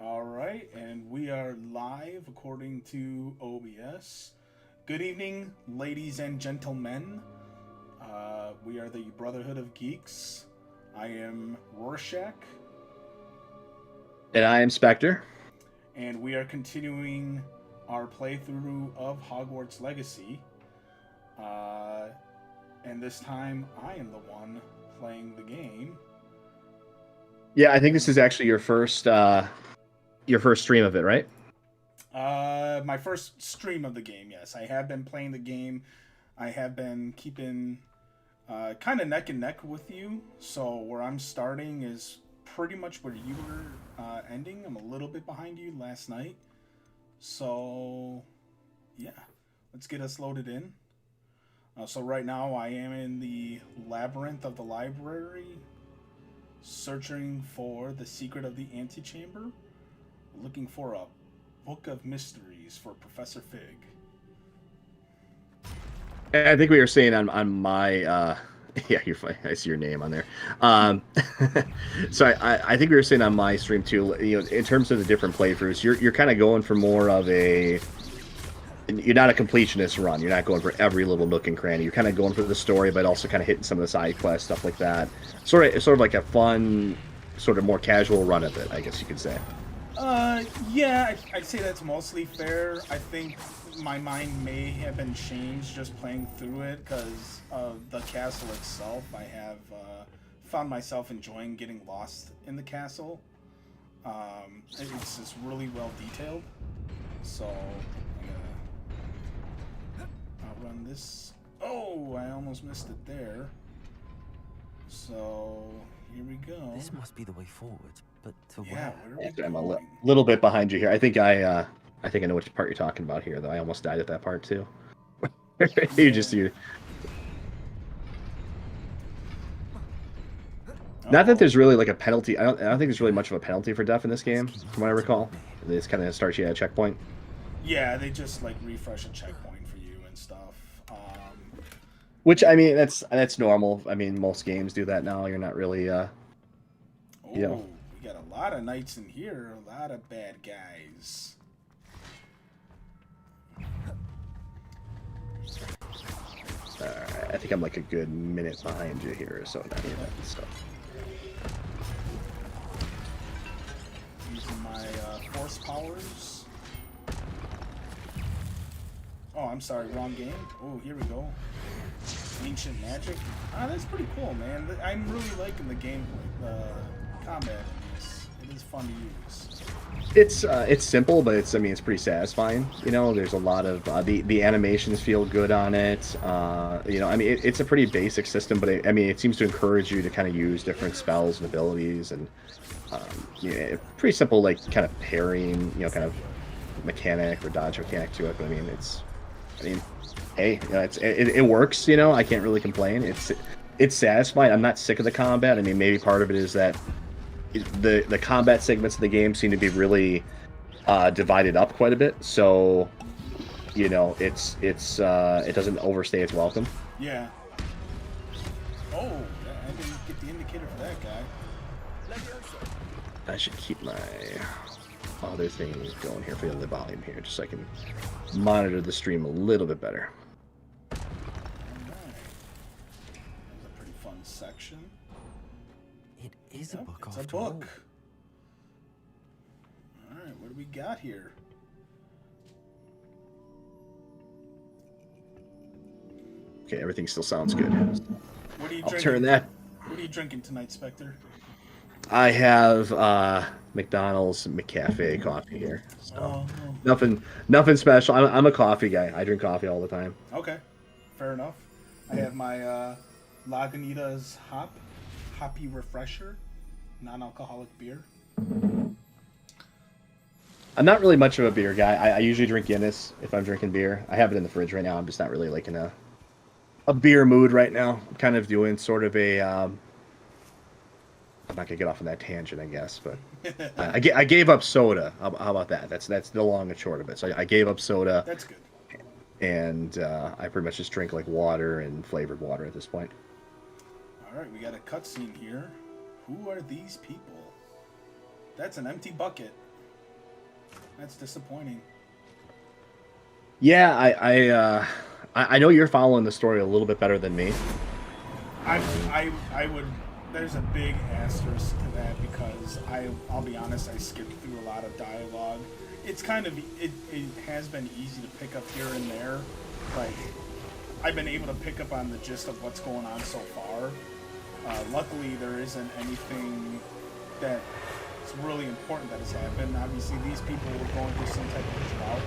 All right, and we are live according to OBS. Good evening, ladies and gentlemen. We are the Brotherhood of Geeks. I am Rorschach, And I am Spectre. and we are continuing our playthrough of Hogwarts Legacy. Uh, and this time, I am the one playing the game. Yeah, I think this is actually your first stream of it, right? My first stream of the game, yes. I have been playing the game. I have been keeping kind of neck and neck with you. So where I'm starting is pretty much where you were ending. I'm a little bit behind you last night. So yeah, let's get us loaded in. So right now I am in the labyrinth of the library, searching for the secret of the antechamber, looking for a book of mysteries for Professor Fig. I think we were saying on my yeah, you're fine. I see your name on there. Um, so I think we were saying on my stream too. In terms of the different playthroughs, you're kind of going for more of a. You're not a completionist run. You're not going for every little nook and cranny. You're kind of going for the story, but also kind of hitting some of the side quests, stuff like that. Sort of like a fun, sort of more casual run of it, I guess you could say. Yeah, I'd say that's mostly fair. I think my mind may have been changed just playing through it because of the castle itself. I have found myself enjoying getting lost in the castle. It's just really well detailed. So I'll run this. Oh, I almost missed it there. So here we go. This must be the way forward, but to Yeah, where? where are we I'm a going? little bit behind you here. I think I know which part you're talking about here, though. I almost died at that part too. you just Yeah. you. Not that Uh-oh. there's really like a penalty. I don't think there's really much of a penalty for death in this game, Keep from what I moving recall. me. This kind of starts you at a checkpoint. Yeah, they just like refresh a checkpoint for you and stuff. Which I mean, that's normal. I mean, most games do that now. You're not really, you know. Oh, we got a lot of knights in here, a lot of bad guys. I think I'm like a good minute behind you here, so not any of that stuff. Using my force powers. Oh, I'm sorry, wrong game. Oh, here we go. Ancient magic. Ah, that's pretty cool, man. I'm really liking the gameplay, the combat in this. It is fun to use. It's simple, but it's pretty satisfying. There's a lot of the animations feel good on it. I mean it's a pretty basic system, but it seems to encourage you to kind of use different spells and abilities and pretty simple like kind of parrying, kind of mechanic or dodge mechanic to it. But I mean, hey, it works. I can't really complain. It's satisfying. I'm not sick of the combat. I mean, maybe part of it is that the combat segments of the game seem to be really divided up quite a bit. So, it doesn't overstay its welcome. Yeah. Oh, I didn't get the indicator for that guy. I should keep my other thing going here for the volume here, just so I can monitor the stream a little bit better. Alright. That's a pretty fun section. It is Yep, a book it's after a all. book. Alright, what do we got here? Okay, everything still sounds good. What are you I'll drinking? turn that. What are you drinking tonight, Spectre? I have McDonald's McCafe coffee here. So Oh, nothing special. I'm a coffee guy. I drink coffee all the time. okay. Fair enough. I have my Lagunitas Hoppy Refresher, non-alcoholic beer. I'm not really much of a beer guy. I usually drink Guinness if I'm drinking beer. I have it in the fridge right now. I'm just not really like in a beer mood right now. I'm kind of doing sort of a. I'm not gonna get off on that tangent, I guess, but I gave up soda. How about that? That's the long and short of it. So I gave up soda, That's good. and I pretty much just drink like water and flavored water at this point. Alright, we got a cutscene here. Who are these people? That's an empty bucket. That's disappointing. Yeah, I know you're following the story a little bit better than me. I would. There's a big asterisk to that because I'll be honest. I skipped through a lot of dialogue. It's kind of it has been easy to pick up here and there. Like I've been able to pick up on the gist of what's going on so far. Luckily, there isn't anything that's really important that has happened. Obviously, these people were going through some type of drought,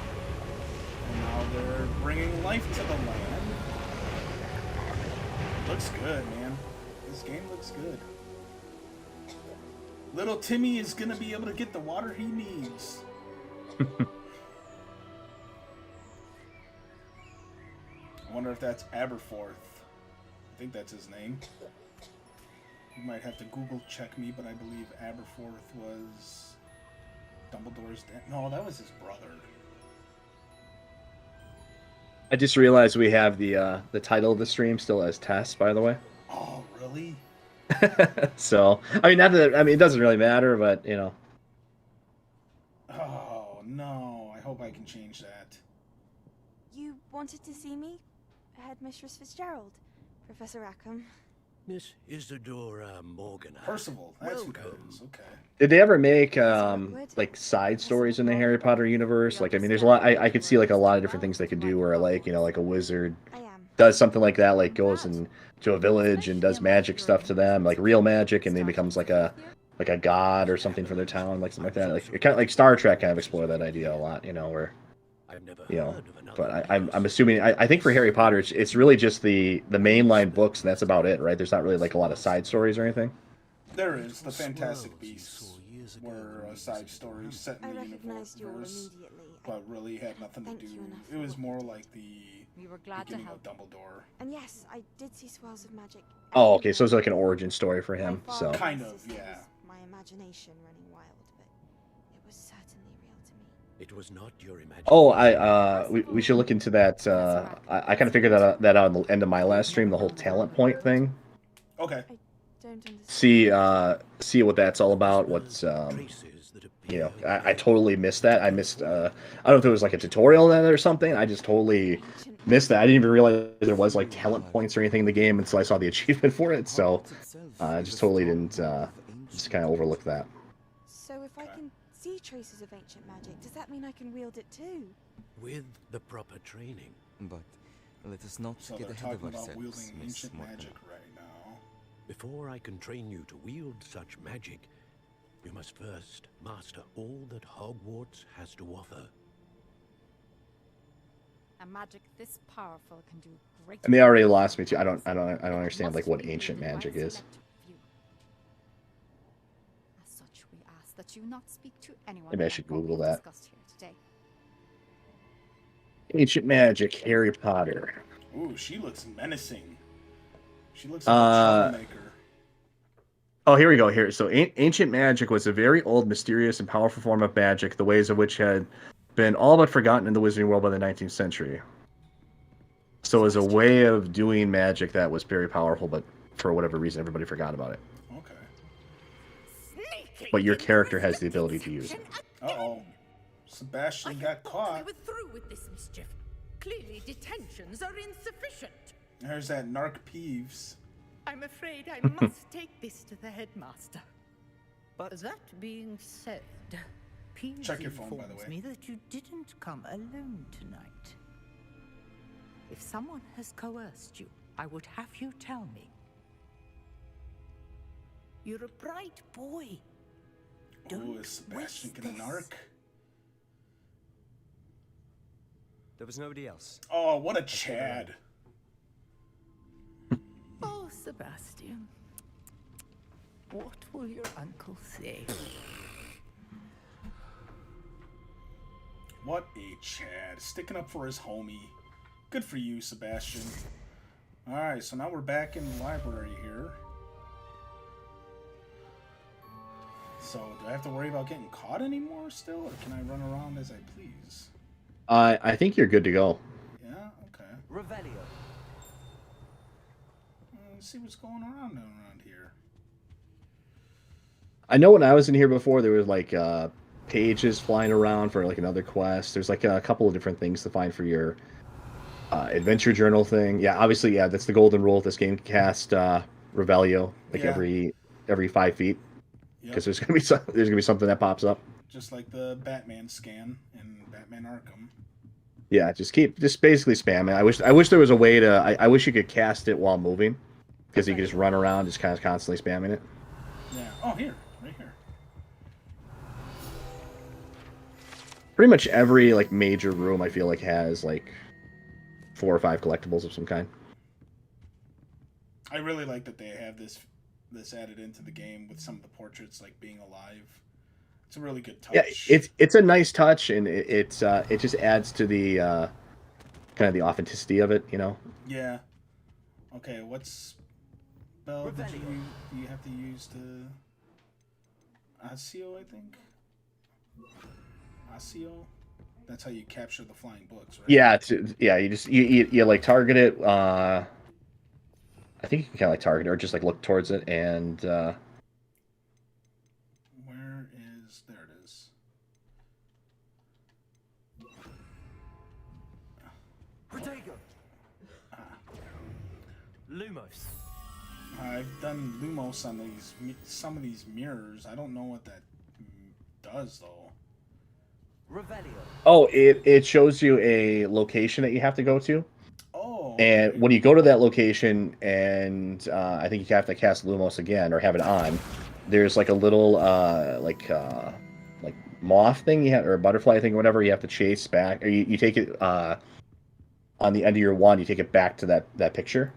and now they're bringing life to the land. Looks good, man. This game looks good. Little Timmy is gonna be able to get the water he needs. I wonder if that's Aberforth. I think that's his name. You might have to Google check me, but I believe Aberforth was Dumbledore's dad. No, that was his brother. I just realized we have the title of the stream still as Tess, by the way. Oh, really? So, I mean, not that, I mean, it doesn't really matter, but, you know. Oh, no. I hope I can change that. You wanted to see me? Headmistress Fitzgerald, Professor Rackham. Miss Isadora Morgan. Percival, that's who that Welcome. is. Okay. Did they ever make, like, side stories in the Harry Potter universe? Like, I mean, there's a lot, I could see, like, a lot of different things they could do where, like, you know, like a wizard I am. does something like that, like goes to a village and does magic stuff to them, like real magic, and then becomes like a god or something for their town, like something like that. Like, it kind of like Star Trek kind of explored that idea a lot, you know, where, I've never you know, heard of another but I'm assuming, I think for Harry Potter, it's really just the mainline books, and that's about it, right? There's not really like a lot of side stories or anything. There is. The Fantastic Swirls you Beasts saw years ago were a side story set I in the recognized you all universe, immediately. but really had nothing to Thank do. you enough It was for more what you like the We were glad to beginning help. of Dumbledore. And yes, I did see swirls of magic. Oh, okay, so it's like an origin story for him. My So father Kind of, insisted it yeah. was my imagination running wild, but it was certainly real to me. It was not your imagination. oh, we should look into that. I kind of figured that out at the end of my last stream, the whole talent point thing. Okay. I don't understand. See what that's all about. What's Traces that you know, appear I totally missed that. I missed, I don't know if there was like a tutorial on that or something. I just totally Ancient missed that. I didn't even realize there was like talent points or anything in the game until I saw the achievement for it. So I just totally didn't, just kind of overlooked that. So if I can see traces of ancient magic, does that mean I can wield it too? with the proper training. But let us not So get they're ahead of talking about ourselves, wielding Miss ancient Morgan. magic right now. Before I can train you to wield such magic, you must first master all that Hogwarts has to offer. A magic this powerful can do great. And they already lost me too. I don't understand like what ancient magic is. As such, we ask that you not speak to anyone. Maybe I about should what Google we've that. discussed here today. Ancient magic, Harry Potter. Ooh, she looks menacing. She looks like a troublemaker. Oh, here we go. Here, so ancient magic was a very old, mysterious, and powerful form of magic, the ways of which had been all but forgotten in the wizarding world by the 19th century. So it was a way of doing magic that was very powerful, but for whatever reason, everybody forgot about it. Okay. But your character has the ability to use it. Uh-oh. Sebastian got caught. We were through with this mischief. Clearly, detentions are insufficient. There's that Narc Peeves. I'm afraid I must take this to the headmaster. But that being said, Peeves Check your phone, by the informs way. me that you didn't come alone tonight. If someone has coerced you, I would have you tell me. You're a bright boy. Ooh, Don't is Sebastian waste gonna this. narc? There was nobody else. Oh, what a Chad. Oh, Sebastian. What will your uncle say? What a Chad. Sticking up for his homie. Good for you, Sebastian. Alright, so now we're back in the library here. So, do I have to worry about getting caught anymore still, or can I run around as I please? I think you're good to go. Yeah? Okay. Revelio. Let's see what's going on around here. I know when I was in here before, there was like pages flying around for like another quest. There's like a couple of different things to find for your adventure journal thing. Yeah, obviously, yeah, that's the golden rule of this game. Cast Revelio like Yeah. every 5 feet, Yep. because there's gonna be something that pops up. Just like the Batman scan in Batman Arkham. Yeah, just basically spam it. I wish there was a way to. I wish you could cast it while moving, because you could just run around just kind of constantly spamming it. Yeah. Oh, here, right here. Pretty much every like major room I feel like has like 4 or 5 collectibles of some kind. I really like that they have this added into the game with some of the portraits like being alive. It's a really good touch. Yeah, it's a nice touch, and it just adds to the kind of the authenticity of it, you know. Yeah. Okay, what's spell did you have to use to Asio, I think? Asio? That's how you capture the flying books, right? Yeah, you like target it. I think you can kind of like target it or just like look towards it, and Where is... There it is. Protego. Lumos. I've done Lumos on some of these mirrors. I don't know what that does, though. Revelio. oh, it shows you a location that you have to go to. Oh. And okay. when you go to that location, and I think you have to cast Lumos again or have it on, there's like a little like moth thing you have, or a butterfly thing or whatever, you have to chase back, or you take it on the end of your wand, you take it back to that picture.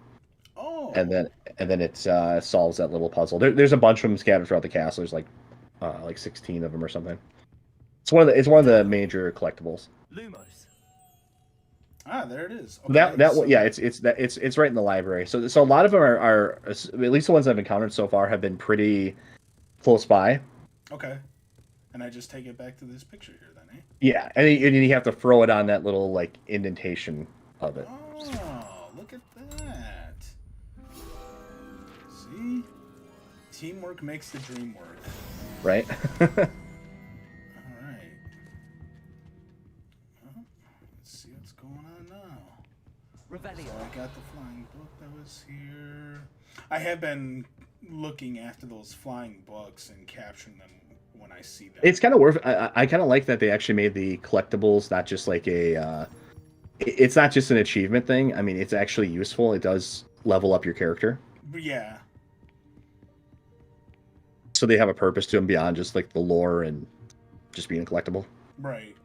Oh. And then it solves that little puzzle. There's a bunch of them scattered throughout the castle. There's like 16 of them or something. It's one of the major collectibles. Lumos. Ah, there it is. Okay, That so- one, yeah, it's right in the library. So a lot of them are at least the ones I've encountered so far have been pretty close by. Okay. And I just take it back to this picture here then, eh? Yeah, and you have to throw it on that little like indentation of it. Oh, look at that. See? Teamwork makes the dream work. Right? Alright. Well, let's see what's going on now. Revelio. So I got the flying book that was here. I have been looking after those flying books and capturing them when I see them. It's kind of worth. I kind of like that they actually made the collectibles not just like a. It's not just an achievement thing. I mean, it's actually useful. It does level up your character. Yeah. So they have a purpose to them beyond just like the lore and just being a collectible. Right.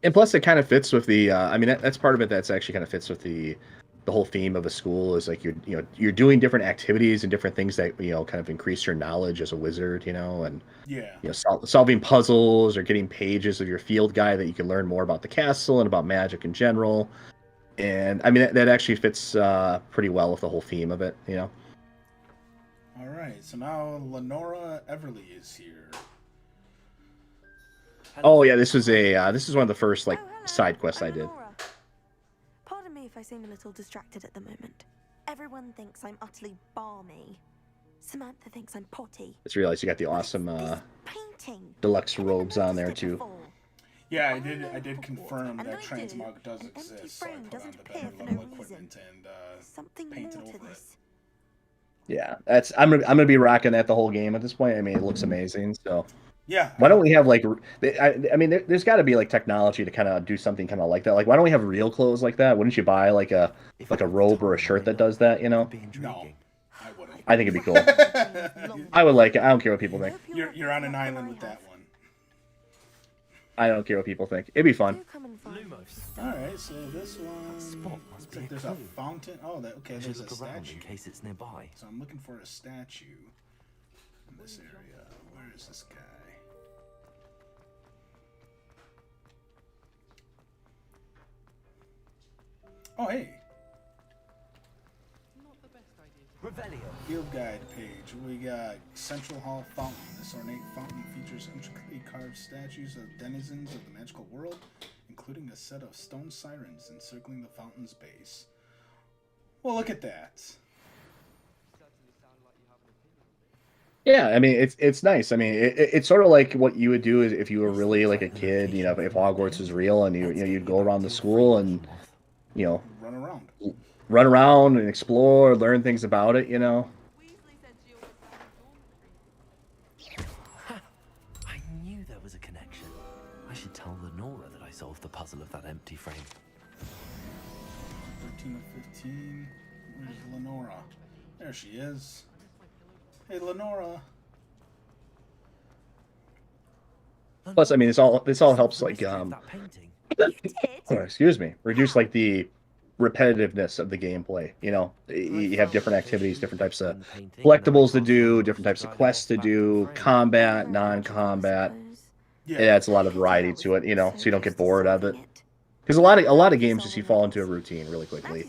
And plus, it kind of fits with the. I mean, that's part of it. That's actually kind of fits with the whole theme of the school. Is like you're doing different activities and different things that kind of increase your knowledge as a wizard. And Yeah. solving puzzles or getting pages of your field guide that you can learn more about the castle and about magic in general. And I mean that actually fits pretty well with the whole theme of it. All right. So now Lenora Everly is here. Oh yeah, this is one of the first like Oh, hello. side quests I I'm did. Lenora. Pardon me if I seem a little distracted at the moment. Everyone thinks I'm utterly balmy. Samantha thinks I'm potty. Just realized you got the awesome This painting. deluxe I never robes on there noticed it too. before. Yeah, I Oh, did. no, I did Hogwarts, confirm and that I do. transmog does An empty exist, so I frame put on doesn't the better appear for level no reason. equipment and Something painted more to over it. this. Yeah, I'm gonna be rocking that the whole game at this point. I mean, it looks amazing. So Yeah. why don't we have like I mean, there's got to be like technology to kind of do something kind of like that. Like, why don't we have real clothes like that? Wouldn't you buy like a robe or a shirt that does that? No, I wouldn't. I think it'd be cool. I would like it. I don't care what people think. You're on an island with that one. I don't care what people think. It'd be fun. Do come and find me. Lumos. All right, so this one spot must looks be like a there's a clue. fountain. Oh, okay. I There's should a look around statue. in case it's nearby. So I'm looking for a statue in this area. Where is this guy? Oh, hey. Revelio. Field guide page. We got Central Hall Fountain. This ornate fountain features intricately carved statues of denizens of the magical world, including a set of stone sirens encircling the fountain's base. Well, look at that. Yeah, I mean it's nice. I mean it's sort of like what you would do is if you were really like a kid, you know, if Hogwarts was real and you'd go around the school and you know Run around. run around and explore, learn things about it, you know. I knew there was a connection. I should tell Lenora that I solved the puzzle of that empty frame. 13 of 15. Where's Lenora? There she is. Hey, Lenora. Plus, I mean, this all helps like That painting. excuse me, reduce like the repetitiveness of the gameplay. You know, you have different activities, different types of collectibles to do, different types of quests to do, combat, non-combat. Yeah. It adds a lot of variety to it, you know, so you don't get bored of it. Because a lot of games just you fall into a routine really quickly.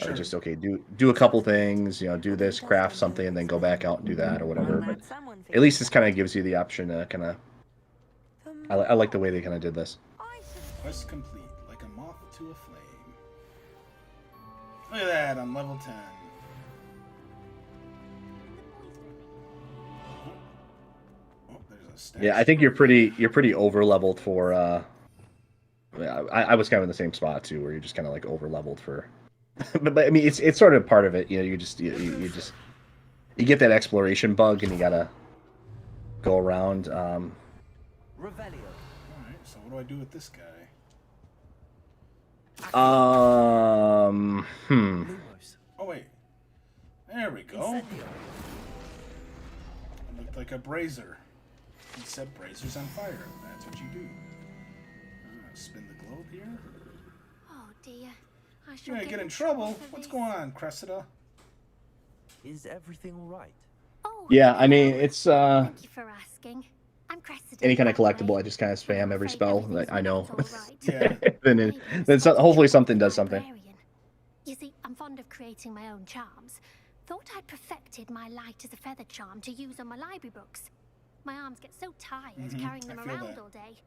Or just okay, do a couple things, you know, do this, craft something, and then go back out and do that or whatever. But at least this kind of gives you the option to kind of. I like the way they kind of did this. Quest complete, like a moth to a flame. Look at that, I'm level 10. Oh, there's a stash. Yeah, I think you're pretty over leveled for. I was kind of in the same spot too, where you're just kind of like over leveled for. but I mean, it's sort of part of it. You know, you just you get that exploration bug, and you gotta go around. Revelio. Alright, so what do I do with this guy? Lumos. Oh, wait. There we go. Incendio. It looked like a brazier. He set braziers on fire. That's what you do. Spin the globe here. Oh dear. I You're shall gonna get in in trouble. for What's this. going on, Cressida? Is everything all right? Oh, Yeah, I mean it's thank you for asking. I'm Cressida. any kind of by the collectible. way. I just kind of spam I'm every afraid spell everything's that I know. not all right. Yeah. then hopefully something does something. Librarian. You see, I'm fond of creating my own charms. Thought I'd perfected my light as a feather charm to use on my library books. My arms get so tired carrying them I feel around that. all day.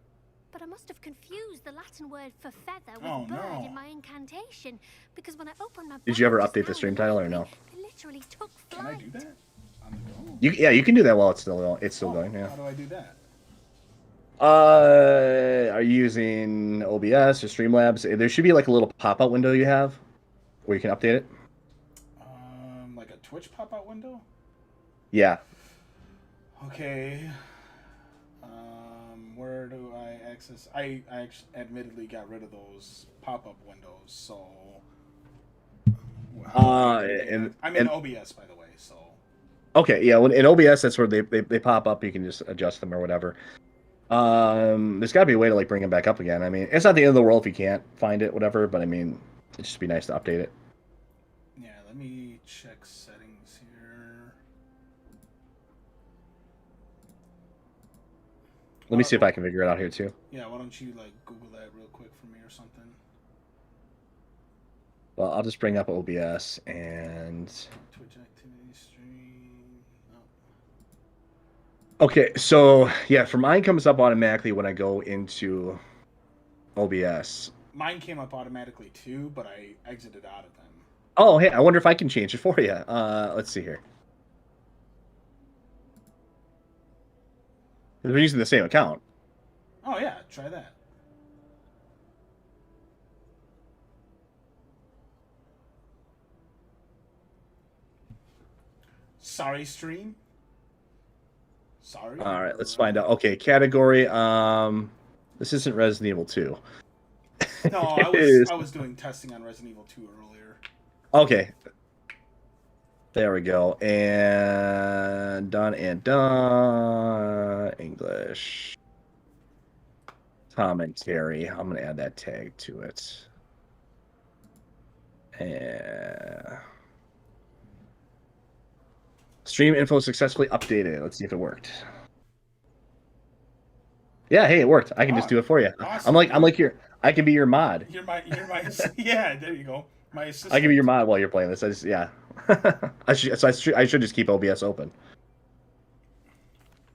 But I must have confused the Latin word for feather with Oh, bird no. in my incantation, because when I opened my Did you ever book update the just stream now in title or no? library, they literally took Can I flight. do that? On the go? You can do that while it's still going. Yeah. How do I do that? Are you using OBS or Streamlabs? There should be like a little pop-out window you have where you can update it. Like a Twitch pop-out window? Yeah. Okay. Where do I access? I admittedly got rid of those pop-up windows, so. And I'm in OBS, by the way, so. Okay, yeah. When in OBS, that's where they pop up. You can just adjust them or whatever. There's got to be a way to like bring them back up again. I mean, it's not the end of the world if you can't find it, whatever. But I mean, it'd just be nice to update it. Yeah, let me check settings here. Let me see if I can figure it out here too. Yeah, why don't you like Google that real quick for me or something? Well, I'll just bring up OBS and. Twitch activity stream. Okay, so yeah, for mine comes up automatically when I go into OBS. Mine came up automatically too, but I exited out of them. Oh, hey, I wonder if I can change it for you. Let's see here. We're using the same account. Oh yeah, try that. Sorry, stream. Sorry. All right, let's find out. Okay, category. This isn't Resident Evil 2. No, It I was doing testing on Resident Evil 2 earlier. Okay. There we go. And done. English. Commentary. I'm going to add that tag to it. Stream info successfully updated. Let's see if it worked. Yeah, hey, it worked. I can just do it for you. Awesome. I'm like I can be your mod. You're my yeah, there you go. My assistant. I can be your mod while you're playing this. I should just keep OBS open.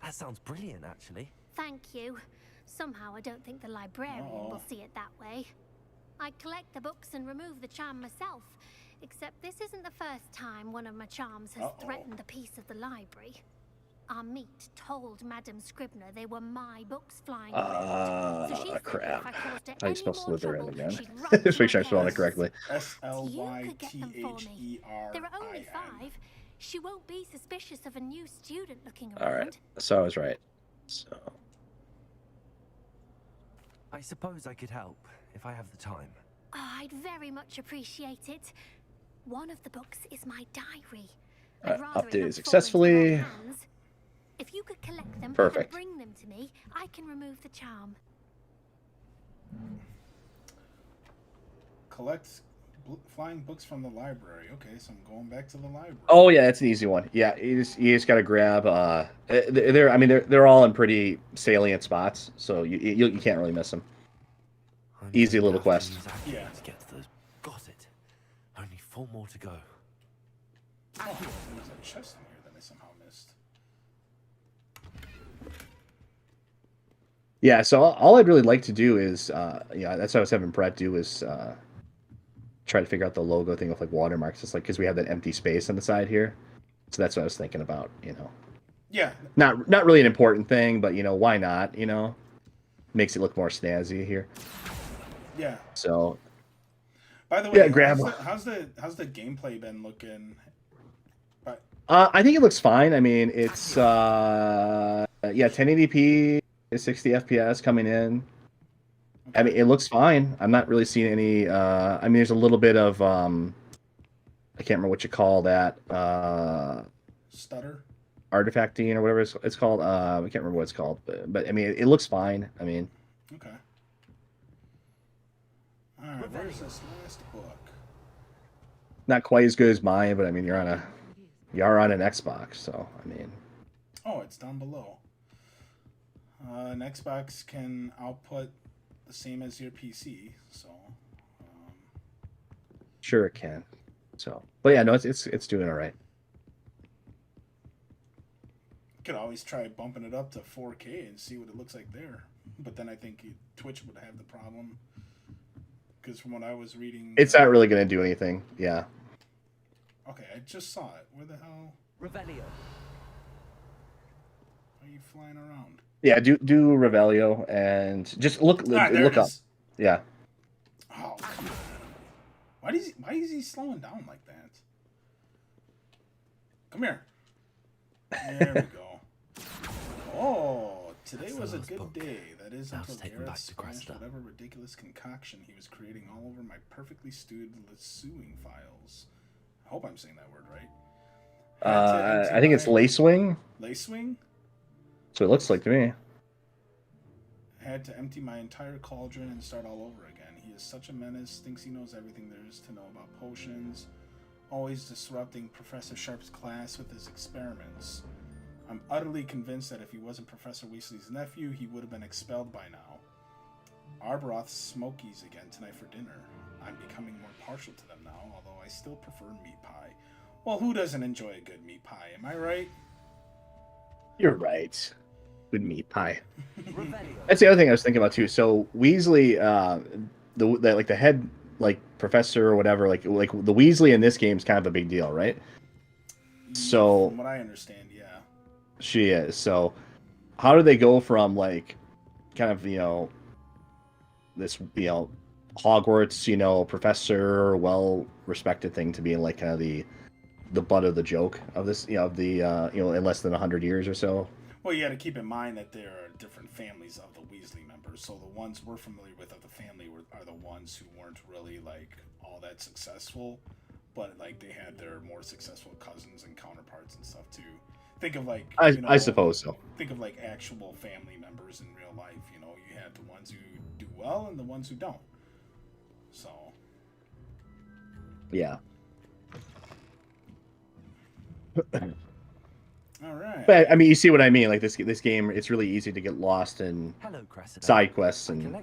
That sounds brilliant, actually. Thank you. Somehow I don't think the librarian will see it that way. I collect the books and remove the charm myself, except this isn't the first time one of my charms has threatened the peace of the library. Our meat told Madame Scribner they were my books flying around. So she said that Crap. if I caused her How you any spell more Slytherin trouble, again? she'd write Just to make sure my I'm spelling it parents. correctly. You could get them for me. There are only SLYTHERIN. 5. She won't be suspicious of a new student looking around. All right, so I was right. So I suppose I could help if I have the time. Oh, I'd very much appreciate it. One of the books is my diary. I'd rather it not updated fall into successfully. the wrong hands. If you could collect them Perfect. and bring them to me, I can remove the charm. Collect flying books from the library. Okay, so I'm going back to the library. Oh yeah, it's an easy one. Yeah, you just got to grab. They're all in pretty salient spots, so you can't really miss them. Easy little quest. Yeah. To get to the... Got it. Only 4 more to go. Oh, there's a chest in here that I somehow missed. Yeah, so all I'd really like to do is, that's what I was having Brett do is try to figure out the logo thing with like watermarks. It's like because we have that empty space on the side here, so that's what I was thinking about. Yeah. Not really an important thing, but why not? Makes it look more snazzy here. Yeah. So. By the way, yeah, grab. How's the gameplay been looking? I think it looks fine. I mean, it's 1080p, 60 FPS coming in. Okay. I mean, it looks fine. I'm not really seeing any. There's a little bit of I can't remember what you call that. Stutter. Artifacting or whatever it's called. I can't remember what it's called, but I mean, it looks fine. I mean. Okay. All right, where's this last book? Not quite as good as mine, but I mean, you are on an Xbox, so I mean. Oh, it's down below. An Xbox can output the same as your PC, so. Sure, it can. So, but yeah, no, it's doing all right. Could always try bumping it up to 4K and see what it looks like there, but then I think Twitch would have the problem. Because from what I was reading... It's not really going to do anything, yeah. Okay, I just saw it. Where the hell... Revelio. Are you flying around? Yeah, do Revelio and just look up. Yeah. Oh, come on. Why is he slowing down like that? Come here. There we go. Oh, today was a good day. That is until Garrett splashed whatever ridiculous concoction he was creating all over my perfectly stewed lassoing files. I hope I'm saying that word right. I think it's Lacewing. Lacewing? So it looks like to me. Had to empty my entire cauldron and start all over again. He is such a menace, thinks he knows everything there is to know about potions, always disrupting Professor Sharp's class with his experiments. I'm utterly convinced that if he wasn't Professor Weasley's nephew, he would have been expelled by now. Arbroath Smokies again tonight for dinner. I'm becoming more partial to them now, although I still prefer meat pie. Well, who doesn't enjoy a good meat pie? Am I right? You're right. Good meat pie. That's the other thing I was thinking about too. So Weasley, the head professor or whatever, like the Weasley in this game is kind of a big deal, right? So from what I understand, yeah. She is. So how do they go from kind of this Hogwarts professor, well respected thing to being kind of the butt of the joke of this in less than 100 years or so? Well, you got to keep in mind that there are different families of the Weasley members. So the ones we're familiar with of the family are the ones who weren't really all that successful, but they had their more successful cousins and counterparts and stuff too. Think of I suppose so. Think of actual family members in real life. You have the ones who do well and the ones who don't. So. Yeah. All right. But I mean, you see what I mean? This game, it's really easy to get lost in side quests and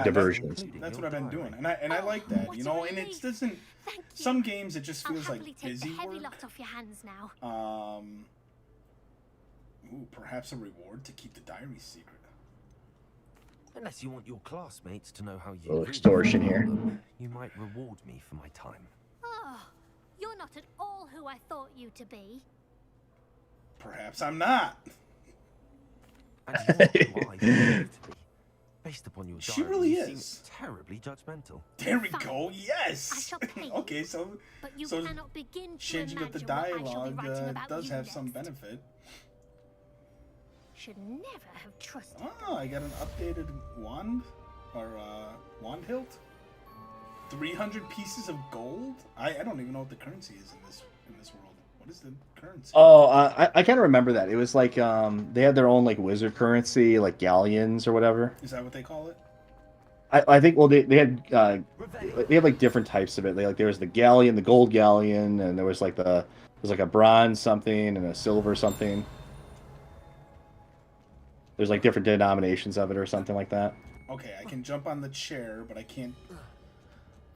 diversions. That's what I've been doing, and I like that. And it doesn't. Some games it just feels like busy work. Heavy lot off your hands now. Ooh, perhaps a reward to keep the diary secret. Unless you want your classmates to know how you... little extortion here. You might reward me for my time. Oh, you're not at all who I thought you to be. Perhaps I'm not. And you are wise to be. Based upon your She diary, really you is. seem terribly judgmental. There we Fine. go. I Yes. shall pay you, Okay, so but you so cannot begin to changing up the imagine what I shall be dialogue writing about does you have some next. benefit. Should never have trusted. Oh, I got an updated wand or wand hilt. 300 pieces of gold. I don't even know what the currency is in this world. What is the currency? Oh, I kind of remember that. It was like they had their own like wizard currency, like galleons or whatever. Is that what they call it? I think they had like different types of it. There was the galleon, the gold galleon, and there was like a bronze something and a silver something. There's like different denominations of it or something like that. Okay, I can jump on the chair, but I can't.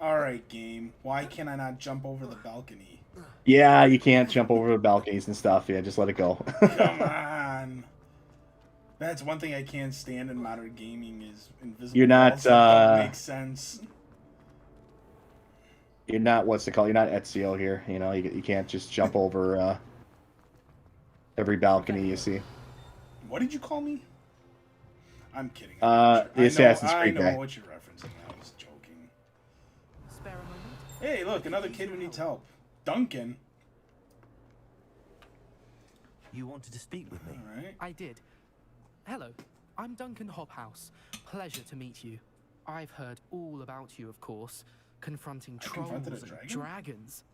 All right, game. Why can I not jump over the balcony? Yeah, you can't jump over the balconies and stuff. Yeah, just let it go. Come on. That's one thing I can't stand in modern gaming is invisible You're not, walls that don't make sense. You're not what's it called? You're not Ezio here. You know, you can't just jump over every balcony you see. What did you call me? I'm kidding. The Assassin's Creed guy. I know what you're referencing. I was joking. Hey, look, another kid who needs help. Duncan. You wanted to speak with me? All right. I did. Hello, I'm Duncan Hobhouse. Pleasure to meet you. I've heard all about you, of course, confronting trolls and dragons.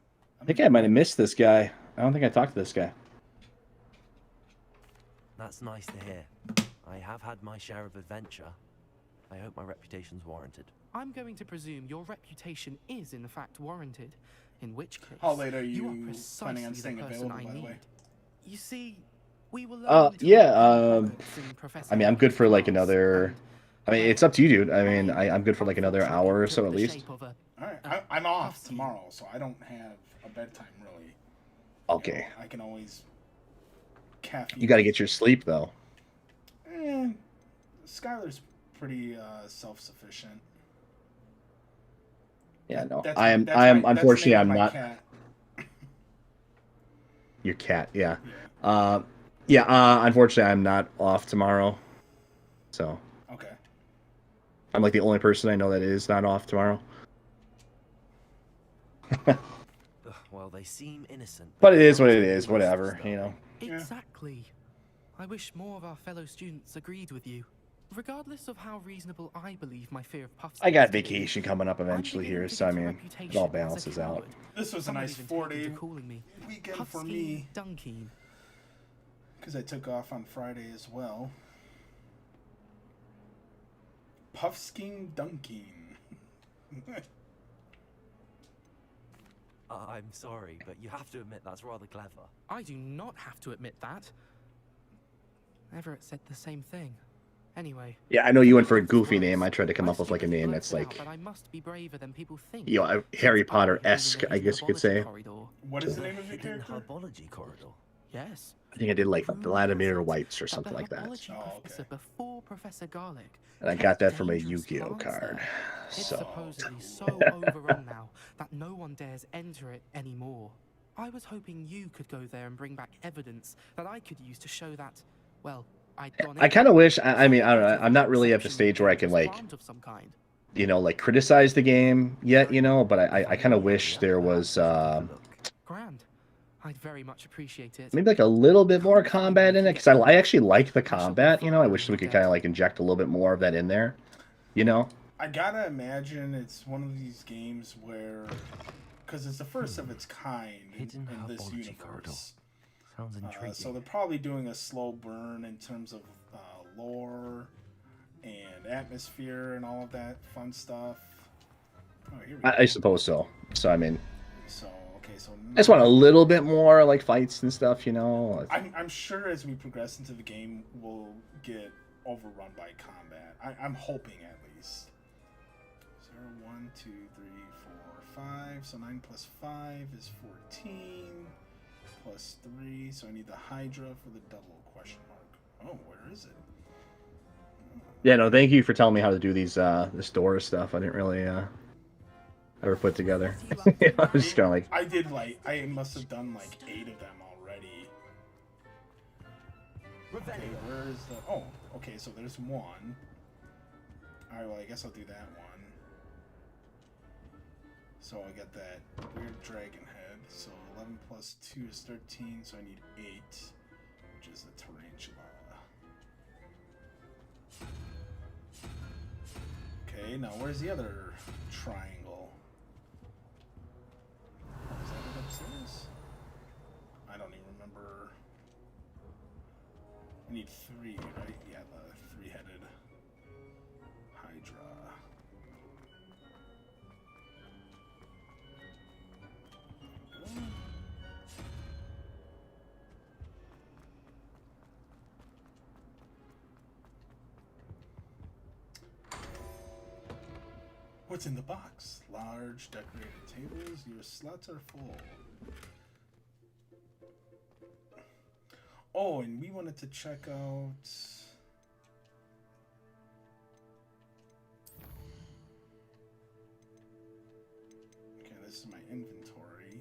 I think I might have missed this guy. I don't think I talked to this guy. That's nice to hear. I have had my share of adventure. I hope my reputation's warranted. I'm going to presume your reputation is in fact warranted, in which case How late are you are precisely planning on staying the person available, I by the need. way? You see, we will yeah, I mean, I'm good for like another... I mean, it's up to you, dude. I mean, I'm good for like another hour or so at least. Alright, I'm off tomorrow, so I don't have a bedtime, really. Okay. You know, I can always... caffeine. You gotta get your sleep, though. Skylar's pretty self-sufficient. Yeah, no. That's Unfortunately, I'm my not... Cat. Your cat, yeah. Unfortunately, I'm not off tomorrow. So... Okay. I'm like the only person I know that is not off tomorrow. Well, they seem innocent. But it is what it is, whatever, you know. Exactly. I wish more of our fellow students agreed with you. Regardless of how reasonable I believe my fear of puffs. I got vacation coming up eventually here, so I mean, it all balances out. This was a nice 4-day weekend for me. Dunkeen. Because I took off on Friday as well. Puffsking Dunking. I'm sorry, but you have to admit that's rather clever. I do not have to admit that. Everett said the same thing. Anyway. Yeah, I know you went for a goofy name. I tried to come up with like a name that's like, but I must be braver than people think. you know, Harry Potter-esque, I guess you could say. What is the name of your character? Herbology corridor. Yes. I think I did like Vladimir Whites or something like that. Professor before Professor Garlic. And I got that from a Yu-Gi-Oh card. It's So. supposedly so overrun now that no one dares enter it anymore. I was hoping you could go there and bring back evidence that I could use to show that, well, I'd gone in. I kind of wish, I mean, I don't know, I'm not really at the stage where I can like, you know, like criticize the game yet, you know, but I kind of wish there was, Grand. I'd very much appreciate it. maybe like a little bit more combat in it, because I actually like the combat, you know. I wish we could kind of like inject a little bit more of that in there, you know. I gotta imagine it's one of these games where, because it's the first of its kind in this universe. Sounds intriguing. So they're probably doing a slow burn in terms of lore and atmosphere and all of that fun stuff. Oh, here we go. I suppose so. So I mean, So okay, so I just want a little bit more like fights and stuff, you know. I'm sure as we progress into the game, we'll get overrun by combat. I'm hoping at least. 0, 1, 2, 3, 4, 5. So 9 plus 5 is 14. Plus 3. So I need the Hydra for the double question mark. Oh, where is it? Yeah, no, thank you for telling me how to do these this door stuff. I didn't really ever put together. I was just kind of like, I must have done like 8 of them already. Okay, where's the... Oh, okay, so there's one. Alright, well, I guess I'll do that one. So I'll get that weird dragon head. So 11 plus 2 is 13, so I need 8, which is the tarantula. Okay, now where's the other triangle? Oh, is that it upstairs? I don't even remember. I need 3, right? Yeah, the 3-headed Hydra. What's in the box? Large decorated tables. Your slots are full. Oh, and we wanted to check out... Okay, this is my inventory.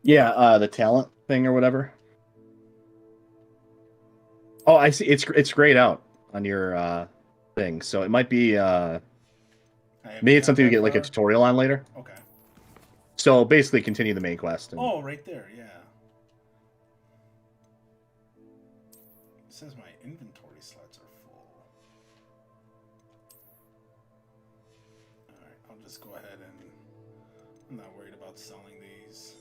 Yeah, the talent thing or whatever. Oh, I see. It's grayed out on your thing, so it might be maybe it's something to get like a tutorial on later. Okay. So basically, continue the main quest. And... Oh, right there, yeah. It says my inventory slots are full. Alright, I'll just go ahead and... I'm not worried about selling these.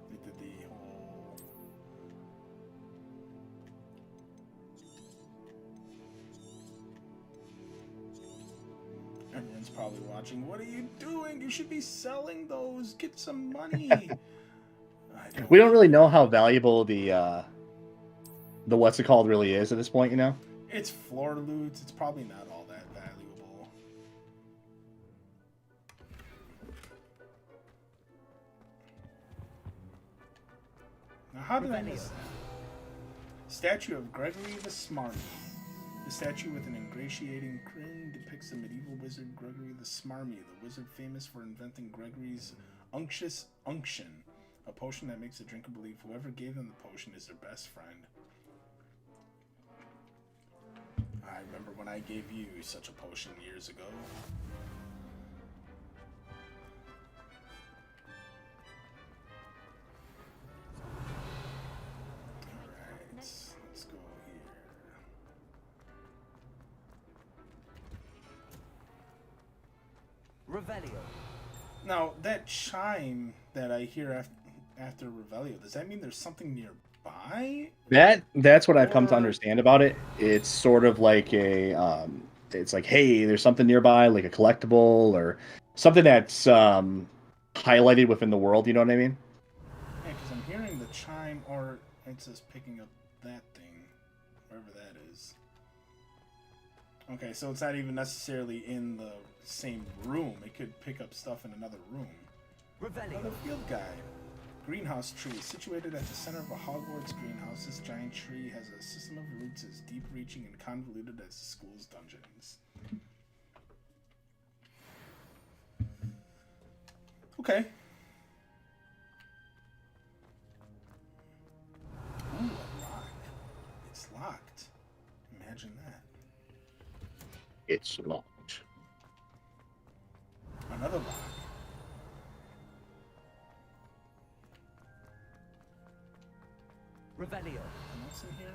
They did the whole... Everyone's probably watching. What are you doing? You should be selling those. Get some money. We don't really know how valuable the what's it called really is at this point, you know? It's floor loot. It's probably not all that valuable. Now, how did I miss that? Statue of Gregory the Smarmy. The statue with an ingratiating grin depicts the medieval wizard Gregory the Smarmy, the wizard famous for inventing Gregory's unctuous unction, a potion that makes the drinker believe whoever gave them the potion is their best friend. I remember when I gave you such a potion years ago. Alright, let's go here. Revelio. Now, that chime that I hear after Revelio, does that mean there's something nearby? That's what I've come to understand about it. It's sort of like a it's like, hey, there's something nearby, like a collectible or something that's highlighted within the world, you know what I mean? Yeah, because I'm hearing the chime, or it says picking up that thing, wherever that is. Okay, so it's not even necessarily in the same room. It could pick up stuff in another room. Another field guide. Greenhouse tree. Situated at the center of a Hogwarts greenhouse, this giant tree has a system of roots as deep-reaching and convoluted as the school's dungeons. Okay. Ooh, a lock. It's locked. Imagine that. It's locked. Another lock. Revelio. Anything else in here?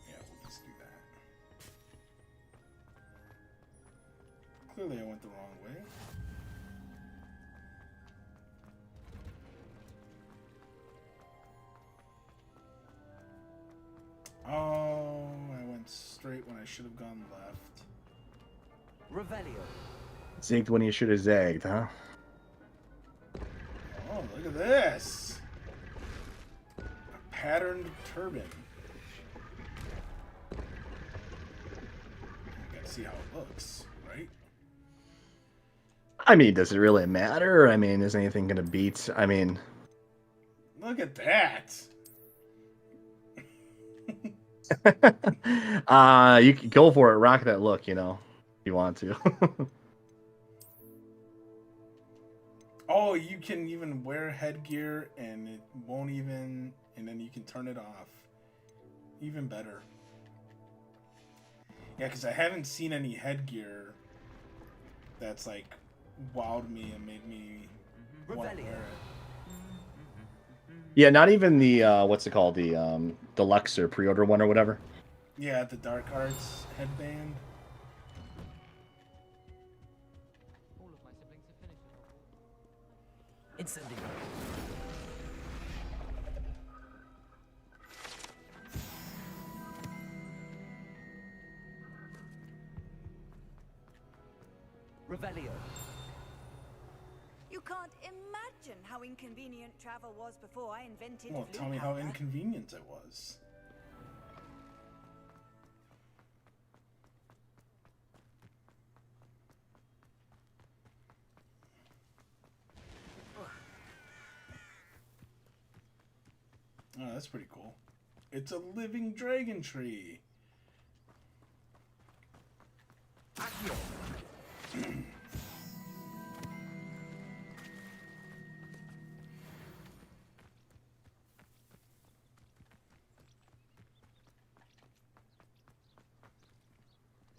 Yeah, we'll just do that. Clearly I went the wrong way. should have gone left. Revelio. Zigged when you should have zagged, huh? Oh, look at this! A patterned turban. Gotta see how it looks, right? I mean, does it really matter? I mean, is anything gonna beat? I mean, look at that! you can go for it. Rock that look, you know, if you want to. Oh, you can even wear headgear and it won't even, and then you can turn it off. Even better. Yeah, because I haven't seen any headgear that's like wowed me and made me want to wear it. Yeah, not even the what's it called, the deluxe or pre-order one or whatever. Yeah, the Dark Arts headband. Incendiary. Revelio. You can't imagine how inconvenient travel was before I invented Well, blue tell me how powder. inconvenient it was. Oh, that's pretty cool. It's a living dragon tree.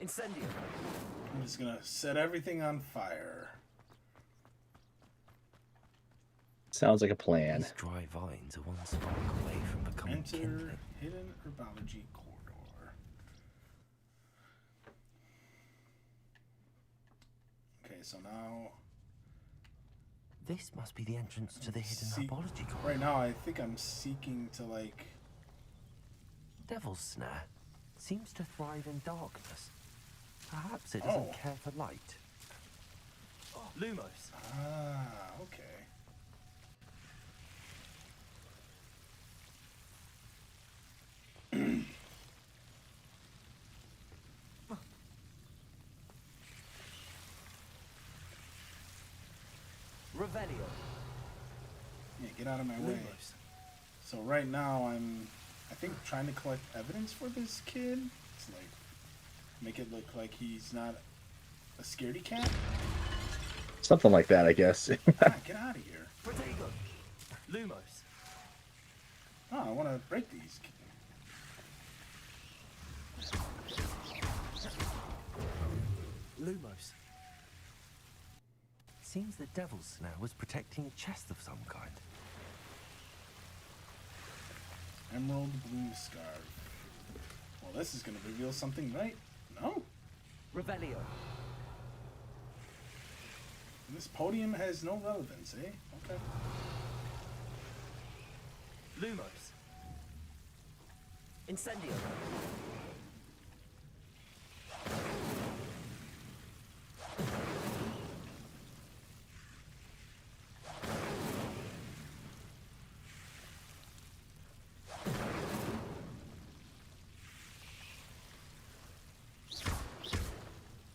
Incendio. I'm just gonna set everything on fire. Sounds like a plan. These dry vines are one spark away from becoming Enter kindling. hidden herbology corridor. Okay, so now This must be the entrance to the hidden See- herbology corridor. right now I think I'm seeking to like Devil's Snare seems to thrive in darkness. Perhaps it doesn't Oh. care for light. Lumos. okay. Revelio. Yeah, get out of my way. Lumos. So right now I think trying to collect evidence for this kid. It's like make it look like he's not a scaredy cat. Something like that, I guess. Ah, get out of here. Protego. Lumos. Oh, I want to break these. Lumos. Seems the Devil's Snare was protecting a chest of some kind. Emerald blue scarf. Well, this is going to reveal something, right? No? Revelio. This podium has no relevance, eh? Okay. Lumos. Incendio.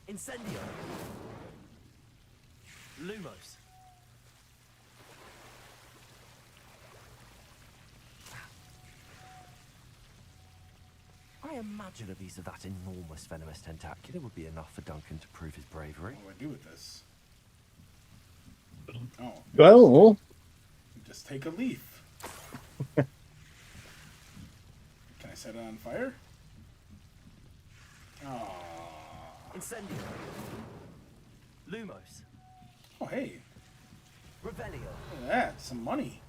Incendio. Lumos. I imagine a piece of that enormous venomous tentacular would be enough for Duncan to prove his bravery. What do I do with this? Oh, Well, just take a leaf. Can I set it on fire? Oh. Incendio. Lumos. Oh, hey. Revelio. Look at that. Some money.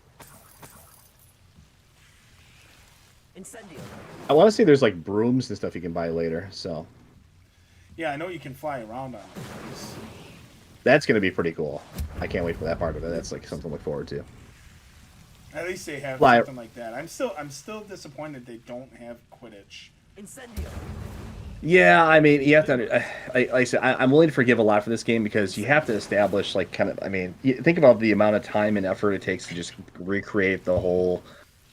Incendio. I want to say there's like brooms and stuff you can buy later, so Yeah, I know you can fly around on these. that's gonna be pretty cool. I can't wait for that part of it. That's like something to look forward to. At least they have Fly- something like that. I'm still disappointed they don't have Quidditch. Incendio. Yeah, I mean, you have to. Like I said, I'm willing to forgive a lot for this game because you have to establish, like, kind of. I mean, think about the amount of time and effort it takes to just recreate the whole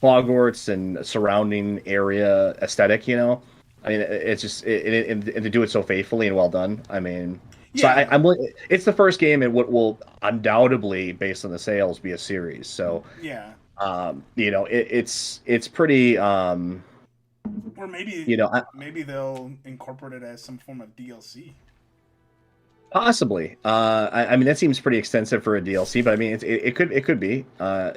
Hogwarts and surrounding area aesthetic. You know, I mean, it's just and to do it so faithfully and well done. I mean, so Yeah. I'm. It's the first game in what will undoubtedly, based on the sales, be a series. So, Yeah. you know, it's pretty. Or maybe You know, maybe they'll incorporate it as some form of DLC. Possibly. I mean, that seems pretty extensive for a DLC, but I mean, it could be.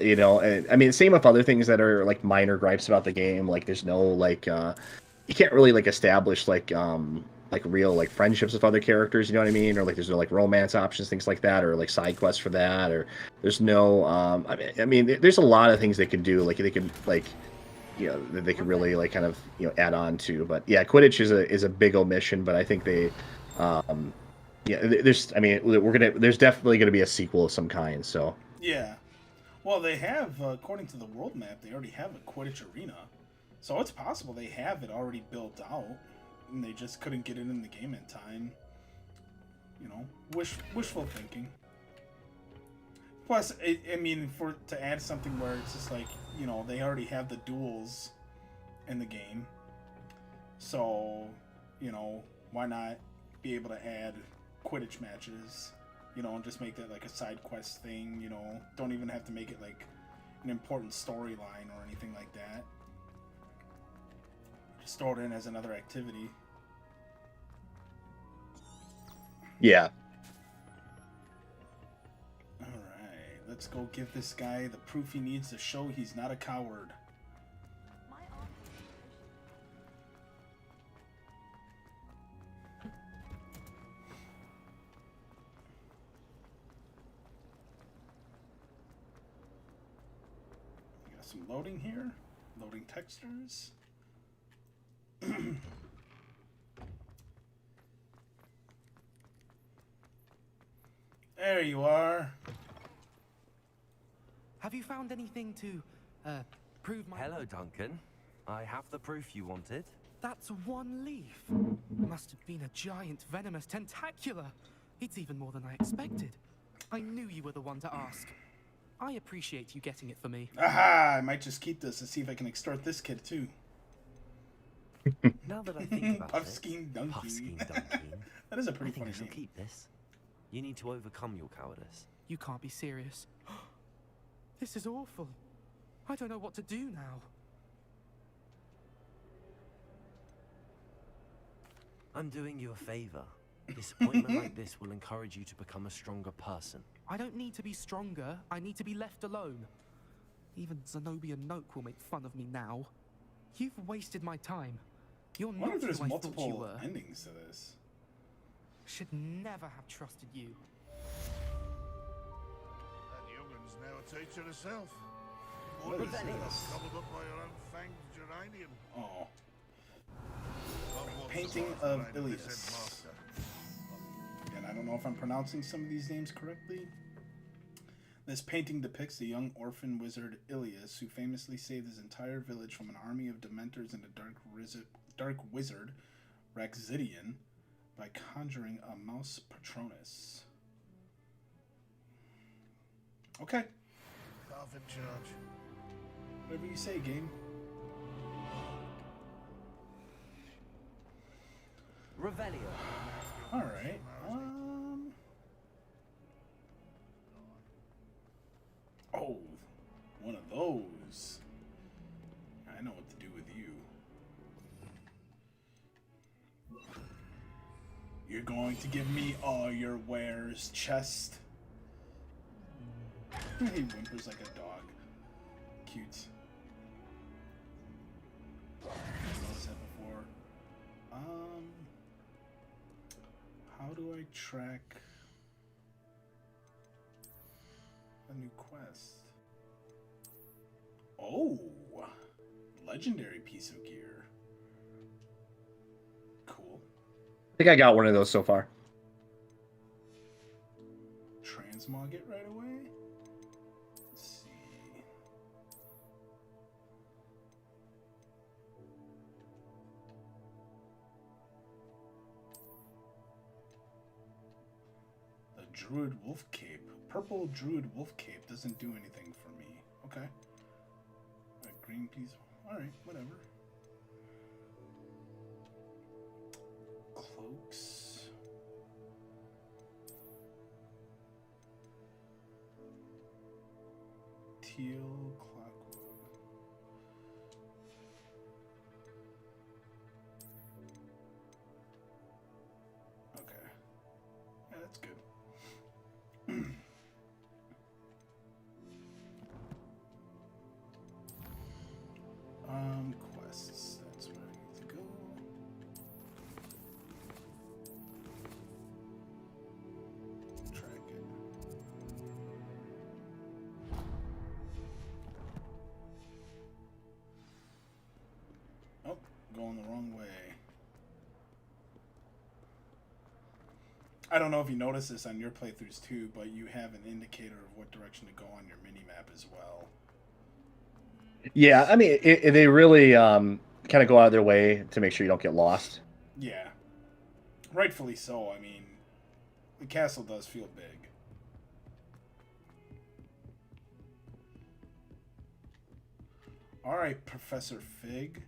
You know, and, I mean, same with other things that are like minor gripes about the game. Like, there's no like, you can't really like establish like real like friendships with other characters. You know what I mean? Or like, there's no like romance options, things like that, or like side quests for that. Or there's no. I mean, there's a lot of things they could do. Like, they could like. You know, that they could really like kind of add on to. But yeah, Quidditch is a big omission, but I think they. Yeah, there's. I mean, There's definitely gonna be a sequel of some kind. So. Yeah. Well, they have, according to the world map, they already have a Quidditch arena, so it's possible they have it already built out, and they just couldn't get it in the game in time. You know, wishful thinking. Plus, I mean, to add something where it's just like, they already have the duels in the game, so why not be able to add Quidditch matches, and just make that like a side quest thing, don't even have to make it like an important storyline or anything like that. Just throw it in as another activity. Yeah. Alright, let's go give this guy the proof he needs to show he's not a coward. Some loading here. Loading textures. There you are. Have you found anything to, prove my... Hello, Duncan. I have the proof you wanted. That's one leaf. Must have been a giant venomous tentacula. It's even more than I expected. I knew you were the one to ask. I appreciate you getting it for me. Aha! I might just keep this and see if I can extort this kid too. Now that I think about Puffskein Dunky. Puffskein Dunky. That is a pretty I think funny I shall name. keep this. You need to overcome your cowardice. You can't be serious. This is awful. I don't know what to do now. I'm doing you a favor. Disappointment like this will encourage you to become a stronger person. I don't need to be stronger. I need to be left alone. Even Zenobia Noak will make fun of me now. You've wasted my time. You're I wonder not if there's who I thought you multiple were. endings to this. Should never have trusted you. That youngun's now a teacher herself. What is this? Gobbled up by her own fanged geranium. Oh. Hogwarts Painting decides of to blame this Ilias. headmaster. Again, I don't know if I'm pronouncing some of these names correctly. This painting depicts a young orphan wizard, Ilias, who famously saved his entire village from an army of Dementors and a dark wizard, Raxidian, by conjuring a mouse Patronus. Okay. Half in charge. Whatever you say, game. Revelio. Alright. Oh, one of those. I know what to do with you. You're going to give me all your wares, chest. He whimpers like a dog. Cute. As I said before. How do I track a new quest? Oh, legendary piece of gear. Cool. I think I got one of those so far. Transmog it right away. Let's see. Druid Wolf Cape. Purple Druid Wolf Cape doesn't do anything for me. Okay. Green piece. Alright, whatever. Cloaks. Teal, clockwood. Okay. Yeah, that's good. Quests. That's where I need to go. Track it. Oh, going the wrong way. I don't know if you notice this on your playthroughs too, but you have an indicator of what direction to go on your minimap as well. Yeah, I mean, they really kind of go out of their way to make sure you don't get lost. Yeah. Rightfully so. I mean, the castle does feel big. Alright, Professor Fig.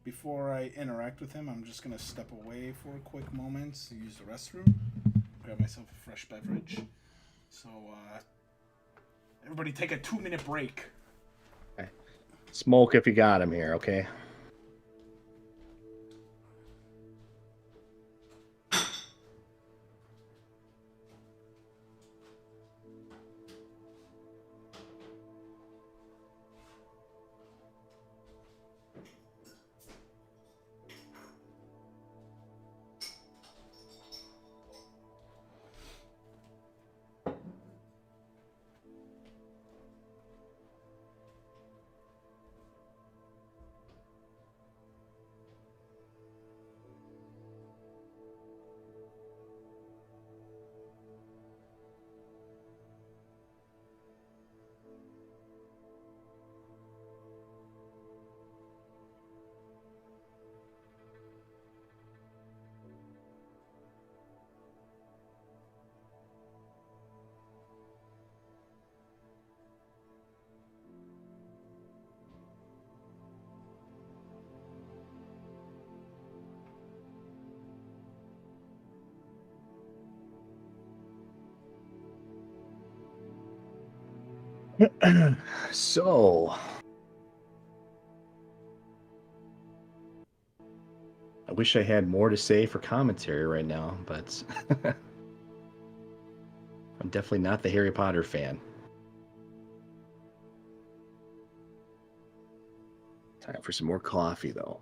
Before I interact with him, I'm just going to step away for a quick moment to use the restroom. Grab myself a fresh beverage. So, everybody take a 2-minute break. Okay. Smoke if you got him here, okay? So, I wish I had more to say for commentary right now, but I'm definitely not the Harry Potter fan. Time for some more coffee, though.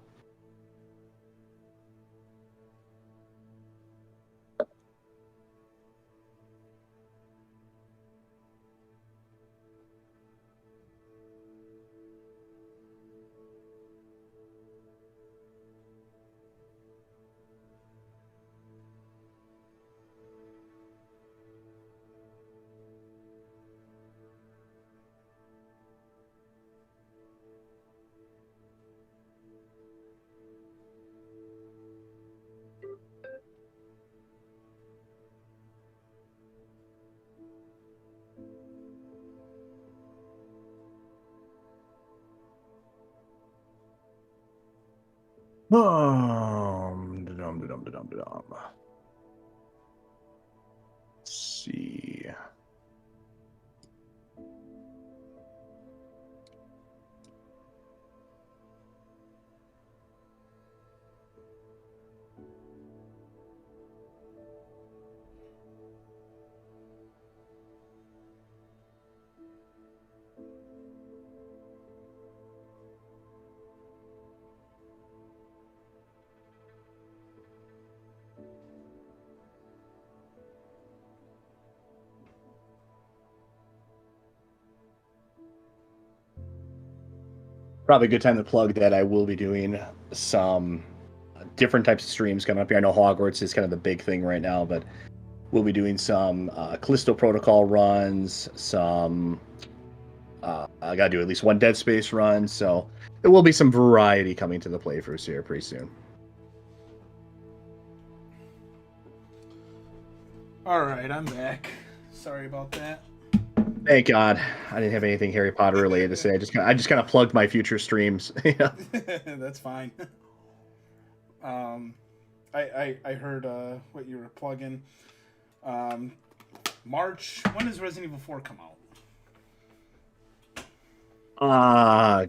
Let's see. Probably a good time to plug that I will be doing some different types of streams coming up here. I know Hogwarts is kind of the big thing right now, but we'll be doing some Callisto Protocol runs, some I gotta do at least one Dead Space run, so there will be some variety coming to the playthroughs here pretty soon. All right, I'm back. Sorry about that. Thank God, I didn't have anything Harry Potter related to say. I just kind of plugged my future streams. Yeah. That's fine. I heard what you were plugging. March. When does Resident Evil 4 come out?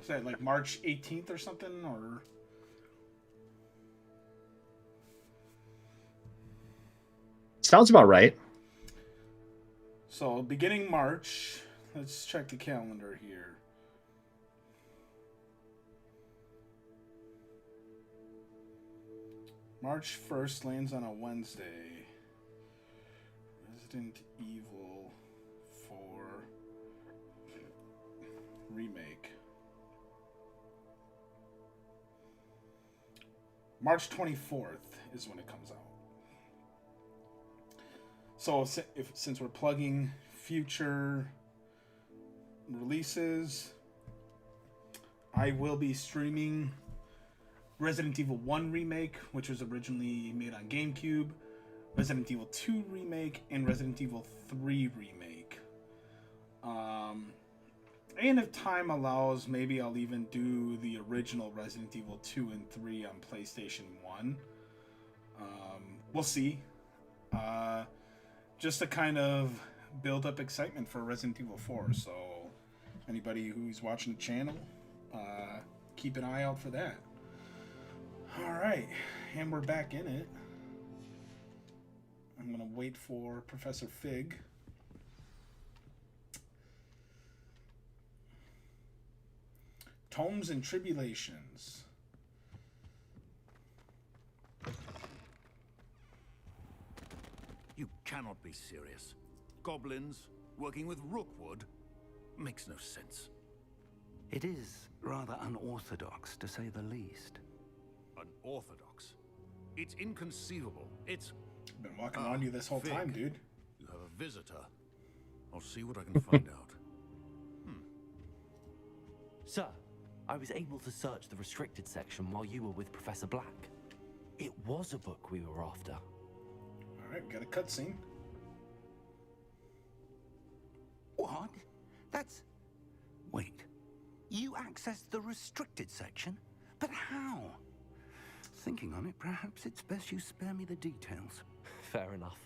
Is that like March 18th or something, or? Sounds about right. So beginning March. Let's check the calendar here. March 1st lands on a Wednesday. Resident Evil 4 remake. March 24th is when it comes out. So since we're plugging future releases, I will be streaming Resident Evil 1 Remake, which was originally made on GameCube, Resident Evil 2 Remake, and Resident Evil 3 Remake. And if time allows, maybe I'll even do the original Resident Evil 2 and 3 on PlayStation 1. We'll see. Just to kind of build up excitement for Resident Evil 4. So anybody who's watching the channel, keep an eye out for that. Alright, and we're back in it. I'm going to wait for Professor Fig. Tomes and Tribulations. You cannot be serious. Goblins working with Rookwood makes no sense. It is rather unorthodox, to say the least. Unorthodox? It's inconceivable. It's... I've been walking on you this whole Fig, time, dude. You have a visitor. I'll see what I can find out. Sir, I was able to search the restricted section while you were with Professor Black. It was a book we were after. Alright, got a cutscene. What? That's... Wait. You accessed the restricted section? But how? Thinking on it, perhaps it's best you spare me the details. Fair enough.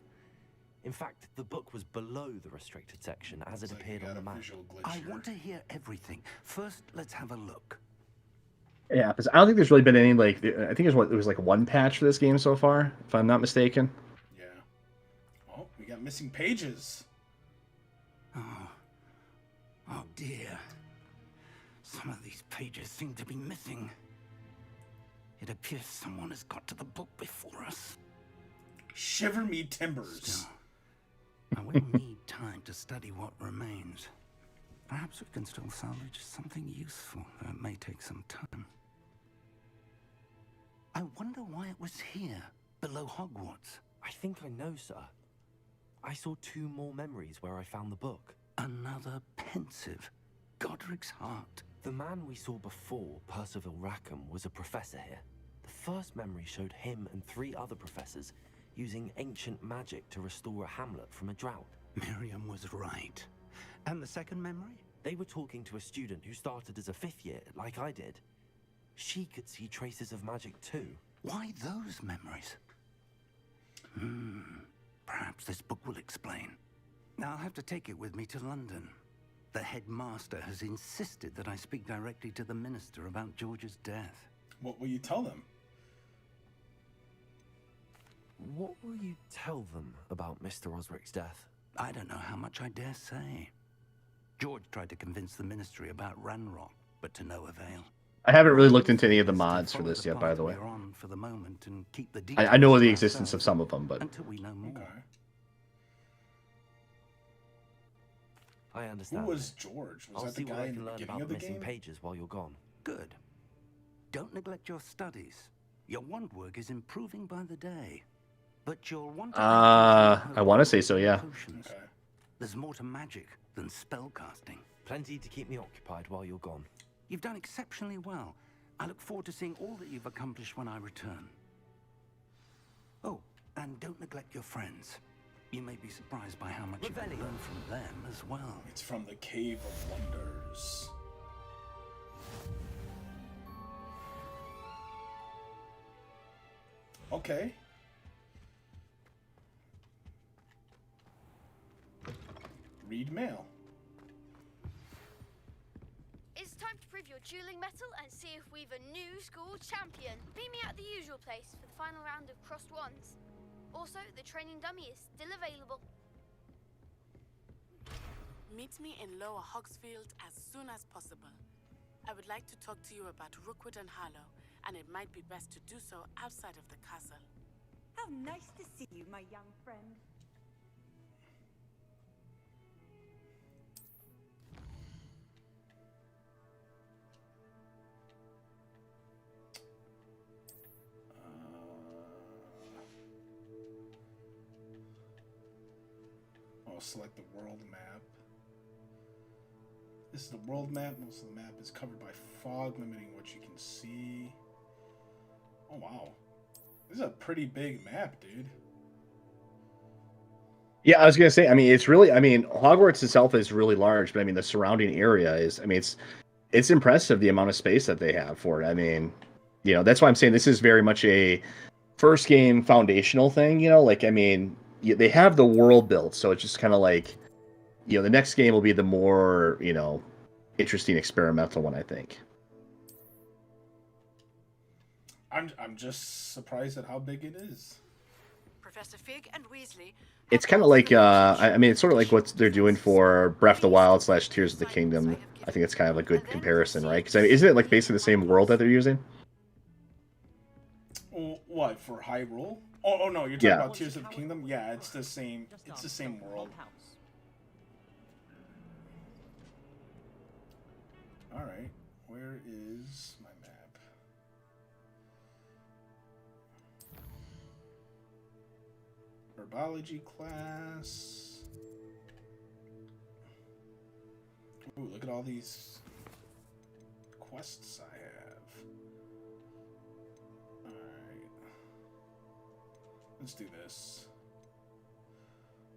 In fact, the book was below the restricted section as it appeared on the map. I want to hear everything. First, let's have a look. Yeah, because I don't think there's really been any, like, I think it was like one patch for this game so far, if I'm not mistaken. Yeah. Oh, we got missing pages. Oh dear. Some of these pages seem to be missing. It appears someone has got to the book before us. Shiver me timbers. Still, I will need time to study what remains. Perhaps we can still salvage something useful, though it may take some time. I wonder why it was here, below Hogwarts. I think I know, sir. I saw 2 more memories where I found the book. Another pensive. Godric's heart. The man we saw before, Percival Rackham, was a professor here. The first memory showed him and 3 other professors using ancient magic to restore a hamlet from a drought. Miriam was right. And the second memory? They were talking to a student who started as a 5th year, like I did. She could see traces of magic too. Why those memories? Perhaps this book will explain. I'll have to take it with me to London. The headmaster has insisted that I speak directly to the minister about George's death. What will you tell them? What will you tell them about Mr. Osric's death? I don't know how much I dare say. George tried to convince the ministry about Ranrock, but to no avail. I haven't really looked into any of the mods for this yet, by the way. For the moment and keep the I know of the existence of some of them, but... Until we know more. Okay. I understand. Who was George? Was I'll that see the what guy I in can the learn beginning about of the missing game? pages while you're gone. Good. Don't neglect your studies. Your wand work is improving by the day. But you'll want to... I want to say so, yeah. Okay. There's more to magic than spellcasting. Plenty to keep me occupied while you're gone. You've done exceptionally well. I look forward to seeing all that you've accomplished when I return. Oh, and don't neglect your friends. You may be surprised by how much you can learn from them as well. It's from the Cave of Wonders. Okay. Read mail. It's time to prove your dueling mettle and see if we've a new school champion. Meet me at the usual place for the final round of crossed wands. Also, the training dummy is still available. Meet me in Lower Hogsfield as soon as possible. I would like to talk to you about Rookwood and Harlow, and it might be best to do so outside of the castle. How nice to see you, my young friend. I'll select the world map. This is the world map. Most of the map is covered by fog, limiting what you can see. Oh, wow. This is a pretty big map, dude. Yeah, I was gonna say. I mean, it's really. I mean, Hogwarts itself is really large, but I mean, the surrounding area is. I mean, it's impressive the amount of space that they have for it. I mean, you know, that's why I'm saying this is very much a first game foundational thing. You know, like I mean, they have the world built, so it's just kind of like, you know, the next game will be the more, you know, interesting experimental one, I think. I'm just surprised at how big it is. Professor Fig and Weasley. It's kind of like, I mean, it's sort of like what they're doing for Breath of the Wild / Tears of the Kingdom. I think it's kind of a good comparison, right? Because I mean, isn't it like basically the same world that they're using? What, for Hyrule? Oh no, you're talking about Tears of the Kingdom? Yeah, it's the same. It's the same world. All right, where is my map? Herbology class. Ooh, look at all these quests I have. Alright. Let's do this.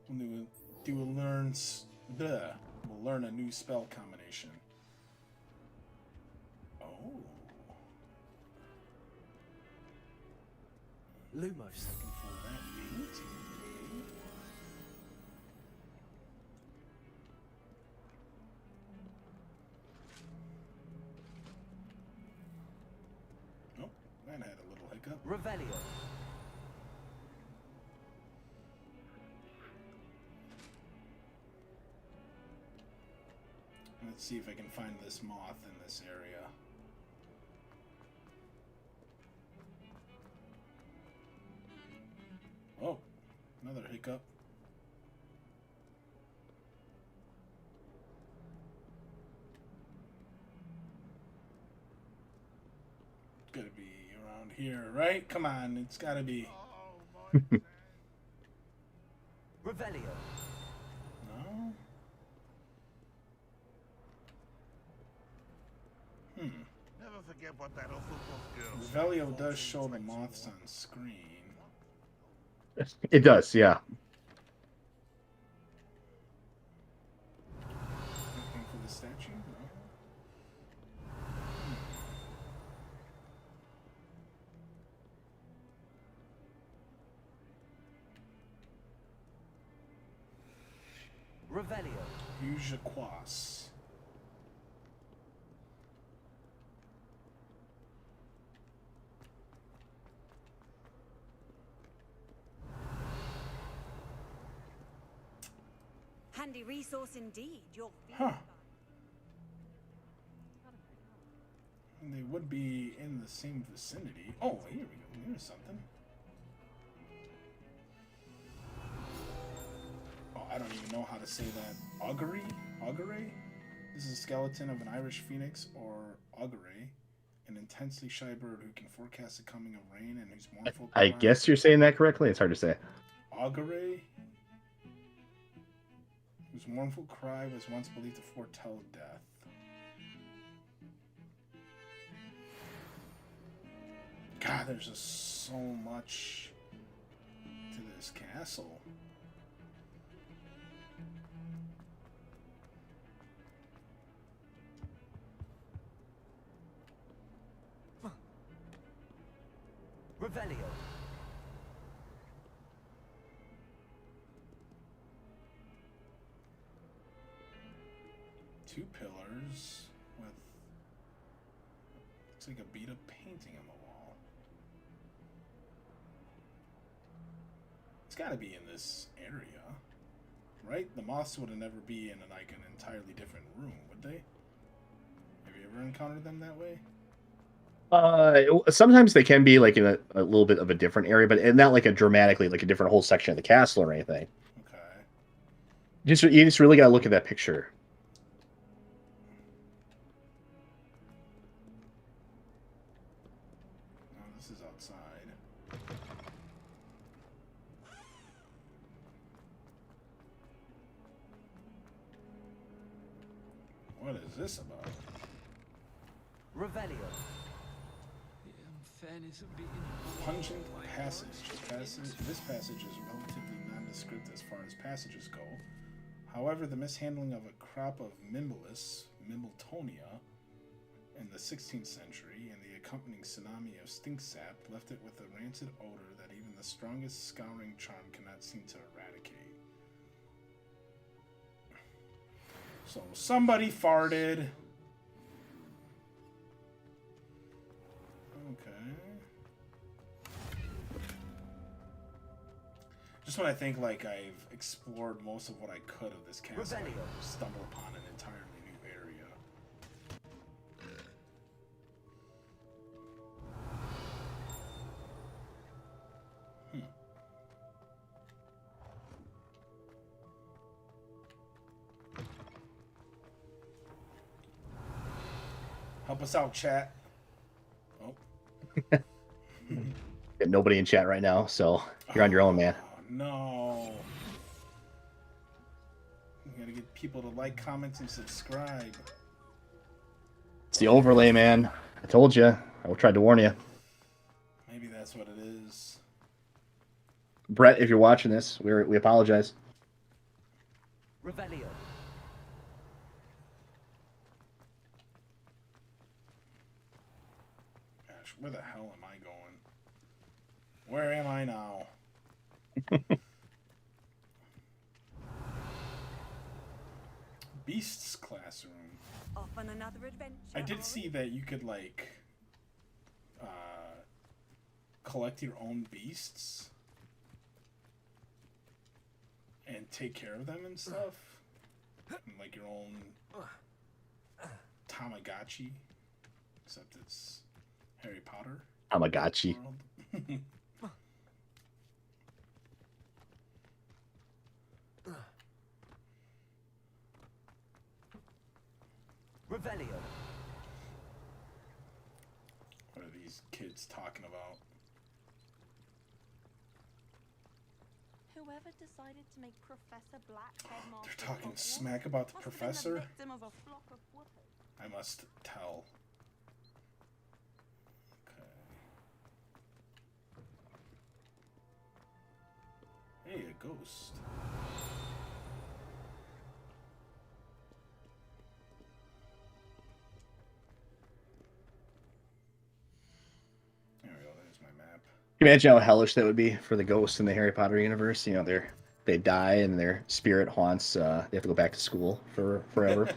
We'll learn a new spell combination. Oh. Lumos. Looking for that painting. Oh, that had a little hiccup. Revelio. Let's see if I can find this moth in this area. Oh, another hiccup. It's gotta be around here, right? Come on, it's gotta be. Revelio. No? Never forget what that Hufflepuff girl Velio does show the moths on screen. It does, yeah. Looking for the statue? No. Revelio. Ujaquas. Handy resource indeed. Huh. And they would be in the same vicinity. Oh, here we go. Here's something. Oh, I don't even know how to say that. Augury? Augury? This is a skeleton of an Irish phoenix, or augury, an intensely shy bird who can forecast the coming of rain and whose mournful I guess you're saying that correctly. It's hard to say. Augury, whose mournful cry was once believed to foretell death. God, there's just so much to this castle. Revelio. 2 pillars with looks like a beat up painting on the wall. It's got to be in this area, right? The moths would never be in like an entirely different room, would they? Have you ever encountered them that way? Sometimes they can be like in a little bit of a different area, but not like a dramatically like a different whole section of the castle or anything. Okay. You just really gotta look at that picture. Oh, this is outside. What is this about? Revelio. Pungent passage. This passage is relatively nondescript as far as passages go. However, the mishandling of a crop of Mimbletonia in the 16th century and the accompanying tsunami of stink sap left it with a rancid odor that even the strongest scouring charm cannot seem to eradicate. So somebody farted. Okay. Just when I think like I've explored most of what I could of this castle, I stumble upon an entirely new area. Help us out, chat. Oh. Got nobody in chat right now, so you're on your own, man. No. We gotta get people to like, comment, and subscribe. It's the overlay, man. I told you. I tried to warn you. Maybe that's what it is. Brett, if you're watching this, we apologize. Revelio. Gosh, where the hell am I going? Where am I now? Beasts classroom. Off on another adventure. I did see that you could like collect your own beasts and take care of them and stuff. And, like your own Tamagotchi. Except it's Harry Potter. Tamagotchi. Revelio. What are these kids talking about? Whoever decided to make Professor Black headmaster. They're talking smack about the professor? I must tell. Okay. Hey, a ghost. There we go, there's my map. Can you imagine how hellish that would be for the ghosts in the Harry Potter universe? You know, they die and their spirit haunts. They have to go back to school for forever.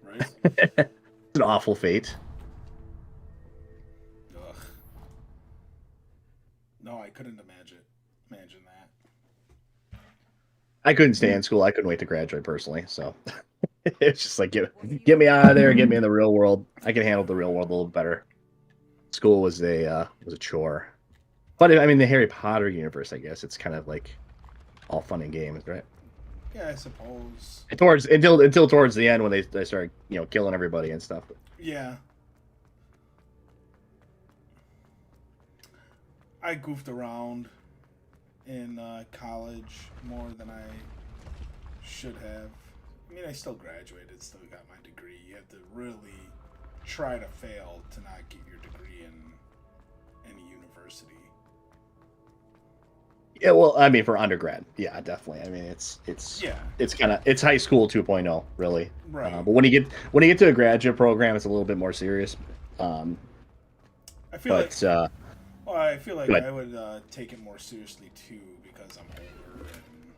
Right? It's an awful fate. Ugh. No, I couldn't imagine that. I couldn't stay in school. I couldn't wait to graduate personally. So it's just like get me out of there, get me in the real world. I can handle the real world a little better. School was a chore. But I mean, the Harry Potter universe, I guess it's kind of like all fun and games, right? Yeah, I suppose. Until towards the end when they started, killing everybody and stuff. Yeah. I goofed around in college more than I should have. I mean, I still graduated, still got my degree. You have to really try to fail to not get your degree in any university. Yeah, well, I mean, for undergrad, yeah, definitely. I mean, it's high school 2.0, really. Right. But when you get to a graduate program, it's a little bit more serious. I feel like. Well, I feel like Good. I would take it more seriously too because I'm older and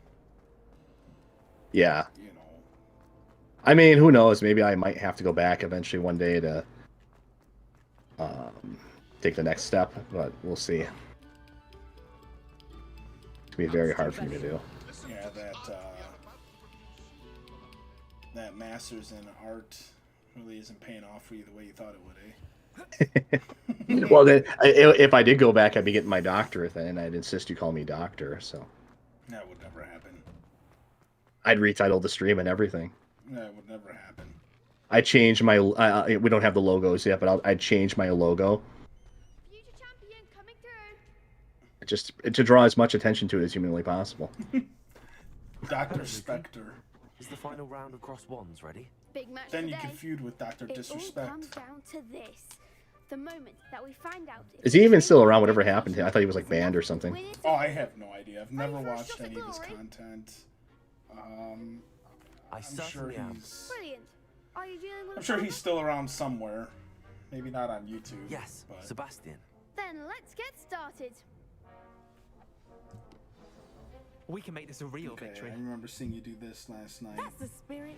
Yeah. you know. I mean, who knows? Maybe I might have to go back eventually one day to take the next step, but we'll see. It's gonna be very hard for me to do. Yeah, that master's in art really isn't paying off for you the way you thought it would, eh? Well, then, if I did go back, I'd be getting my doctorate then, and I'd insist you call me doctor. So That would never happen. I'd retitle the stream and everything. That would never happen. I change my. We don't have the logos yet, but I'd change my logo. Future champion coming through. Just to draw as much attention to it as humanly possible. Dr. Spectre. Is the final round of Cross Wands ready? Big match Then you today. can feud with Dr. It all Disrespect. comes down to this. The moment that we find out if Is he even still around? Whatever happened to him? I thought he was like banned or something. Oh, I have no idea. I've never watched any of his content. I'm sure certainly am. he's. Brilliant. Are you dealing with I'm sure a he's still around somewhere. Maybe not on YouTube. Yes, but... Sebastian. Then let's get started. We can make this a real Okay, victory. I remember seeing you do this last night. That's the spirit.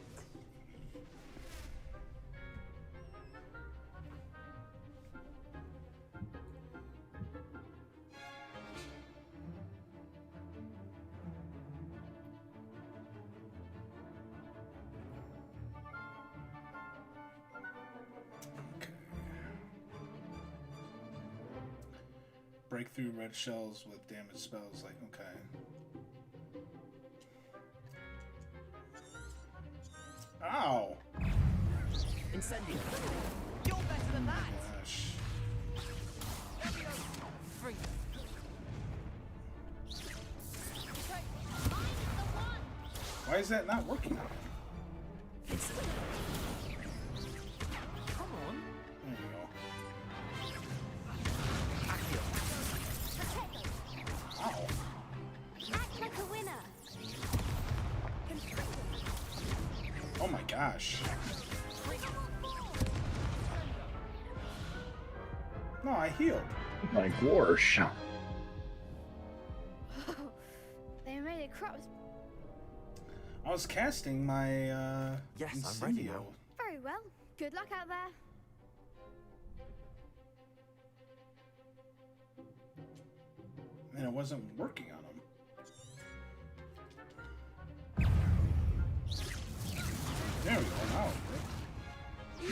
Break through red shells with damage spells. Like, okay. Ow! Incendio. You're better than that. Gosh. Why is that not working on him? Come on. There you go. Ow. Act like a winner. Oh my gosh. No, I healed. My gosh. They made it cross. I was casting my Yes, I'm ready Incendio. now. Very well. Good luck out there. And it wasn't working on him. There we go. Now it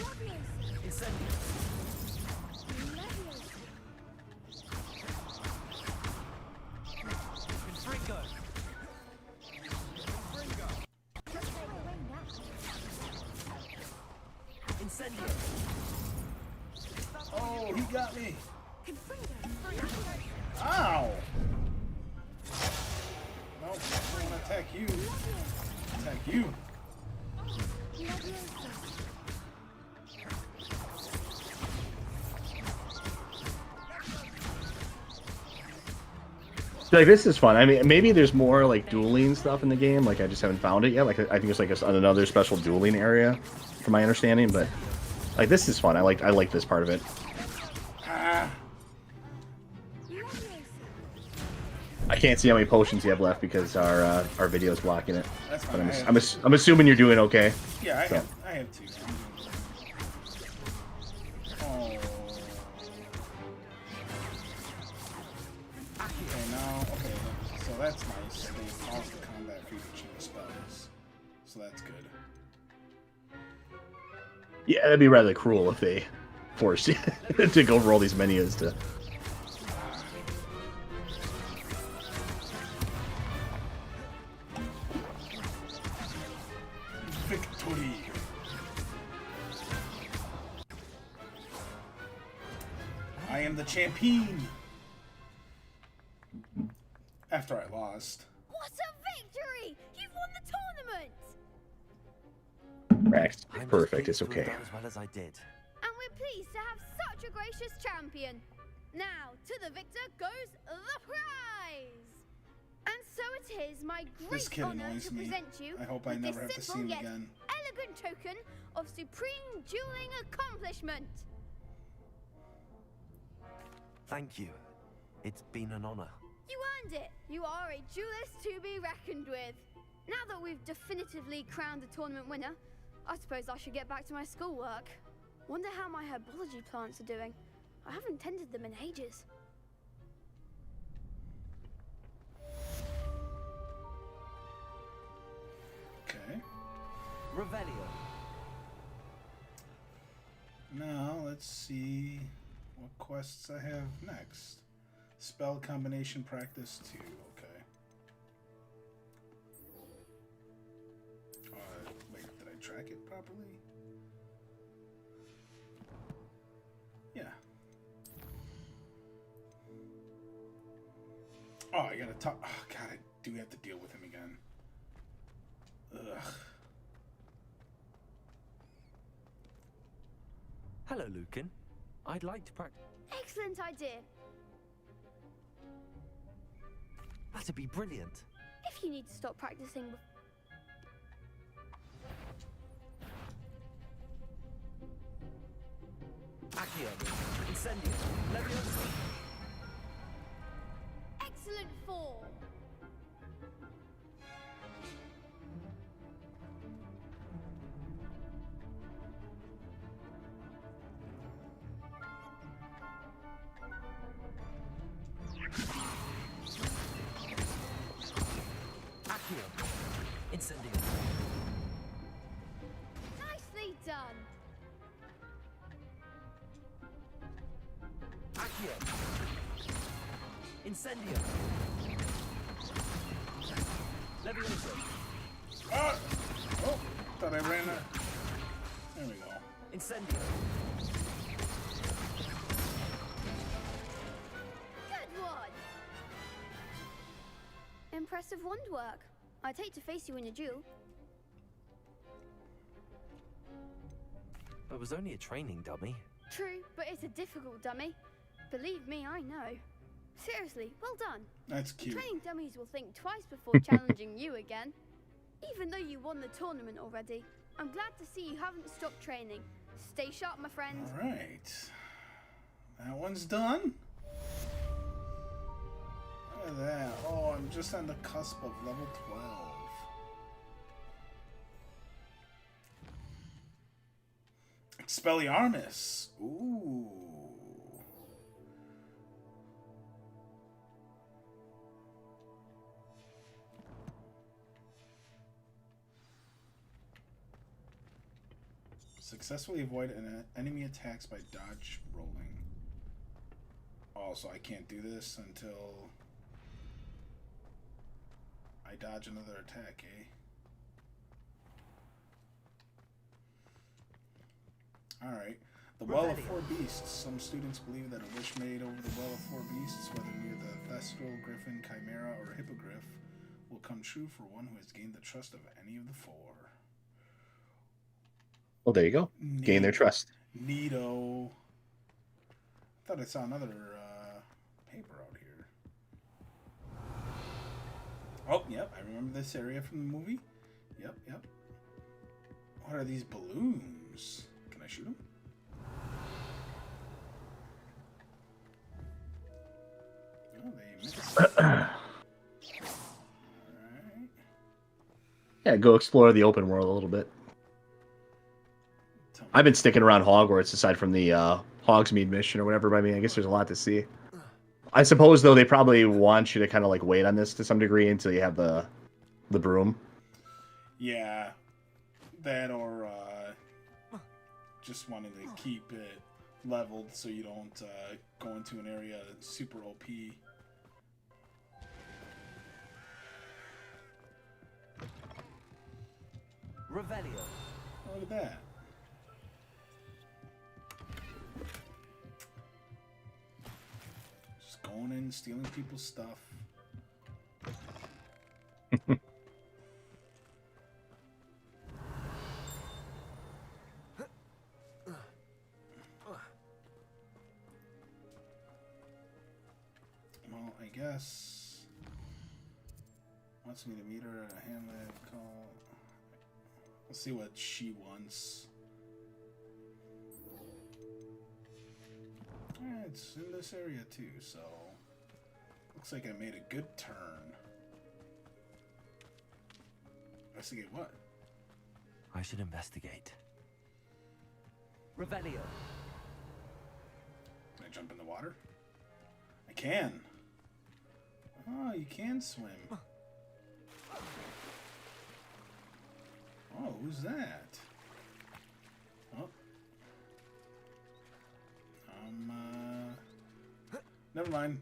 worked. Incendio. Confringo. Incendio. Oh, he got me. Ow! No, I want to attack you. Attack you. Like, this is fun. I mean, maybe there's more like dueling stuff in the game. Like, I just haven't found it yet. Like, I think there's like another special dueling area, from my understanding. But like, this is fun. I like this part of it. Ah. I can't see how many potions you have left because our video is blocking it. That's But fine. I'm assuming you're doing okay. Yeah, I So. have two. Oh. Okay, now, okay, so that's nice. They pause the combat for you to change spells. So that's good. Yeah, that'd be rather cruel if they forced you to go over all these menus to. Victory! I am the champion! After I lost. What a victory! You've won the tournament! Rex, I'm just perfect. It's pleased to have okay. done as well as I did. And we're pleased to have such a gracious champion. Now, to the victor goes the prize! And so it is my This great kid honor annoys to me. present you I hope I with never this have to see simple him yet again. elegant token of supreme dueling accomplishment. Thank you. It's been an honor. You earned it! You are a duelist to be reckoned with. Now that we've definitively crowned the tournament winner, I suppose I should get back to my schoolwork. Wonder how my herbology plants are doing. I haven't tended them in ages. Okay. Revelio. Now, let's see what quests I have next. Spell combination practice 2. Okay. Wait, did I track it properly? Yeah. Oh, I gotta talk. Oh, God, I do have to deal with him again. Ugh. Hello, Lucan. I'd like to practice. Excellent idea. That'd be brilliant. If you need to stop practicing... Accio. Incendio. Leviosa. Excellent form. Accio. Incendio. Nicely done. Accio. Incendio. Leviosa. Ah! Oh, thought I ran out. There we go. Incendio. Good one. Impressive wand work. I'd hate to face you in a duel. It was only a training dummy. True, but it's a difficult dummy. Believe me, I know. Seriously, well done. That's cute. Training dummies will think twice before challenging you again. Even though you won the tournament already, I'm glad to see you haven't stopped training. Stay sharp, my friend. All right. That one's done. Look at that. Oh, I'm just on the cusp of level 12. Expelliarmus. Ooh. Successfully avoid an enemy attacks by dodge rolling. Oh, so I can't do this until I dodge another attack, eh? Alright. The Well of Four Beasts. Some students believe that a wish made over the Well of Four Beasts, whether near the Thestral, Griffin, Chimera, or Hippogriff, will come true for one who has gained the trust of any of the four. Well, there you go. Gain their trust. Neato. I thought I saw another paper out here. Oh, yep. I remember this area from the movie. Yep, yep. What are these balloons? Can I shoot them? Oh, they missed. Alright. Yeah, go explore the open world a little bit. I've been sticking around Hogwarts aside from the Hogsmeade mission or whatever, but I mean, I guess there's a lot to see. I suppose, though, they probably want you to kind of like wait on this to some degree until you have the broom. Yeah. That or just wanting to keep it leveled so you don't go into an area that's super OP. Revelio. Look at that. Just going in, stealing people's stuff. Well, I guess wants me to meet her at a hamlet call. Let's see what she wants. It's in this area too, so Looks like I made a good turn. Investigate what? I should investigate. Revelio. Can I jump in the water? I can. Oh, you can swim. Oh, who's that? Oh. Never mind.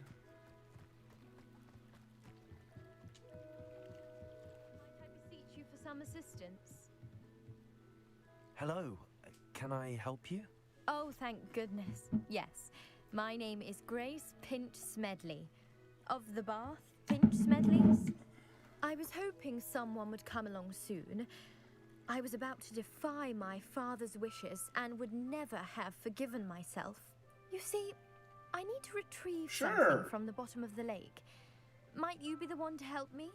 I beseech you for some assistance. Hello. Can I help you? Oh, thank goodness. Yes. My name is Grace Pinch Smedley. Of the Bath Pinch Smedleys. I was hoping someone would come along soon. I was about to defy my father's wishes and would never have forgiven myself. You see, I need to retrieve something from the bottom of the lake. Might you be the one to help me?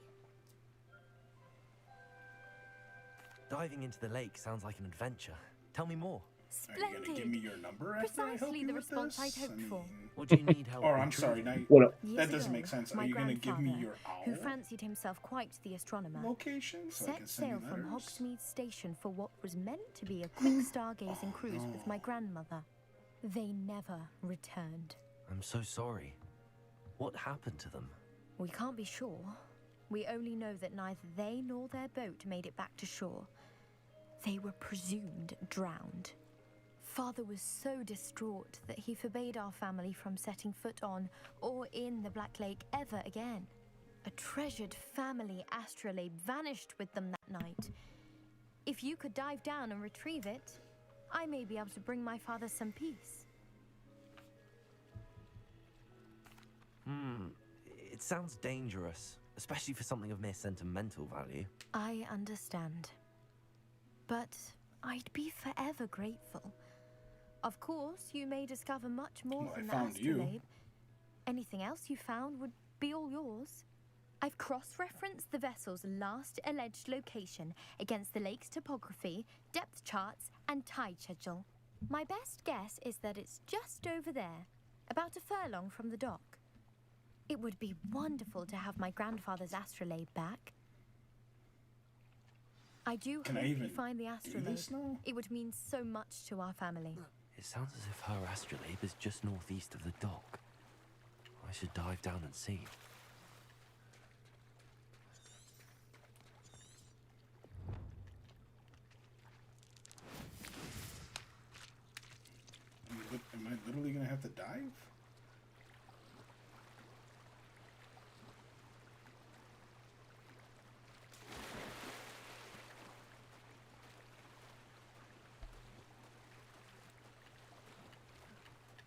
Diving into the lake sounds like an adventure. Tell me more. Are you gonna give me your number after I help Precisely you the with response this? I'd hoped for. What do you need help Or I'm sorry, now What? that doesn't make sense. Are My you gonna give me grandfather, your owl who fancied himself quite the astronomer, location so I set can send you sail from letters? Hogsmeade Station for what was meant to be a quick stargazing cruise with my grandmother. They never returned. I'm so sorry. What happened to them? We can't be sure. We only know that neither they nor their boat made it back to shore. They were presumed drowned. Father was so distraught that he forbade our family from setting foot on or in the Black Lake ever again. A treasured family astrolabe vanished with them that night. If you could dive down and retrieve it, I may be able to bring my father some peace. It sounds dangerous, especially for something of mere sentimental value. I understand. But I'd be forever grateful. Of course, you may discover much more Well, than I the found you. astrolabe. Anything else you found would be all yours. I've cross-referenced the vessel's last alleged location against the lake's topography, depth charts, and tide schedule. My best guess is that it's just over there, about a furlong from the dock. It would be wonderful to have my grandfather's astrolabe back. I do Can I hope even you find the do astrolabe. this now? It would mean so much to our family. It sounds as if her astrolabe is just northeast of the dock. I should dive down and see. Am I literally gonna have to dive?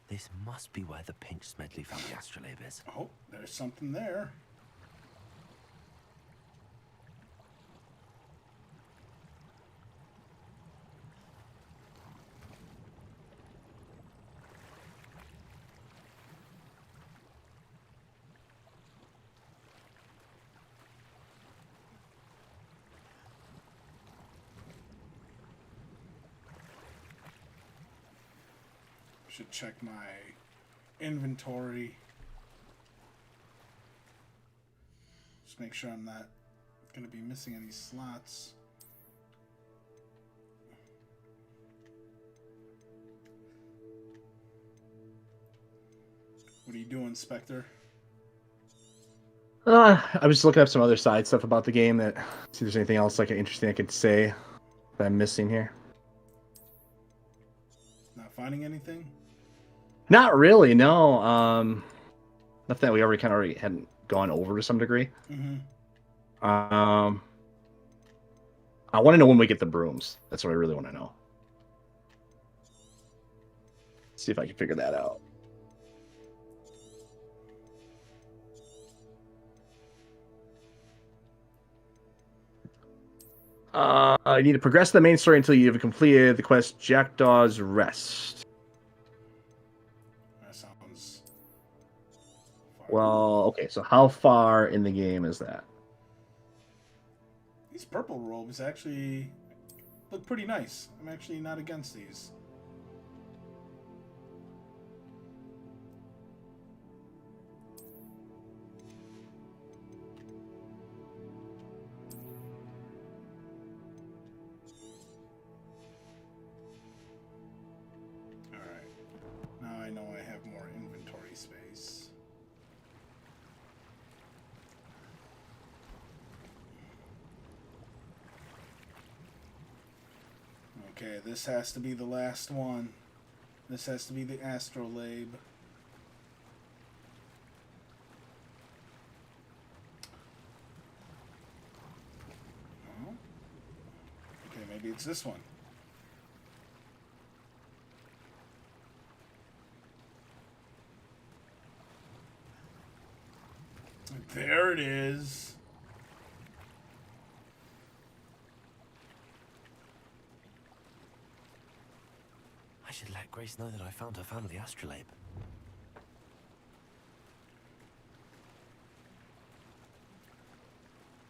This must be where the Pinch Smedley family astrolabe is. Oh, there's something there. Should check my inventory. Just make sure I'm not going to be missing any slots. What are you doing, Spectre? I was just looking up some other side stuff about the game that see if there's anything else like interesting I could say that I'm missing here. Not finding anything? Not really, no. Nothing that we already hadn't gone over to some degree. Mm-hmm. I want to know when we get the brooms. That's what I really want to know. See if I can figure that out. I need to progress the main story until you have completed the quest Jackdaw's Rest. That sounds far. Well, okay, so how far in the game is that? These purple robes actually look pretty nice. I'm actually not against these. know I have more inventory space. Okay, this has to be the last one. This has to be the astrolabe. Oh. Okay, maybe it's this one. There it is. I should let Grace know that I found her family astrolabe.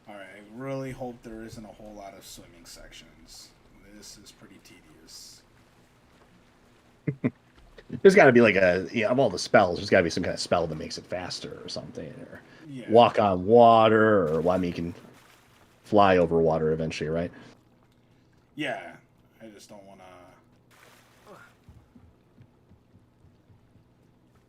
Alright, I really hope there isn't a whole lot of swimming sections. This is pretty tedious. There's got to be like a, you know, of all the spells, there's got to be some kind of spell that makes it faster or something, or Yeah. walk on water, or well, I mean, you can fly over water eventually, right? Yeah, I just don't want to...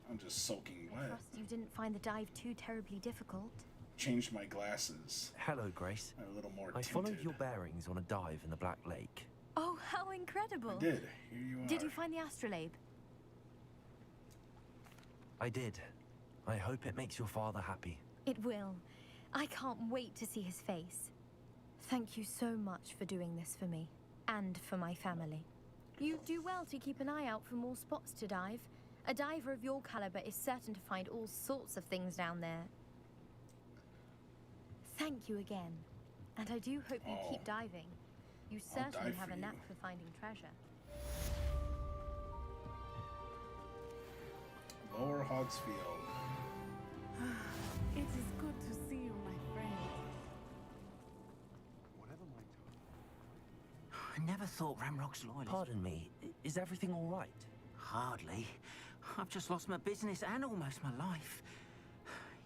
I'm just soaking wet. Trust you didn't find the dive too terribly difficult. Changed my glasses. Hello, Grace. I'm a little more I tinted. followed your bearings on a dive in the Black Lake. Oh, how incredible! I did. Here you are. Did you find the astrolabe? I did. I hope it makes your father happy. It will. I can't wait to see his face. Thank you so much for doing this for me, and for my family. You do well to keep an eye out for more spots to dive. A diver of your caliber is certain to find all sorts of things down there. Thank you again. And I do hope you keep diving. You certainly have a knack for finding treasure. Lower Hogsfield. It is good to see you, my friend. I never thought Ramrock's loyalist. Pardon me, is everything all right? Hardly. I've just lost my business and almost my life.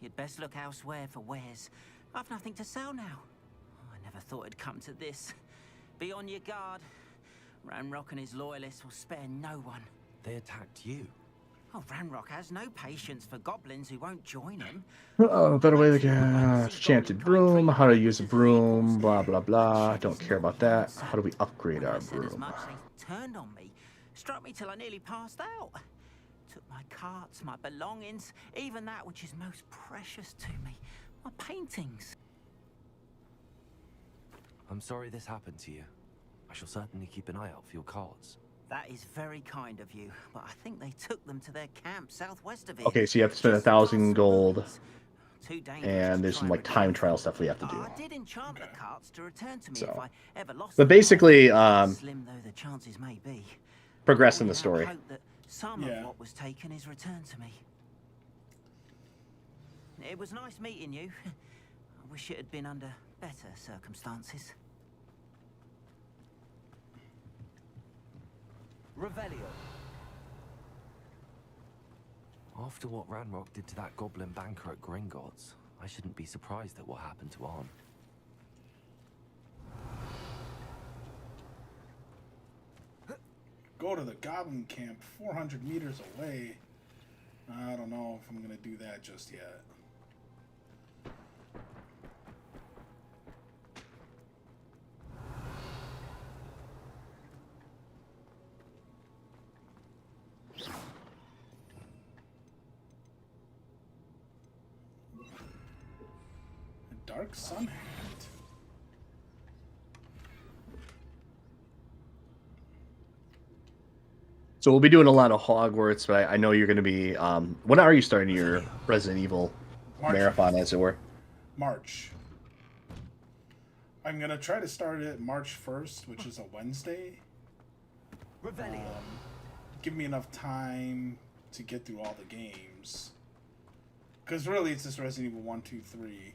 You'd best look elsewhere for wares. I've nothing to sell now. I never thought it'd come to this. Be on your guard. Ranrock and his loyalists will spare no one. They attacked you. Oh, Ranrock has no patience for goblins who won't join him. Oh, better way to get enchanted broom. How to use a broom. Blah blah blah. Don't care about that. How do we upgrade our Said as broom? much, they turned on me, struck me till I nearly passed out. Took my carts, my belongings, even that which is most precious to me, my paintings. I'm sorry this happened to you. I shall certainly keep an eye out for your cards. That is very kind of you, but I think they took them to their camp southwest of here. Okay, so you have to spend 1,000 gold, Too dangerous and to there's try some and like time retrieve. trial stuff we have to do. I did enchant the carts to return to me So, if I ever lost but them. basically, Slim though the chances may be, progress in we the now story. hope that some of what was taken is returned to me. It was nice meeting you. I wish it had been under better circumstances. Revelio. After what Ranrock did to that goblin banker at Gringotts, I shouldn't be surprised at what happened to Arn. Go to the goblin camp 400 meters away. I don't know if I'm going to do that just yet. A dark sun hat. So we'll be doing a lot of Hogwarts, but I know you're going to be. When are you starting your Resident Evil marathon, as it were? March. I'm going to try to start it March 1st, which is a Wednesday. Give me enough time to get through all the games. Because really, it's just Resident Evil 1, 2, 3.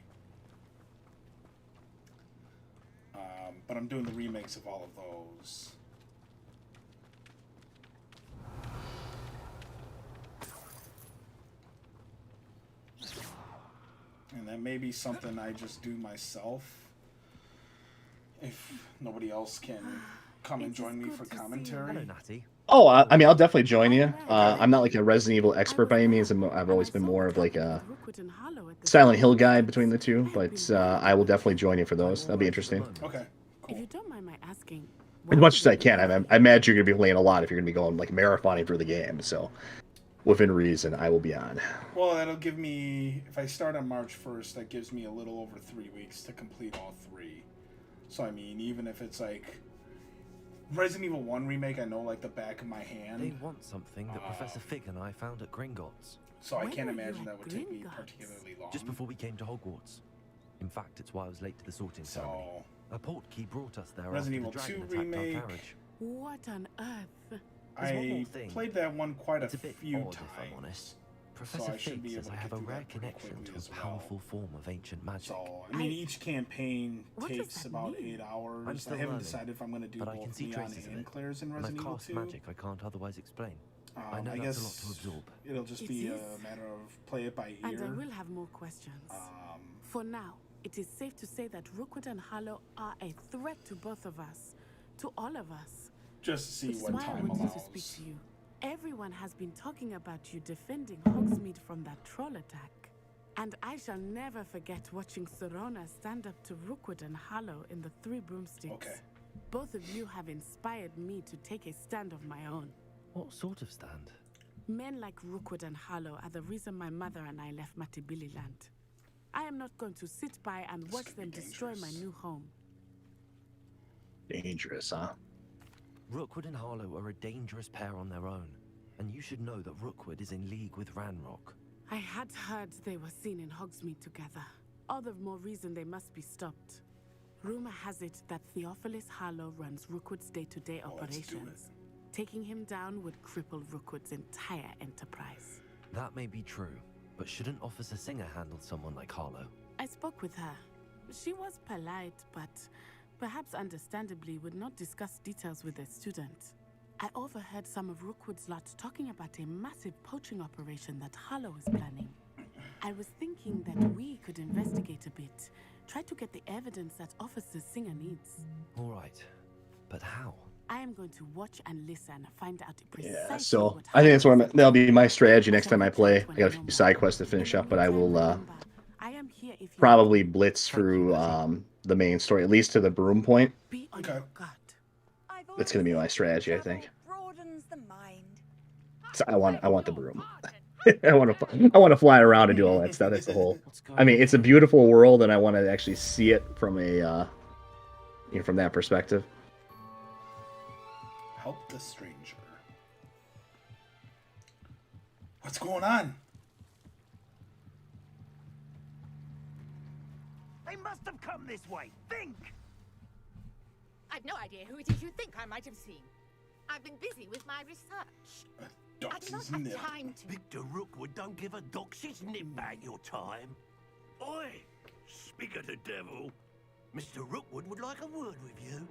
But I'm doing the remakes of all of those. And that may be something I just do myself. If nobody else can come and join me for commentary. Hello, Natty. Oh, I mean, I'll definitely join you. I'm not like a Resident Evil expert by any means. I've always been more of like a Silent Hill guy between the two, but I will definitely join you for those. That'll be interesting. Okay. If you don't mind my asking, As much as I can. I imagine you're going to be playing a lot if you're going to be going like marathoning through the game. So, within reason, I will be on. Well, that'll give me, if I start on March 1st, that gives me a little over 3 weeks to complete all 3. So, I mean, even if it's like Resident Evil 1 remake, I know like the back of my hand. They want something that Professor Fig and I found at Gringotts. So I can't imagine that would take me particularly long. Just before we came to Hogwarts. In fact, it's why I was late to the sorting ceremony. A portkey brought us there Resident after the Evil 2 dragon attacked our remake. carriage. What on earth? I played that one quite a few odd, times. If I'm honest. So Professor I should Fig be able says to I have get a through rare that pretty connection quickly to as a powerful form of ancient magic. So, I mean, each campaign What does takes that about mean? 8 hours. I'm still I haven't learning, decided if I'm going to do but I can both see Leon traces of and it. Claire's in And I Resident Evil cast 2. magic I can't otherwise explain. I know I that's guess a lot to absorb. it'll just It be is. a matter of play it by And I ear. will have more questions. For now, it is safe to say that Rookwood and Harlow are a threat to both of us. To all of us. Just to see Which is what why I time wanted allows. to speak to you. Everyone has been talking about you defending Hogsmeade from that troll attack. And I shall never forget watching Sorona stand up to Rookwood and Harlow in the Three Broomsticks. Okay. Both of you have inspired me to take a stand of my own. What sort of stand? Men like Rookwood and Harlow are the reason my mother and I left Matibili land. I am not going to sit by and watch them destroy my new home. Dangerous, huh? Rookwood and Harlow are a dangerous pair on their own, and you should know that Rookwood is in league with Ranrock. I had heard they were seen in Hogsmeade together. All the more reason they must be stopped. Rumor has it that Theophilus Harlow runs Rookwood's day-to-day operations. Taking him down would cripple Rookwood's entire enterprise. That may be true, but shouldn't Officer Singer handle someone like Harlow? I spoke with her. She was polite, but perhaps understandably would not discuss details with a student. I overheard some of Rookwood's lot talking about a massive poaching operation that Harlow is planning. I was thinking that we could investigate a bit, try to get the evidence that Officer Singer needs. All right, but how? I am going to watch and listen, find out precisely Yeah, so what I think that's what that'll be my strategy next time I play. I got a few side quests to finish up, but I will I am here if you probably blitz through the main story, at least to the broom point. be on your guard. That's gonna be my strategy, I think. Broadens the mind. So I want the broom. I want to fly around and do all that stuff. That's the whole. I mean, it's a beautiful world, and I want to actually see it from a from that perspective. Help the stranger. What's going on? They must have come this way. Think! I've no idea who it is you think I might have seen. I've been busy with my research. I do not have time to... Victor Rookwood don't give a doxy's nip about your time. Oi! Speak of the devil. Mr. Rookwood would like a word with you.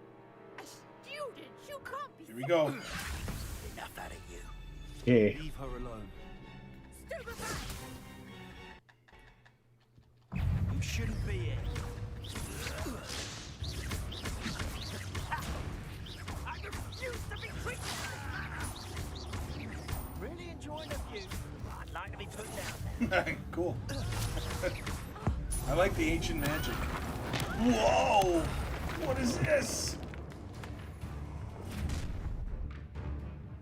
A student? You can't be... Here we go. Enough out of you. Yeah. Leave her alone. You shouldn't be here. I refuse to be treated. Really enjoying the view. I'd like to be put down. Cool. I like the ancient magic. Whoa! What is this?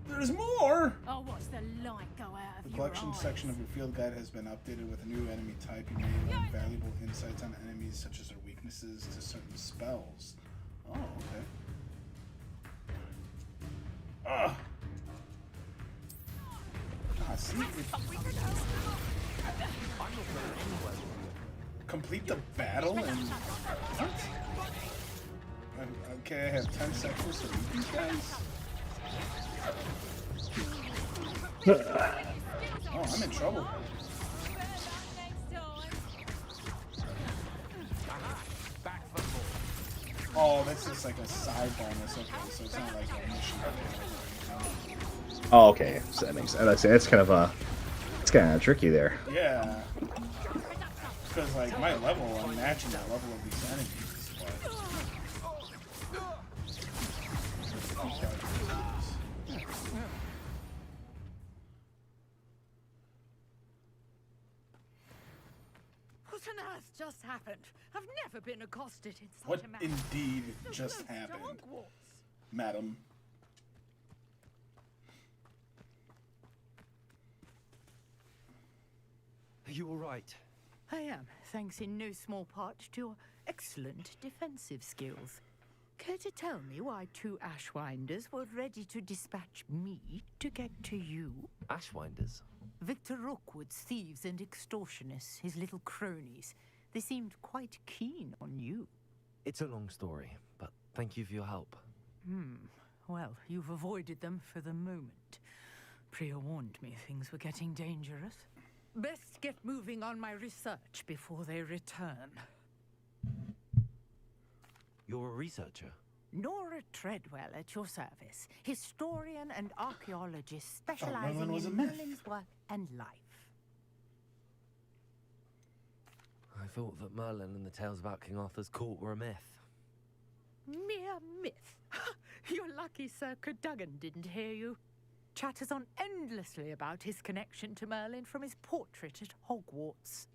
There's more! I'll watch the light go out of The your collection eyes. section of your field guide has been updated with a new enemy type. You may learn valuable insights on enemies, such as their weaknesses to certain spells. Oh, okay. Ah, see? Complete the battle and... What? Okay, I have 10 seconds to beat these guys? Oh, I'm in trouble. Oh, that's just like a side bonus. Okay, so it's not like a mission. Oh, okay. So that makes sense. I'd say it's kind of tricky there. Yeah. Because like my level, I'm matching the level of these enemies. But... earth just happened? I've never been accosted in such What a manner. indeed So just close to happened, Hogwarts. madam? Are you all right? I am, thanks in no small part to your excellent defensive skills. Care to tell me why 2 Ashwinders were ready to dispatch me to get to you? Ashwinders? Victor Rookwood's thieves and extortionists, his little cronies. They seemed quite keen on you. It's a long story, but thank you for your help. Well, you've avoided them for the moment. Priya warned me things were getting dangerous. Best get moving on my research before they return. You're a researcher? Nora Treadwell at your service, historian and archaeologist Merlin specializing was a in myth. Merlin's work and life. I thought that Merlin and the tales about King Arthur's court were a myth. Mere myth. You're lucky Sir Cadogan didn't hear you. Chatters on endlessly about his connection to Merlin from his portrait at Hogwarts.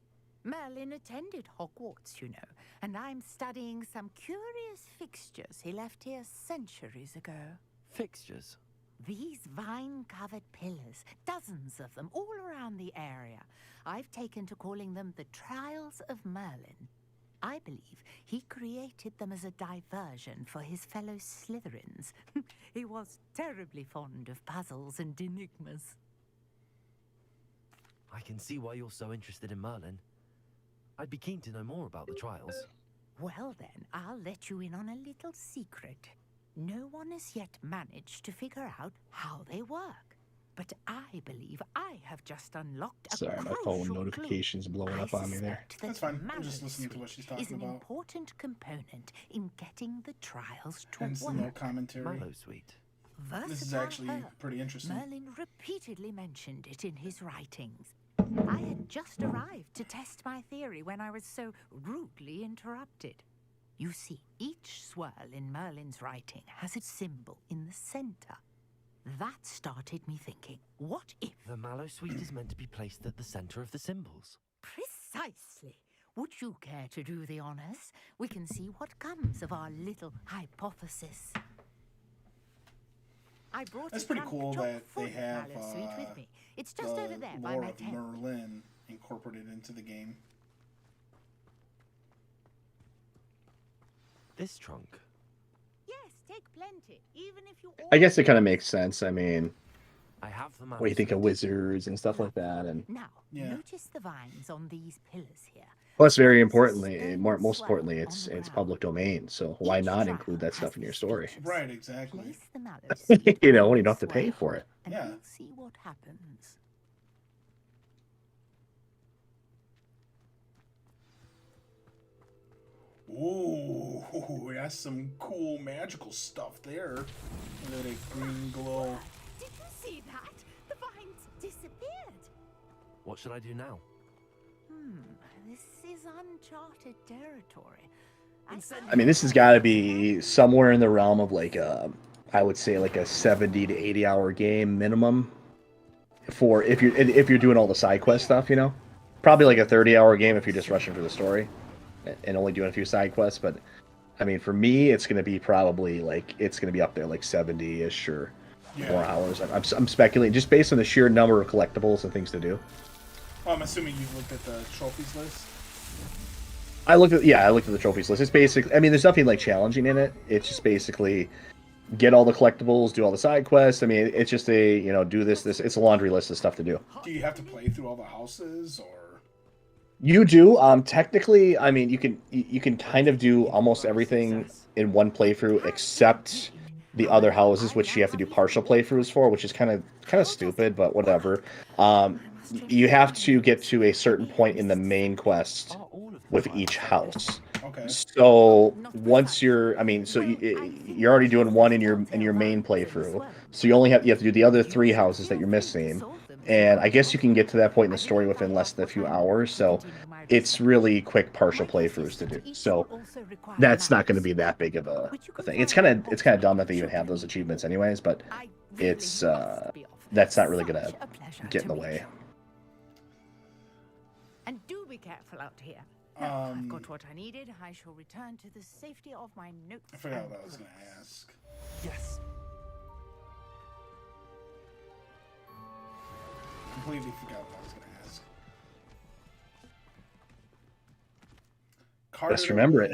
Merlin attended Hogwarts, you know, and I'm studying some curious fixtures he left here centuries ago. Fixtures? These vine-covered pillars, dozens of them all around the area. I've taken to calling them the Trials of Merlin. I believe he created them as a diversion for his fellow Slytherins. He was terribly fond of puzzles and enigmas. I can see why you're so interested in Merlin. I'd be keen to know more about the trials. Well then, I'll let you in on a little secret. No one has yet managed to figure out how they work. But I believe I have just unlocked a Sorry, my phone notification's blowing up on me there. That's fine. I'm just listening to what she's is talking an about. important component in getting the trials to Hence the work. no commentary. Mallowsweet. This is Versatile actually herb. pretty interesting. Merlin repeatedly mentioned it in his writings. I had just arrived to test my theory when I was so rudely interrupted. You see, each swirl in Merlin's writing has its symbol in the center. That started me thinking, what if... The Mallowsweet is meant to be placed at the center of the symbols. Precisely. Would you care to do the honors? We can see what comes of our little hypothesis. I brought That's a pretty trunk cool chock that full they of have Mallowsweet with me. It's just over there by lore my of tent. Merlin incorporated into the game. This trunk? Yes, take plenty, even if you... I guess it kind of makes sense. I mean, I have the what do you think of wizards and stuff like that? And Now, notice the vines on these pillars here. plus, very importantly, most importantly, it's public domain. So why not include that stuff in your story? Right, exactly. Place the mallows You know, when you don't have to pay for it. and Yeah. we'll see what happens. Ooh, that's some cool magical stuff there. Look at that green glow. Did you see that? The vines disappeared. What should I do now? This is uncharted territory. I mean, this has got to be somewhere in the realm of like I would say like a 70 to 80 hour game minimum. For if you're doing all the side quest stuff, you know, probably like a 30-hour game if you're just rushing for the story and only doing a few side quests. But I mean, for me, it's going to be probably like it's going to be up there like 70-ish or more hours. I'm speculating just based on the sheer number of collectibles and things to do. Well, I'm assuming you've looked at the trophies list. I looked at the trophies list. It's basically, I mean, there's nothing like challenging in it. It's just basically get all the collectibles, do all the side quests. I mean, it's just a, you know, do this. It's a laundry list of stuff to do. Do you have to play through all the houses, or? You do. Technically, I mean, you can kind of do almost everything in one playthrough except the other houses, which you have to do partial playthroughs for, which is kind of stupid, but whatever. You have to get to a certain point in the main quest with each house. Okay. So once you're already doing one in your main playthrough. So you have to do the other 3 houses that you're missing. And I guess you can get to that point in the story within less than a few hours. So it's really quick partial playthroughs to do. So that's not going to be that big of a thing. It's kind of dumb that they even have those achievements anyways, but it's that's not really going to get in the way. And do be careful out here. Now I've got what I needed. I shall return to the safety of my notes. I forgot what I was going to ask. Yes. Completely forgot what I was going to ask. Best remember it.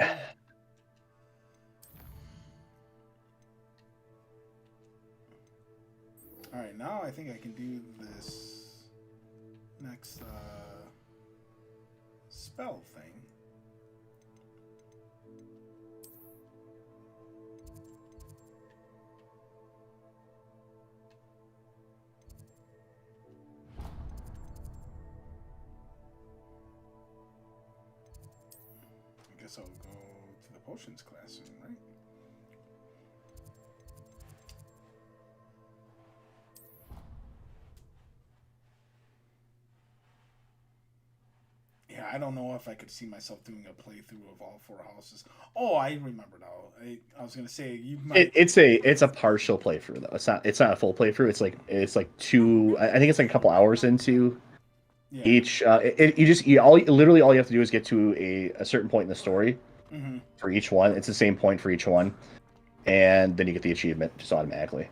Alright, now I think I can do this next spell thing. I guess I'll go to the potions class soon, right? Yeah, I don't know if I could see myself doing a playthrough of all 4 houses. Oh, I remember now. I was gonna say you might. It's a partial playthrough though. It's not a full playthrough. It's like 2. I think it's like a couple hours into each. Literally all you have to do is get to a certain point in the story for each one. It's the same point for each one, and then you get the achievement just automatically.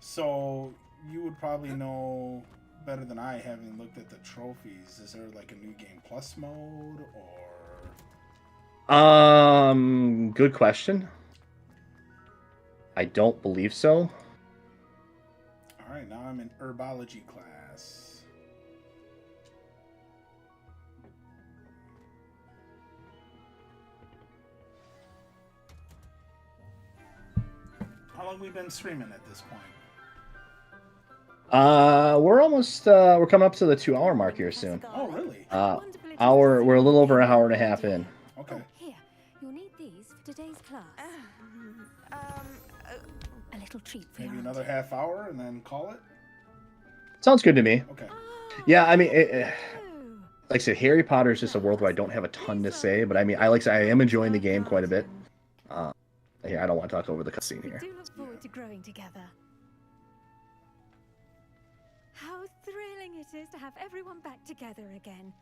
So you would probably know better than I, having looked at the trophies. Is there like a new game plus mode or? Good question. I don't believe so. All right, now I'm in herbology class. How long have we been streaming at this point? We're coming up to the 2-hour mark here soon. Oh, really? We're a little over an hour and a half in. Okay. Here, you'll need these for today's class. A little treat for Maybe your another half hour and then call it? Sounds good to me. Okay. Yeah, I mean, like I said, Harry Potter is just a world where I don't have a ton to say, but I mean, I am enjoying the game quite a bit. Here, I don't want to talk over the cutscene here. We do look forward to growing together. How thrilling it is to have everyone back together again.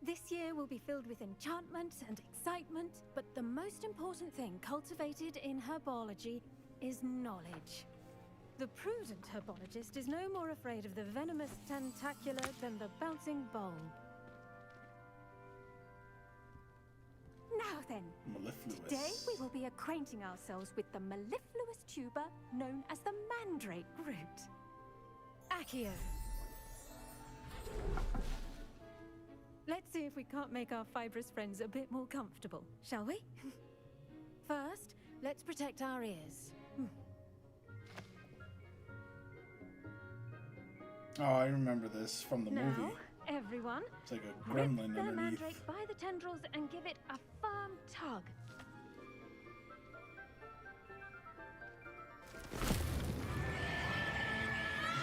This year will be filled with enchantment and excitement, but the most important thing cultivated in herbology is knowledge. The prudent herbologist is no more afraid of the venomous tentacular than the bouncing bowl. Now then, today we will be acquainting ourselves with the mellifluous tuber known as the mandrake root. Accio. Let's see if we can't make our fibrous friends a bit more comfortable, shall we? First, let's protect our ears. Oh, I remember this from the movie. Now, everyone, It's like a grip gremlin the underneath. mandrake by the tendrils and give it a firm tug.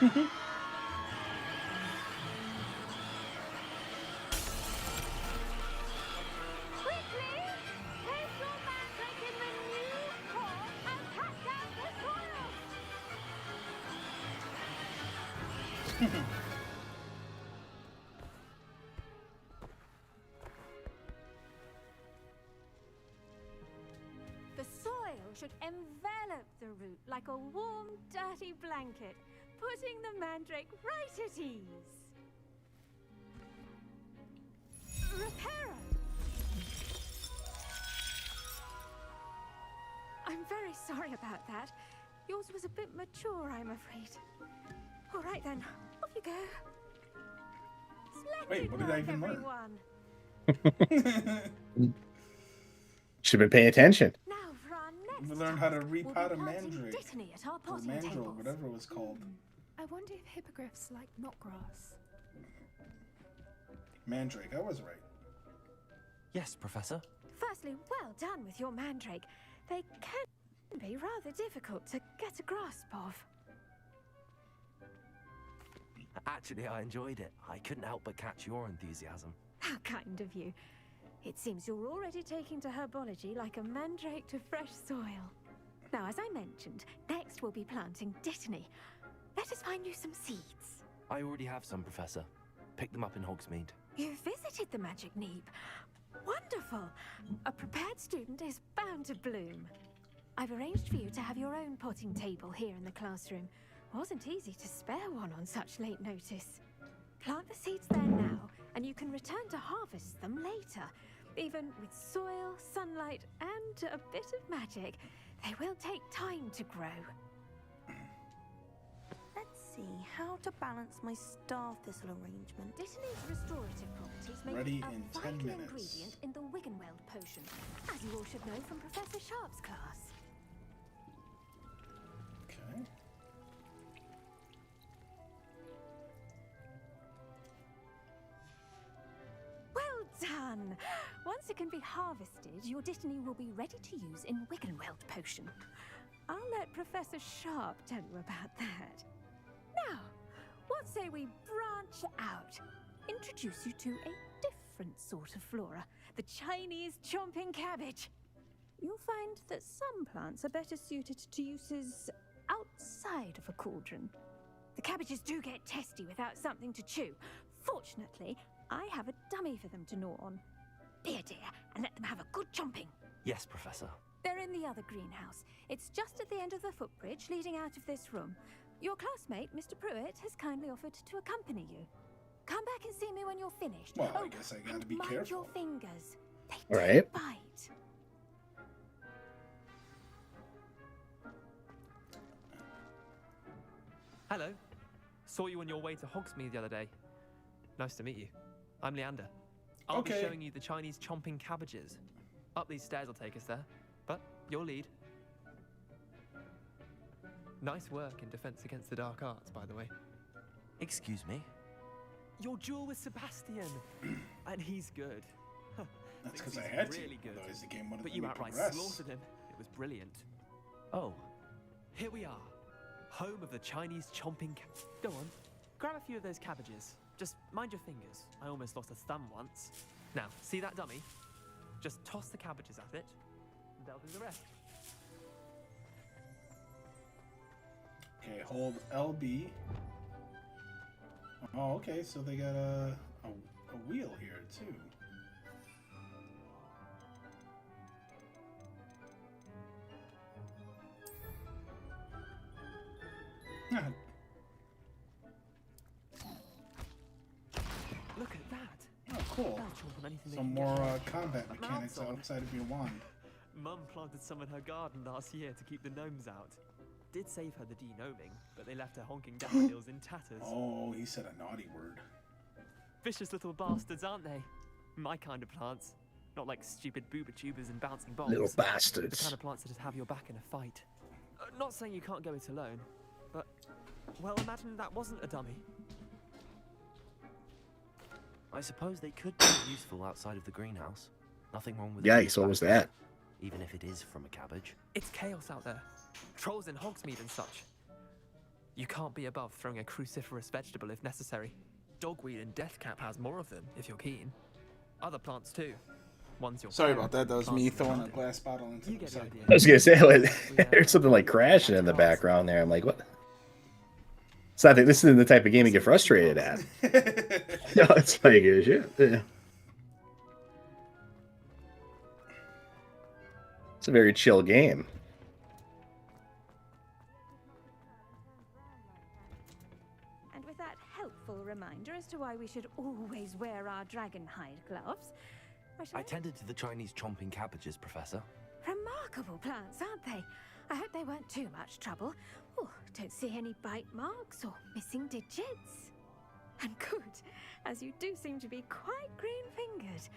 Quickly, place your mandrake in the new core and cut down the soil. The soil should envelop the root like a warm, dirty blanket, putting the mandrake right at ease. Reparo! I'm very sorry about that. Yours was a bit mature, I'm afraid. All right then, off you go. Splendid Wait, what did I work, even learn? everyone. Should have been paying attention. Now for our next We learned how to task, repot a we'll be planting mandrake. Dittany at our Or potting mandrill, tables. whatever it was called. I wonder if hippogriffs like knotgrass. Mandrake, I was right. Yes, Professor. Firstly, well done with your mandrake. They can be rather difficult to get a grasp of. Actually, I enjoyed it. I couldn't help but catch your enthusiasm. How kind of you. It seems you're already taking to herbology like a mandrake to fresh soil. Now, as I mentioned, next we'll be planting Dittany. Let us find you some seeds. I already have some, Professor. Picked them up in Hogsmeade. You visited the Magic Neep. One Wonderful! A prepared student is bound to bloom. I've arranged for you to have your own potting table here in the classroom. Wasn't easy to spare one on such late notice. Plant the seeds there now, and you can return to harvest them later. Even with soil, sunlight, and a bit of magic, they will take time to grow. Let's see how to balance my star thistle arrangement. Dittany's restorative properties make Ready a in 10 vital minutes. ingredient in the Wiggenweld potion, as you all should know from Professor Sharp's class. Okay. Well done! Once it can be harvested, your Dittany will be ready to use in Wiggenweld potion. I'll let Professor Sharp tell you about that. Now, what say we branch out? Introduce you to a different sort of flora, the Chinese chomping cabbage. You'll find that some plants are better suited to uses outside of a cauldron. The cabbages do get testy without something to chew. Fortunately, I have a dummy for them to gnaw on. Be a dear and let them have a good chomping. Yes, Professor. They're in the other greenhouse. It's just at the end of the footbridge leading out of this room. Your classmate, Mr. Pruitt, has kindly offered to accompany you. Come back and see me when you're finished. Well, I guess I gotta be mind careful. your fingers. They All right. bite. Hello. Saw you on your way to Hogsmeade the other day. Nice to meet you. I'm Leander. I'll be showing you the Chinese chomping cabbages. Up these stairs will take us there, but your lead. Nice work in Defense Against the Dark Arts, by the way. Excuse me? Your duel with Sebastian, and he's good. That's because I He's had to. really good. Otherwise, the game wouldn't But let you me outright progress. slaughtered him. It was brilliant. Oh. Here we are, home of the Chinese chomping. Go on, grab a few of those cabbages. Just mind your fingers. I almost lost a thumb once. Now, see that dummy? Just toss the cabbages at it, and they'll do the rest. Okay, hold LB. Oh, okay, so they got a wheel here, too. Look at that. Oh, cool. They'll chomp on anything they Some can more get their combat mechanics mouths on. outside of your wand. Mum planted some in her garden last year to keep the gnomes out. Did save her the de-gnoming, but they left her honking daffodils in tatters. Oh, he said a naughty word. Vicious little bastards, aren't they? My kind of plants. Not like stupid booba-tubers and bouncing bombs. Little bastards. The kind of plants that'd have your back in a fight. Not saying you can't go it alone, but... Well, imagine that wasn't a dummy. I suppose they could be useful outside of the greenhouse. Nothing wrong with Yikes, what was that? Even if it is from a cabbage. It's chaos out there. Trolls in Hogsmeade and such. You can't be above throwing a cruciferous vegetable if necessary. Dogweed and deathcap has more of them, if you're keen. Other plants too. One's your Sorry parent, about that. That was can't me be throwing a trusted. glass bottle into You the get the recycle. idea. I was gonna say, there's something like crashing in the background there. I'm like, what? So I think this isn't the type of game you get frustrated at. No, it's like shit. Yeah. It's a very chill game. And with that helpful reminder as to why we should always wear our dragon hide gloves, I tended to the Chinese chomping cabbages, Professor. remarkable plants, aren't they? I hope they weren't too much trouble. Oh, don't see any bite marks or missing digits. And good, as you do seem to be quite green-fingered.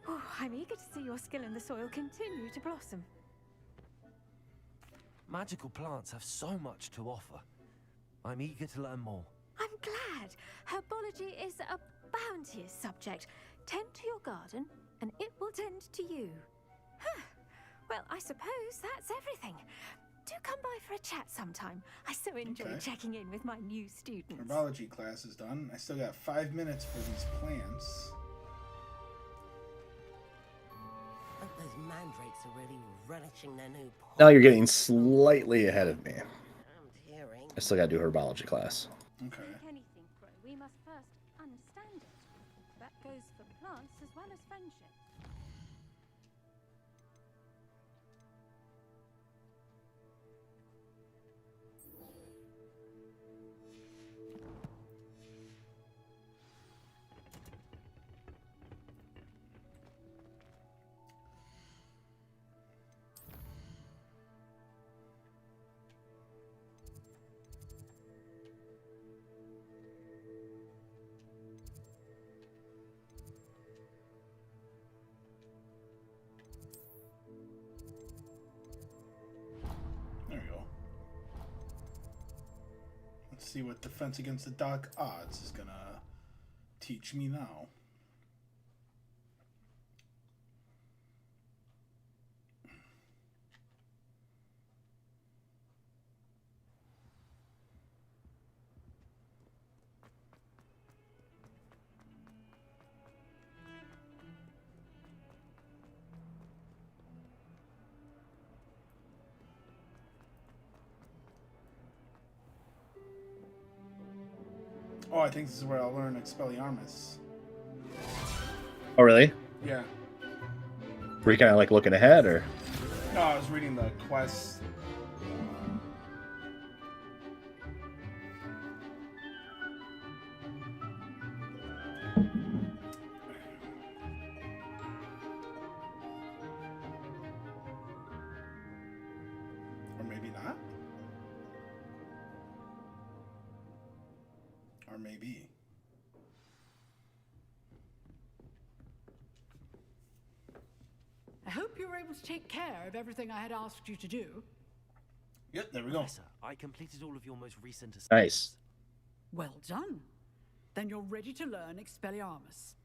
Oh, I'm eager to see your skill in the soil continue to blossom. Magical plants have so much to offer. I'm eager to learn more. I'm glad. Herbology is a bounteous subject. Tend to your garden, and it will tend to you. Huh. Well, I suppose that's everything. Do come by for a chat sometime. I so enjoy Okay. checking in with my new students. Herbology class is done. I still got 5 minutes for these plants. Those mandrakes are really relishing their new pot. Now you're getting slightly ahead of me. Hearing. I still gotta do herbology class. Okay. To make anything grow, we must first understand it. That goes for plants as well as friendship. see what Defense Against the Dark Arts is gonna teach me now. Oh, I think this is where I'll learn Expelliarmus. Oh, really? Yeah. Were you kind of like looking ahead, or? No, I was reading the quest. Or maybe not. Or maybe. I hope you were able to take care of everything I had asked you to do. Yep, there we go. Professor, I completed all of your most recent assignments. Nice. Well done. Then you're ready to learn Expelliarmus.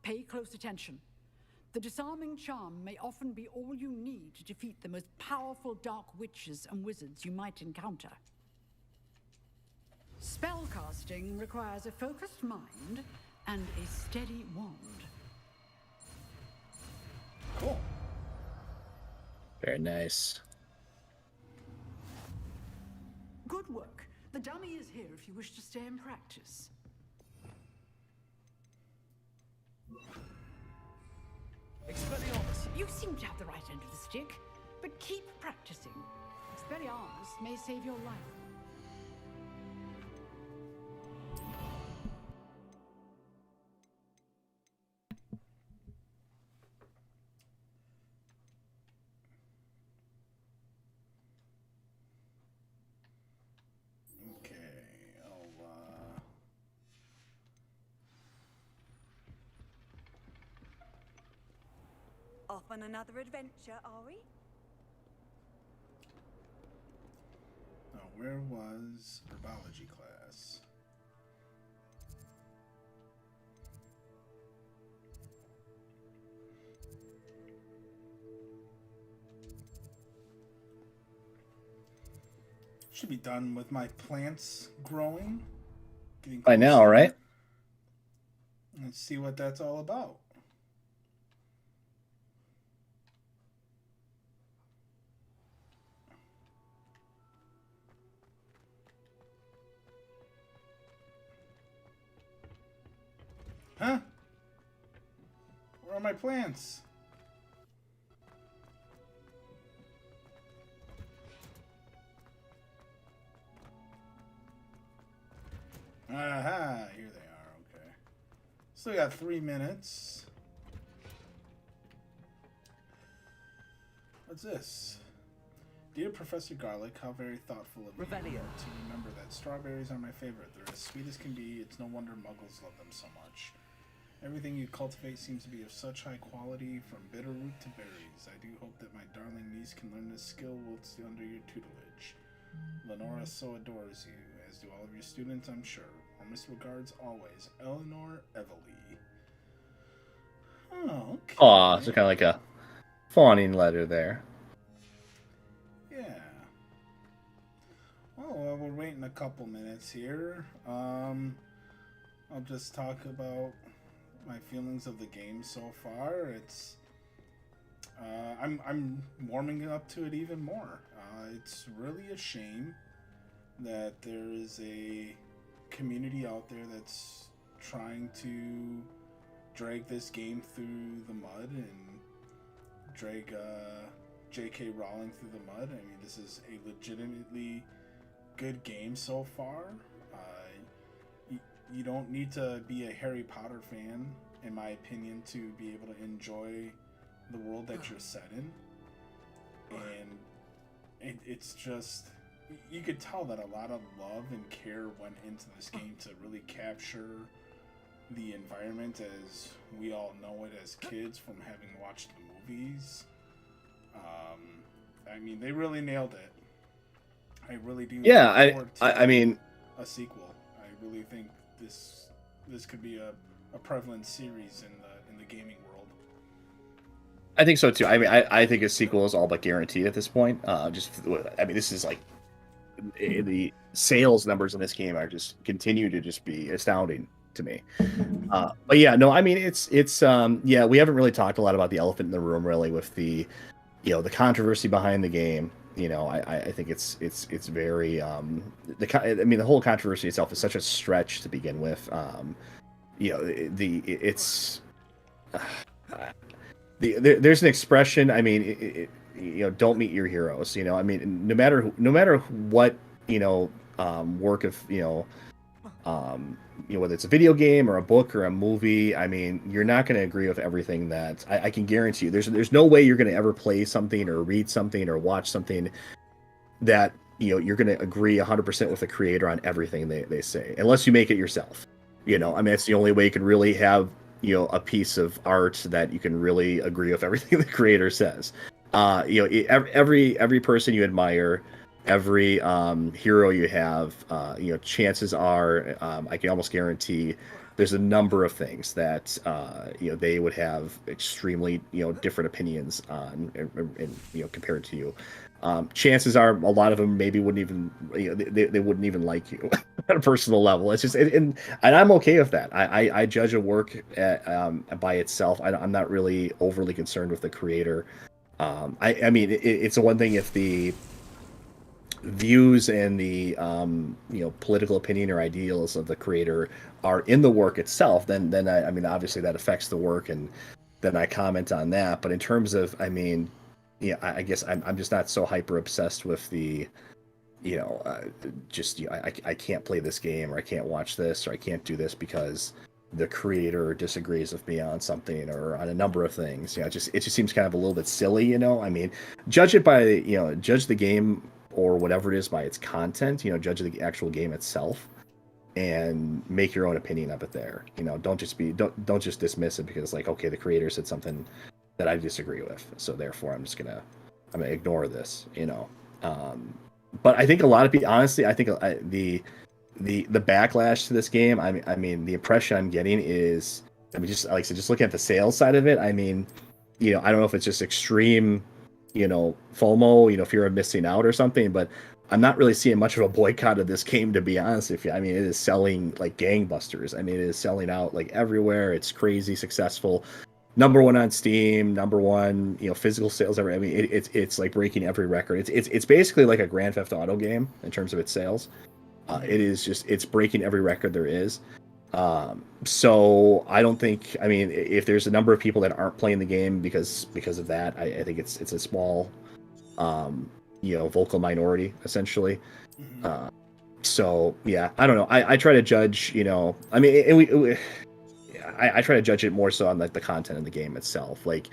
Pay close attention. The disarming charm may often be all you need to defeat the most powerful dark witches and wizards you might encounter. Spellcasting requires a focused mind and a steady wand. Cool. Very nice. Good work. The dummy is here if you wish to stay and practice. Expelliarmus! You seem to have the right end of the stick, but keep practicing. Expelliarmus may save your life. Off on another adventure, are we? Now, where was herbology class? Should be done with my plants growing. Getting By now, right? Let's see what that's all about. Huh? Where are my plants? Aha, here they are, okay. Still got 3 minutes. What's this? Dear Professor Garlic, how very thoughtful of you to remember that strawberries are my favorite. They're as sweet as can be. It's no wonder muggles love them so much. Everything you cultivate seems to be of such high quality, from bitter root to berries. I do hope that my darling niece can learn this skill whilst under your tutelage. Lenora so adores you, as do all of your students, I'm sure. Warmest regards always, Eleanor Evely. Oh, okay. Aw, so kind of like a fawning letter there. Yeah. Well, we're waiting a couple minutes here. I'll just talk about my feelings of the game so far. It's I'm warming up to it even more. It's really a shame that there is a community out there that's trying to drag this game through the mud and drag J.K. Rowling through the mud. I mean, this is a legitimately good game so far. You don't need to be a Harry Potter fan, in my opinion, to be able to enjoy the world that you're set in. And it's just, you could tell that a lot of love and care went into this game to really capture the environment as we all know it as kids from having watched the movies. I mean, they really nailed it. I really do. Yeah, I mean, a sequel. I really think this could be a prevalent series in the gaming world. I think so too. I mean, I think a sequel is all but guaranteed at this point. This is like the sales numbers in this game are just continue to just be astounding to me. But yeah, no, I mean it's yeah, we haven't really talked a lot about the elephant in the room really with the the controversy behind the game. I think it's very the whole controversy itself is such a stretch to begin with. There's an expression. I mean, don't meet your heroes. I mean, no matter what work of whether it's a video game or a book or a movie. I mean, you're not going to agree with everything that I can guarantee you. There's no way you're going to ever play something or read something or watch something that you're going to agree 100% with the creator on everything they say, unless you make it yourself. I mean, it's the only way you can really have a piece of art that you can really agree with everything the creator says. Every person you admire, every hero you have, chances are, I can almost guarantee there's a number of things that they would have extremely different opinions on, and compared to you. Chances are a lot of them maybe wouldn't even they wouldn't even like you at a personal level. It's just and I'm okay with that. I judge a work by itself. I'm not really overly concerned with the creator. I mean it's one thing if the views and the political opinion or ideals of the creator are in the work itself, then I mean obviously that affects the work, and then I comment on that. But in terms of, I mean, I guess I'm just not so hyper obsessed with the I can't play this game, or I can't watch this, or I can't do this because the creator disagrees with me on something or on a number of things. It just seems kind of a little bit silly. I mean, judge it by judge the game or whatever it is by its content. Judge the actual game itself and make your own opinion of it there. Don't just dismiss it because like, okay, the creator said something that I disagree with, so therefore I'm gonna ignore this. But I think a lot of people, honestly, I think the backlash to this game, I mean the impression I'm getting is, I mean, just like I said, just looking at the sales side of it, I mean, I don't know if it's just extreme FOMO, fear of missing out or something, but I'm not really seeing much of a boycott of this game, to be honest with you. I mean, it is selling like gangbusters. I mean, it is selling out like everywhere. It's crazy successful. Number one on Steam, number one, physical sales ever. I mean, it's like breaking every record. It's basically like a Grand Theft Auto game in terms of its sales. It's breaking every record there is. So I don't think, I mean, if there's a number of people that aren't playing the game because of that, I think it's a small, vocal minority essentially. So yeah, I don't know. I try to judge, I mean, I try to judge it more so on like the content of the game itself. Like,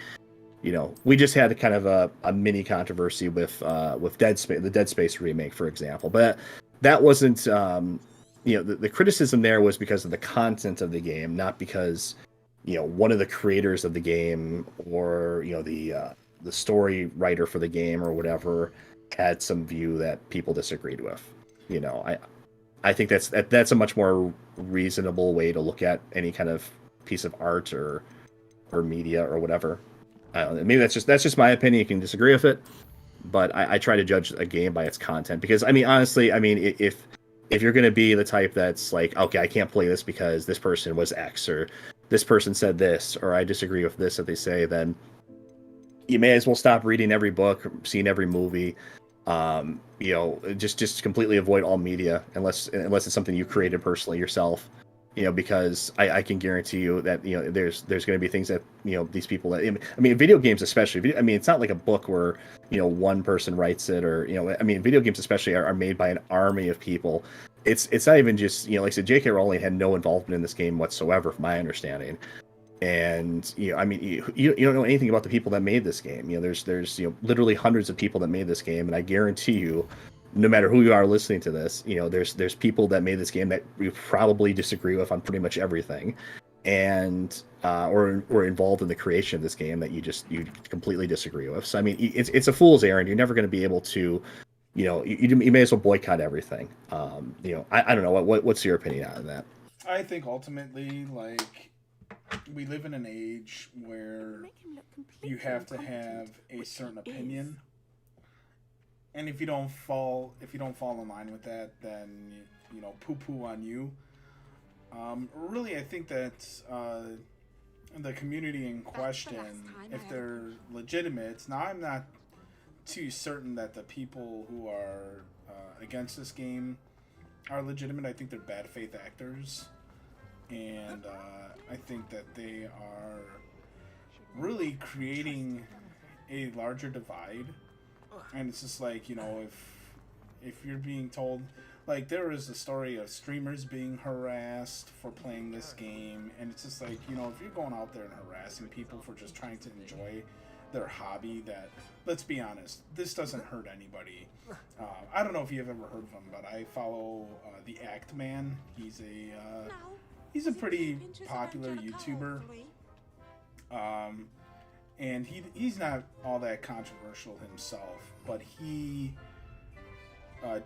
we just had kind of a mini controversy with Dead Space, the Dead Space remake, for example. But that wasn't, the criticism there was because of the content of the game, not because, one of the creators of the game or, the story writer for the game or whatever had some view that people disagreed with. I think that's a much more reasonable way to look at any kind of piece of art or media or whatever. I don't know, maybe that's just my opinion. You can disagree with it, but I try to judge a game by its content, because I mean, honestly, I mean, if you're going to be the type that's like, okay, I can't play this because this person was X, or this person said this, or I disagree with this that they say, then you may as well stop reading every book, seeing every movie. Just completely avoid all media unless it's something you created personally yourself. Because I can guarantee you that there's going to be things that these people that, I mean, video games especially. I mean, it's not like a book where one person writes it, or I mean, video games especially are made by an army of people. It's not even just like I said, J.K. Rowling had no involvement in this game whatsoever, from my understanding. And I mean, you don't know anything about the people that made this game. There's literally hundreds of people that made this game, and I guarantee you, no matter who you are listening to this, there's people that made this game that you probably disagree with on pretty much everything, and or involved in the creation of this game that you completely disagree with. So I mean, it's a fool's errand. You're never going to be able to you may as well boycott everything. I don't know what's your opinion on that. I think ultimately, like, we live in an age where you have to have a certain opinion, and if you don't fall in line with that, then poo on you. Really, I think that the community in question, if they're legitimate, now I'm not too certain that the people who are against this game are legitimate. I think they're bad faith actors, and I think that they are really creating a larger divide. And it's just like, if you're being told, like, there is a story of streamers being harassed for playing this game, and it's just like, if you're going out there and harassing people for just trying to enjoy their hobby, that, let's be honest, this doesn't hurt anybody. I don't know if you've ever heard of him, but I follow the Act Man. He's a pretty popular YouTuber, and he's not all that controversial himself, but he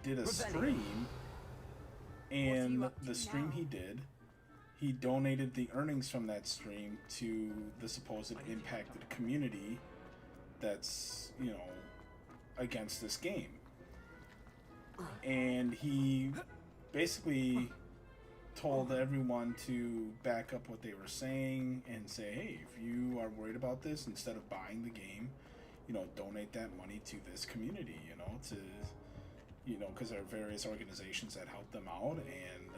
did a stream, and the stream he donated the earnings from that stream to the supposed impacted community that's against this game. And he basically told everyone to back up what they were saying and say, hey, if you are worried about this, instead of buying the game, donate that money to this community, because there are various organizations that help them out. And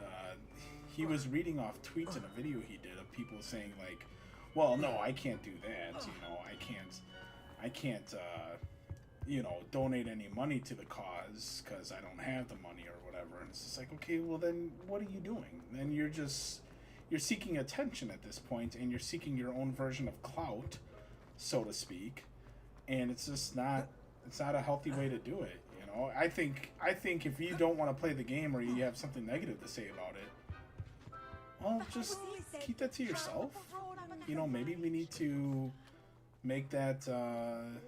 he was reading off tweets in a video he did of people saying, like, well, no, I can't do that. I can't donate any money to the cause because I don't have the money or whatever. And it's just like, okay, well then what are you doing? Then you're seeking attention at this point, and you're seeking your own version of clout, so to speak. And it's just not a healthy way to do it. I think if you don't want to play the game, or you have something negative to say about it, well, just keep that to yourself. Maybe we need to make that the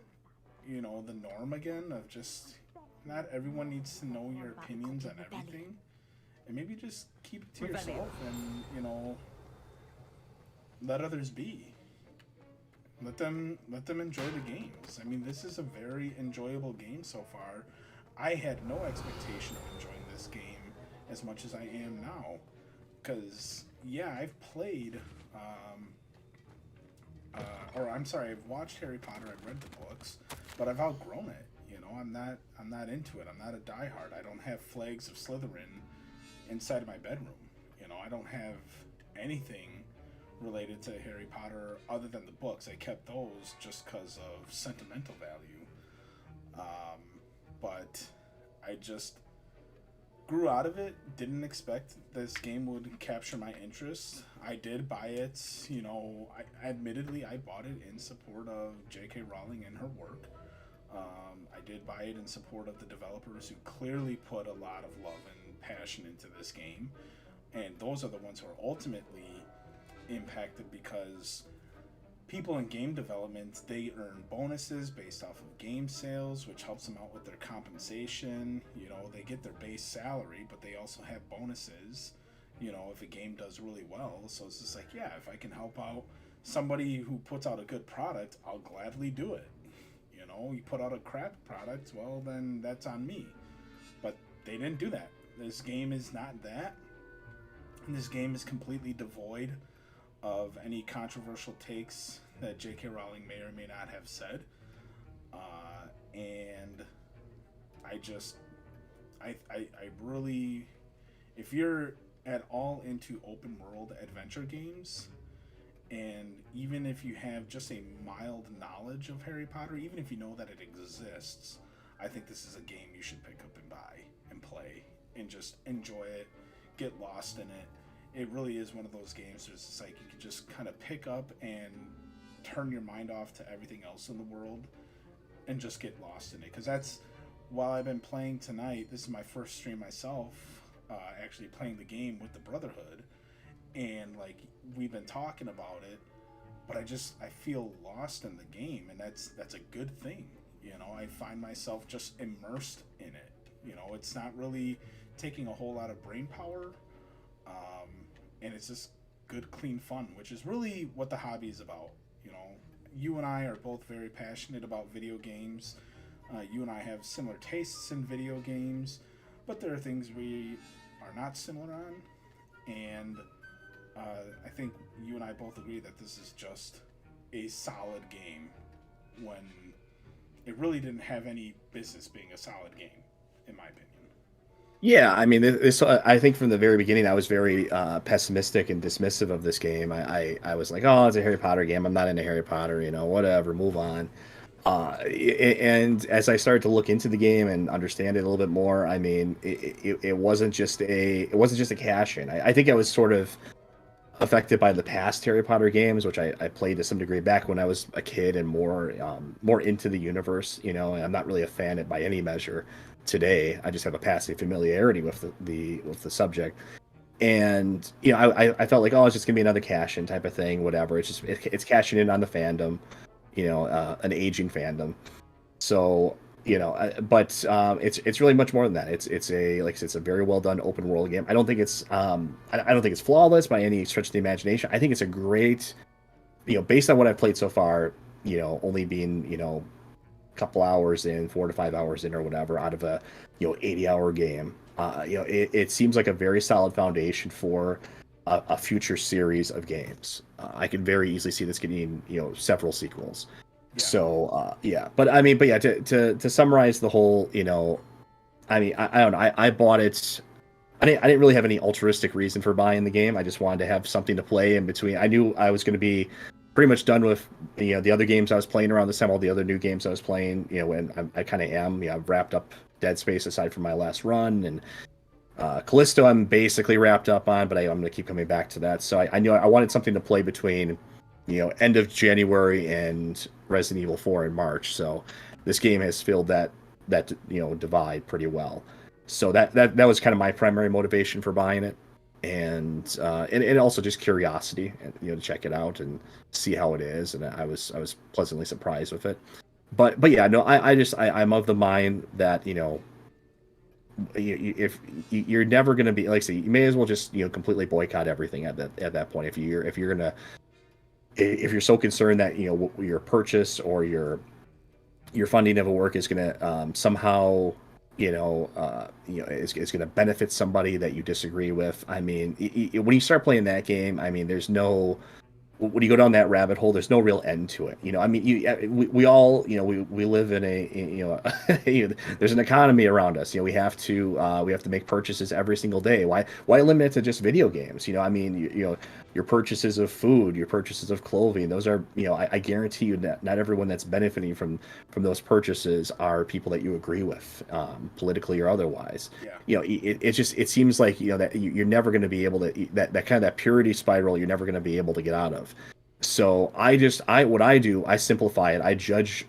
norm again, of just not everyone needs to know your opinions on everything, and maybe just keep it to yourself, and let others be. Let them enjoy the games. I mean, this is a very enjoyable game so far. I had no expectation of enjoying this game as much as I am now, because I've played I've watched Harry Potter, I've read the books, but I've outgrown it. I'm not into it. I'm not a diehard. I don't have flags of Slytherin inside of my bedroom. I don't have anything related to Harry Potter other than the books. I kept those just because of sentimental value. But I just grew out of it. Didn't expect this game would capture my interest. I did buy it. Admittedly, I bought it in support of J.K. Rowling and her work. I did buy it in support of the developers who clearly put a lot of love and passion into this game. And those are the ones who are ultimately impacted, because people in game development, they earn bonuses based off of game sales, which helps them out with their compensation. They get their base salary, but they also have bonuses, if a game does really well. So it's just like, if I can help out somebody who puts out a good product, I'll gladly do it. You put out a crap product, well, then that's on me. But they didn't do that. This game is not that. And this game is completely devoid of any controversial takes that J.K. Rowling may or may not have said. And I really, if you're at all into open world adventure games, and even if you have just a mild knowledge of Harry Potter, even if you know that it exists, I think this is a game you should pick up and buy and play and just enjoy it, get lost in it. It really is one of those games where it's just like you can just kind of pick up and turn your mind off to everything else in the world and just get lost in it. Because that's, while I've been playing tonight, this is my first stream myself, actually playing the game with the Brotherhood, and like we've been talking about it, but I feel lost in the game, and that's a good thing. I find myself just immersed in it, You know, it's not really taking a whole lot of brain power, and it's just good, clean fun, which is really what the hobby is about. You know, you and I are both very passionate about video games. You and I have similar tastes in video games, but there are things we are not similar on, and I think you and I both agree that this is just a solid game when it really didn't have any business being a solid game, in my opinion. Yeah, I mean, I think from the very beginning, I was very pessimistic and dismissive of this game. I was like, oh, it's a Harry Potter game. I'm not into Harry Potter, you know, whatever, move on. And as I started to look into the game and understand it a little bit more, I mean, it wasn't just a cash in. I think I was sort of affected by the past Harry Potter games, which I played to some degree back when I was a kid and more into the universe. You know, I'm not really a fan by any measure today. I just have a passive familiarity with the subject. And you know, I felt like, oh, it's just gonna be another cash in type of thing, whatever. It's cashing in on the fandom, you know, an aging fandom. So you know, but it's really much more than that. It's a, like I said, it's a very well done open world game. I don't think it's flawless by any stretch of the imagination. I think it's a great, you know, based on what I've played so far, you know, only being, you know, a couple hours in, 4 to 5 hours in or whatever, out of a, you know, 80-hour game. You know, it seems like a very solid foundation for a future series of games. I could very easily see this getting, you know, several sequels. Yeah. So yeah, but yeah, to summarize the whole, you know, I mean, I don't know, I bought it. I didn't really have any altruistic reason for buying the game. I just wanted to have something to play in between. I knew I was going to be pretty much done with, you know, the other games I was playing around this time, all the other new games I was playing, you know, and I kind of am, you know, I've wrapped up Dead Space aside from my last run, and Callisto I'm basically wrapped up on, but I'm going to keep coming back to that. So I knew I wanted something to play between, you know, end of January and Resident Evil 4 in March. So this game has filled that you know, divide pretty well. So that was kind of my primary motivation for buying it, and also just curiosity, and you know, to check it out and see how it is. And I was pleasantly surprised with it. But yeah, no, I'm of the mind that, you know, if you're never going to be, like I say, you may as well just, you know, completely boycott everything at that point. If you're so concerned that, you know, your purchase or your funding of a work is going to somehow, you know, is going to benefit somebody that you disagree with. I mean, when you start playing that game, I mean, when you go down that rabbit hole, there's no real end to it. You know, I mean, we all, you know, we live in a, you know, there's an economy around us. You know, we have to make purchases every single day. Why limit it to just video games? You know, I mean, you know, your purchases of food, your purchases of clothing, those are, you know, I guarantee you that not everyone that's benefiting from those purchases are people that you agree with, politically or otherwise. Yeah. You know, it seems like, you know, that you're never going to be able to, that kind of that purity spiral, you're never going to be able to get out of. So what I do, I simplify it. I judge,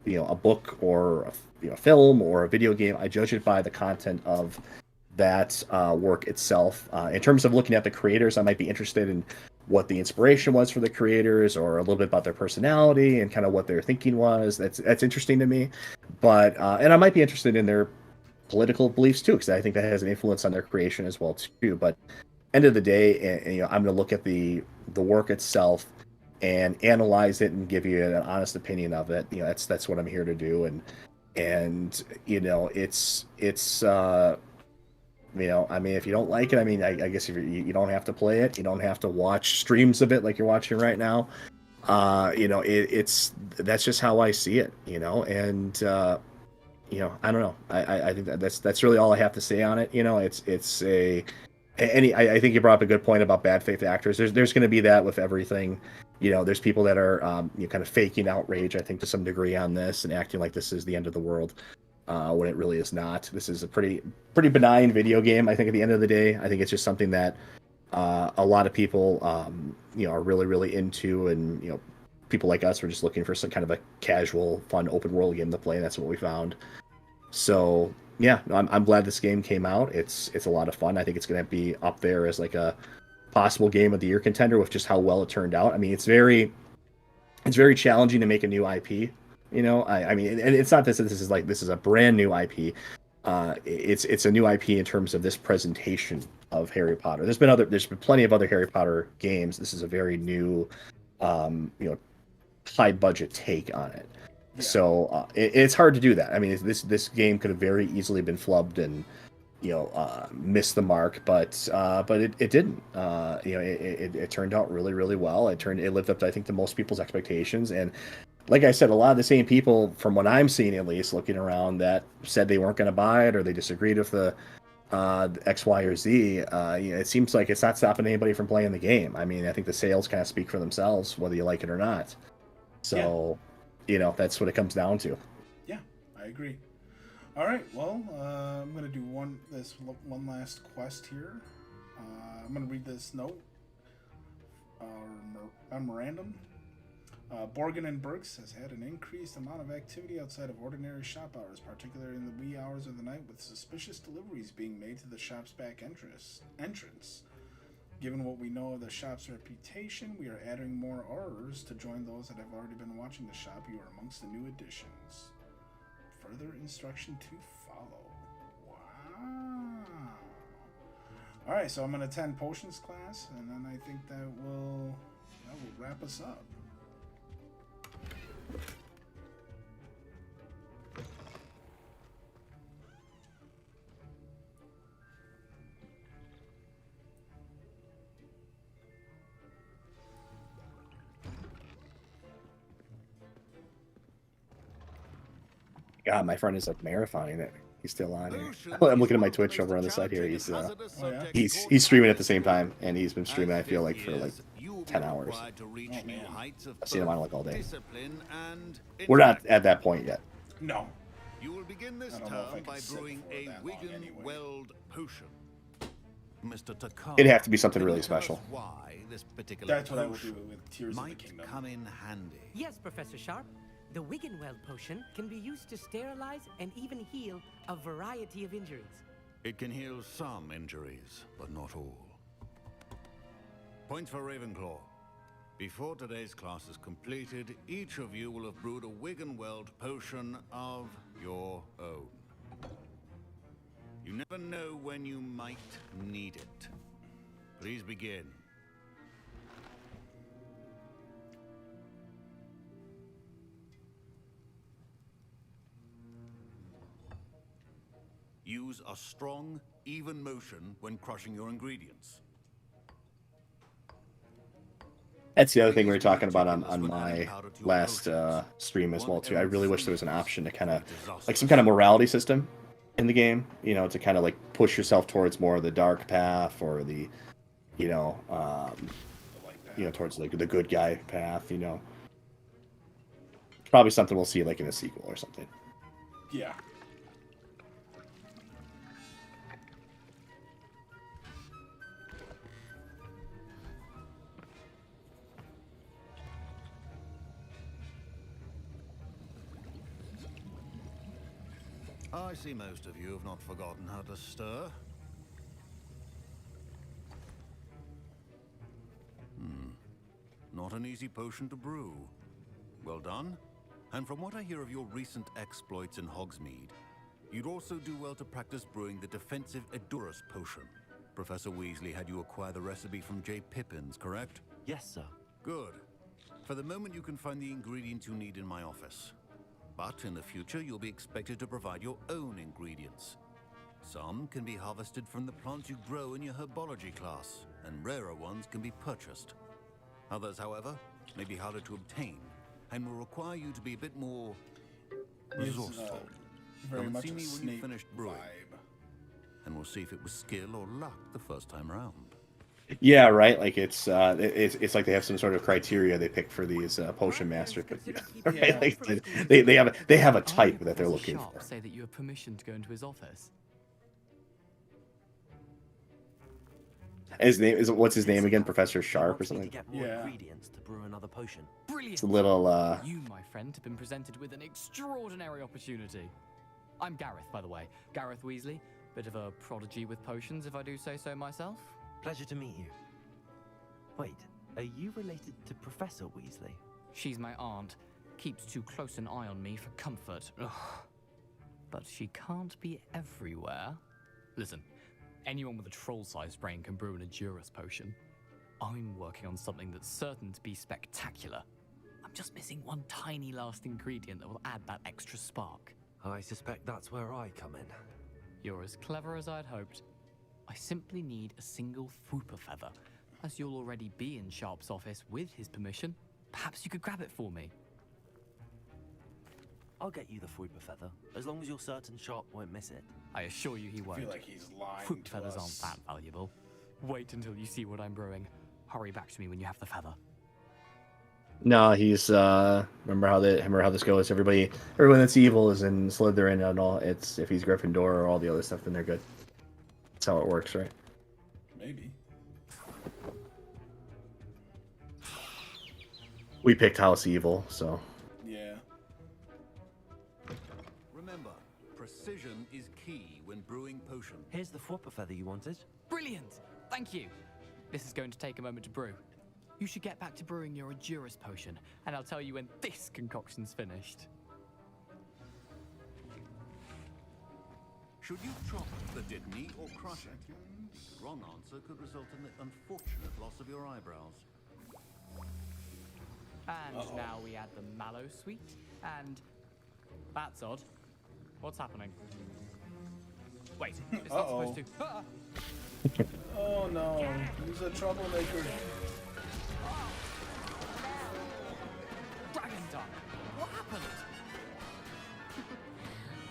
you know, a book or a film or a video game. I judge it by the content of that work itself. In terms of looking at the creators, I might be interested in what the inspiration was for the creators, or a little bit about their personality and kind of what their thinking was. That's interesting to me. But and I might be interested in their political beliefs too, because I think that has an influence on their creation as well too. But end of the day, you know, I'm going to look at the work itself and analyze it and give you an honest opinion of it. You know, that's what I'm here to do. And you know, it's you know, I mean, if you don't like it, I mean, I guess if you don't have to play it, you don't have to watch streams of it like you're watching right now. You know, that's just how I see it, you know. And you know, I don't know. I think that's really all I have to say on it. You know, I think you brought up a good point about bad faith actors. There's going to be that with everything. You know, there's people that are you know, kind of faking outrage, I think, to some degree on this and acting like this is the end of the world, when it really is not. This is a pretty benign video game, I think, at the end of the day. I think it's just something that a lot of people you know, are really, really into, and you know, people like us were just looking for some kind of a casual, fun, open world game to play, and that's what we found. So yeah, I'm glad this game came out. It's a lot of fun. I think it's going to be up there as like a possible game of the year contender with just how well it turned out. I mean, it's very challenging to make a new IP. You know, I mean, and it's not this is a brand new IP. it's a new IP in terms of this presentation of Harry Potter. There's been plenty of other Harry Potter games. This is a very new, high budget take on it. Yeah. So it's hard to do that. I mean, this game could have very easily been flubbed and missed the mark, but it didn't. It turned out really, really well. It lived up to, I think, to most people's expectations. And like I said, a lot of the same people, from what I'm seeing at least, looking around, that said they weren't going to buy it or they disagreed with the X, Y, or Z. It seems like it's not stopping anybody from playing the game. I mean, I think the sales kind of speak for themselves, whether you like it or not. So, that's what it comes down to. Yeah, I agree. All right, well, I'm gonna do one last quest here. I'm gonna read this note, memorandum. Borgin and Burks has had an increased amount of activity outside of ordinary shop hours, particularly in the wee hours of the night, with suspicious deliveries being made to the shop's back entrance. Given what we know of the shop's reputation, we are adding more orders to join those that have already been watching the shop. You are amongst the new additions. Further instruction to follow. Wow. Alright, so I'm going to attend potions class, and then I think that will wrap us up. God, my friend is like marathoning it. He's still on here. I'm looking at my Twitch over on the side here. He's streaming at the same time, and he's been streaming, I feel like, for like 10 hours. I've seen him on like all day. We're not at that point yet. No. You will begin this term by brewing a Wigan Weld potion. Mr. Takar, It'd have to be something really special. Why this particular That's what I would do with Tears of the might Kingdom. come in handy. Yes, Professor Sharp. The Wiggenweld potion can be used to sterilize and even heal a variety of injuries. It can heal some injuries, but not all. Points for Ravenclaw. Before today's class is completed, each of you will have brewed a Wiggenweld potion of your own. You never know when you might need it. Please begin. Use a strong, even motion when crushing your ingredients. That's the other thing we were talking about on my last stream as well too. I really wish there was an option to kind of, like some kind of morality system in the game, to kind of like push yourself towards more of the dark path or the, towards like the good guy path. Probably something we'll see like in a sequel or something. Yeah. I see most of you have not forgotten how to stir. Not an easy potion to brew. Well done. And from what I hear of your recent exploits in Hogsmeade, you'd also do well to practice brewing the defensive Edurus potion. Professor Weasley had you acquire the recipe from J. Pippins, correct? Yes, sir. Good. For the moment, you can find the ingredients you need in my office. But in the future, you'll be expected to provide your own ingredients. Some can be harvested from the plants you grow in your herbology class, and rarer ones can be purchased. Others, however, may be harder to obtain, and will require you to be a bit more resourceful. Very Come and much see a me when Snape you've finished brewing, vibe. and we'll see if it was skill or luck the first time round. Yeah, right. Like it's like they have some sort of criteria they pick for these potion masters. Right? Yeah. Like they have a type that they're looking Sharp for. say that you have permission to go into his office. His name is what's his name again? Professor Sharp or something? To get more Yeah. ingredients to brew another potion. Brilliant. It's a little You, my friend, have been presented with an extraordinary opportunity. I'm Gareth, by the way. Gareth Weasley. Bit of a prodigy with potions, if I do say so myself. Pleasure to meet you. Wait, are you related to Professor Weasley? She's my aunt. Keeps too close an eye on me for comfort. Ugh. but she can't be everywhere. Listen, anyone with a troll-sized brain can brew an Endurance potion. I'm working on something that's certain to be spectacular. I'm just missing one tiny last ingredient that will add that extra spark. I suspect that's where I come in. You're as clever as I'd hoped. I simply need a single Fwooper feather. As you'll already be in Sharp's office with his permission, perhaps you could grab it for me. I'll get you the Fwooper feather, as long as you're certain Sharp won't miss it. I assure you he won't. I feel like he's lying Fwooper to feathers us. aren't that valuable. Wait until you see what I'm brewing. Hurry back to me when you have the feather. No, he's remember how this goes. Everyone that's evil is in Slytherin and all. It's if he's Gryffindor or all the other stuff, then they're good. That's how it works, right? Maybe. We picked House Evil, so. Yeah. Remember, precision is key when brewing potion. Here's the Fwooper feather you wanted. Brilliant! Thank you. This is going to take a moment to brew. You should get back to brewing your Endurance potion, and I'll tell you when this concoction's finished. Should you chop the Didney or crush it? Wrong answer could result in the unfortunate loss of your eyebrows. And now we add the mallow sweet, and that's odd. What's happening? Wait, it's not supposed to. Ah! Oh no, he's a troublemaker. Dragon Dog, what happened?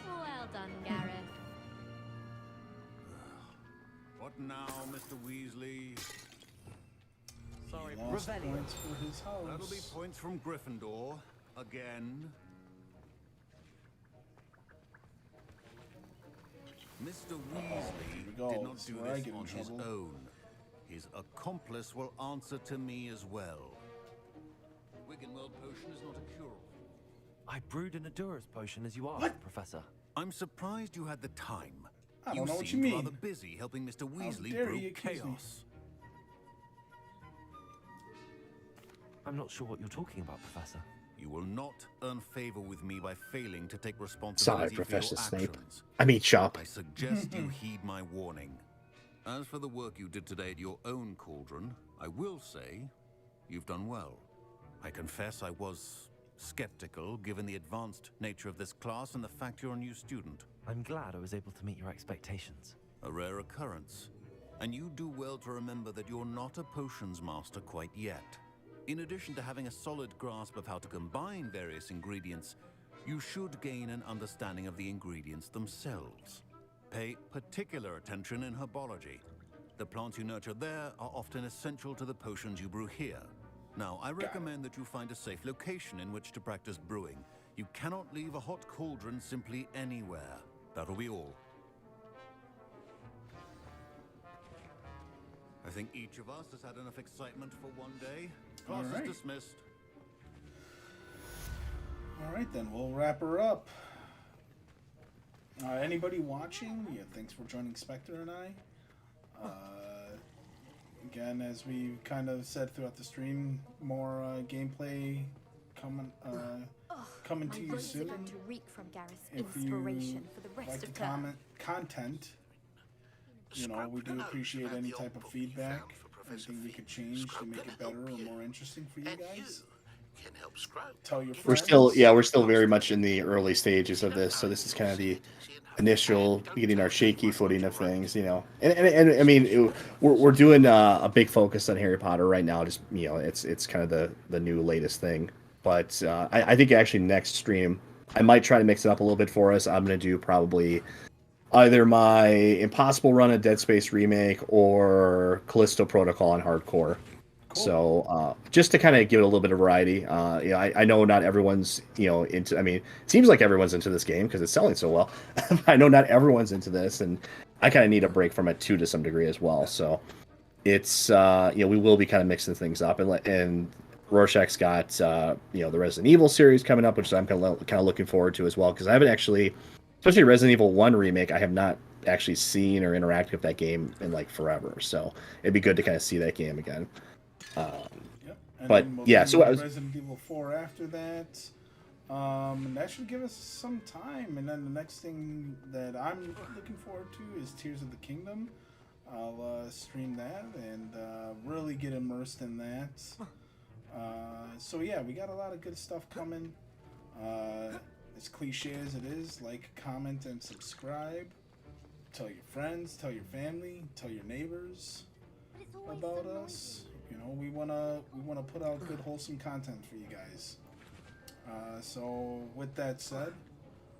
Well done, Gareth. What now, Mr. Weasley? Sorry, Lost points for his house. That'll be points from Gryffindor. Again. Mr. Weasley did not do this on his own. His accomplice will answer to me as well. Wiggenweld potion is not a cure-all. I brewed an Endurance potion as you asked, Professor. I'm surprised you had the time. I don't know what you seemed mean. rather busy helping Mr. Weasley dare brew you accuse me? chaos. I'm not sure what you're talking about, Professor. You will not earn favor with me by failing to take Sorry, responsibility Professor for your Snape. actions. I mean, Chop. I suggest you heed my warning. As for the work you did today at your own cauldron, I will say you've done well. I confess I was skeptical given the advanced nature of this class and the fact you're a new student. I'm glad I was able to meet your expectations. A rare occurrence. And you do well to remember that you're not a potions master quite yet. In addition to having a solid grasp of how to combine various ingredients, you should gain an understanding of the ingredients themselves. Pay particular attention in herbology. The plants you nurture there are often essential to the potions you brew here. Now, I recommend that you find a safe location in which to practice brewing. You cannot leave a hot cauldron simply anywhere. That'll be all. I think each of us has had enough excitement for one day. Class All right. is dismissed. All right, then we'll wrap her up. Anybody watching? Yeah, thanks for joining Spectre and I. Again, as we kind of said throughout the stream, more gameplay coming to you soon. About to reek from Gareth's If inspiration you for the rest like of the term. content, you know, we do appreciate any type of feedback. Anything we could change to make it better or more interesting for you guys. Tell your friends. We're still very much in the early stages of this, so this is kind of the initial getting our shaky footing of things, you know. And I mean, we're doing a big focus on Harry Potter right now. Just, you know, it's kind of the new latest thing. But I think actually next stream I might try to mix it up a little bit for us. I'm gonna do probably either my Impossible run of Dead Space remake or Callisto Protocol on hardcore. Cool. So just to kind of give it a little bit of variety. I know not everyone's into. I mean, it seems like everyone's into this game because it's selling so well. I know not everyone's into this, and I kind of need a break from it too to some degree as well. So it's we will be kind of mixing things up, and Rorschach's got the Resident Evil series coming up, which I'm kind of looking forward to as well because I haven't actually. Especially Resident Evil 1 remake, I have not actually seen or interacted with that game in like forever. So it'd be good to kind of see that game again. And But then we'll yeah, do so I was Resident Evil 4 after that. And that should give us some time. And then the next thing that I'm looking forward to is Tears of the Kingdom. I'll stream that and really get immersed in that. So yeah, we got a lot of good stuff coming. As cliche as it is, like, comment, and subscribe. Tell your friends, tell your family, tell your neighbors about us. You know, we wanna put out good, wholesome content for you guys. So with that said,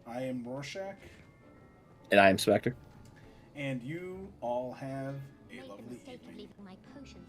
I am Rorschach. And I am Spectre. And you all have a lovely evening. My potions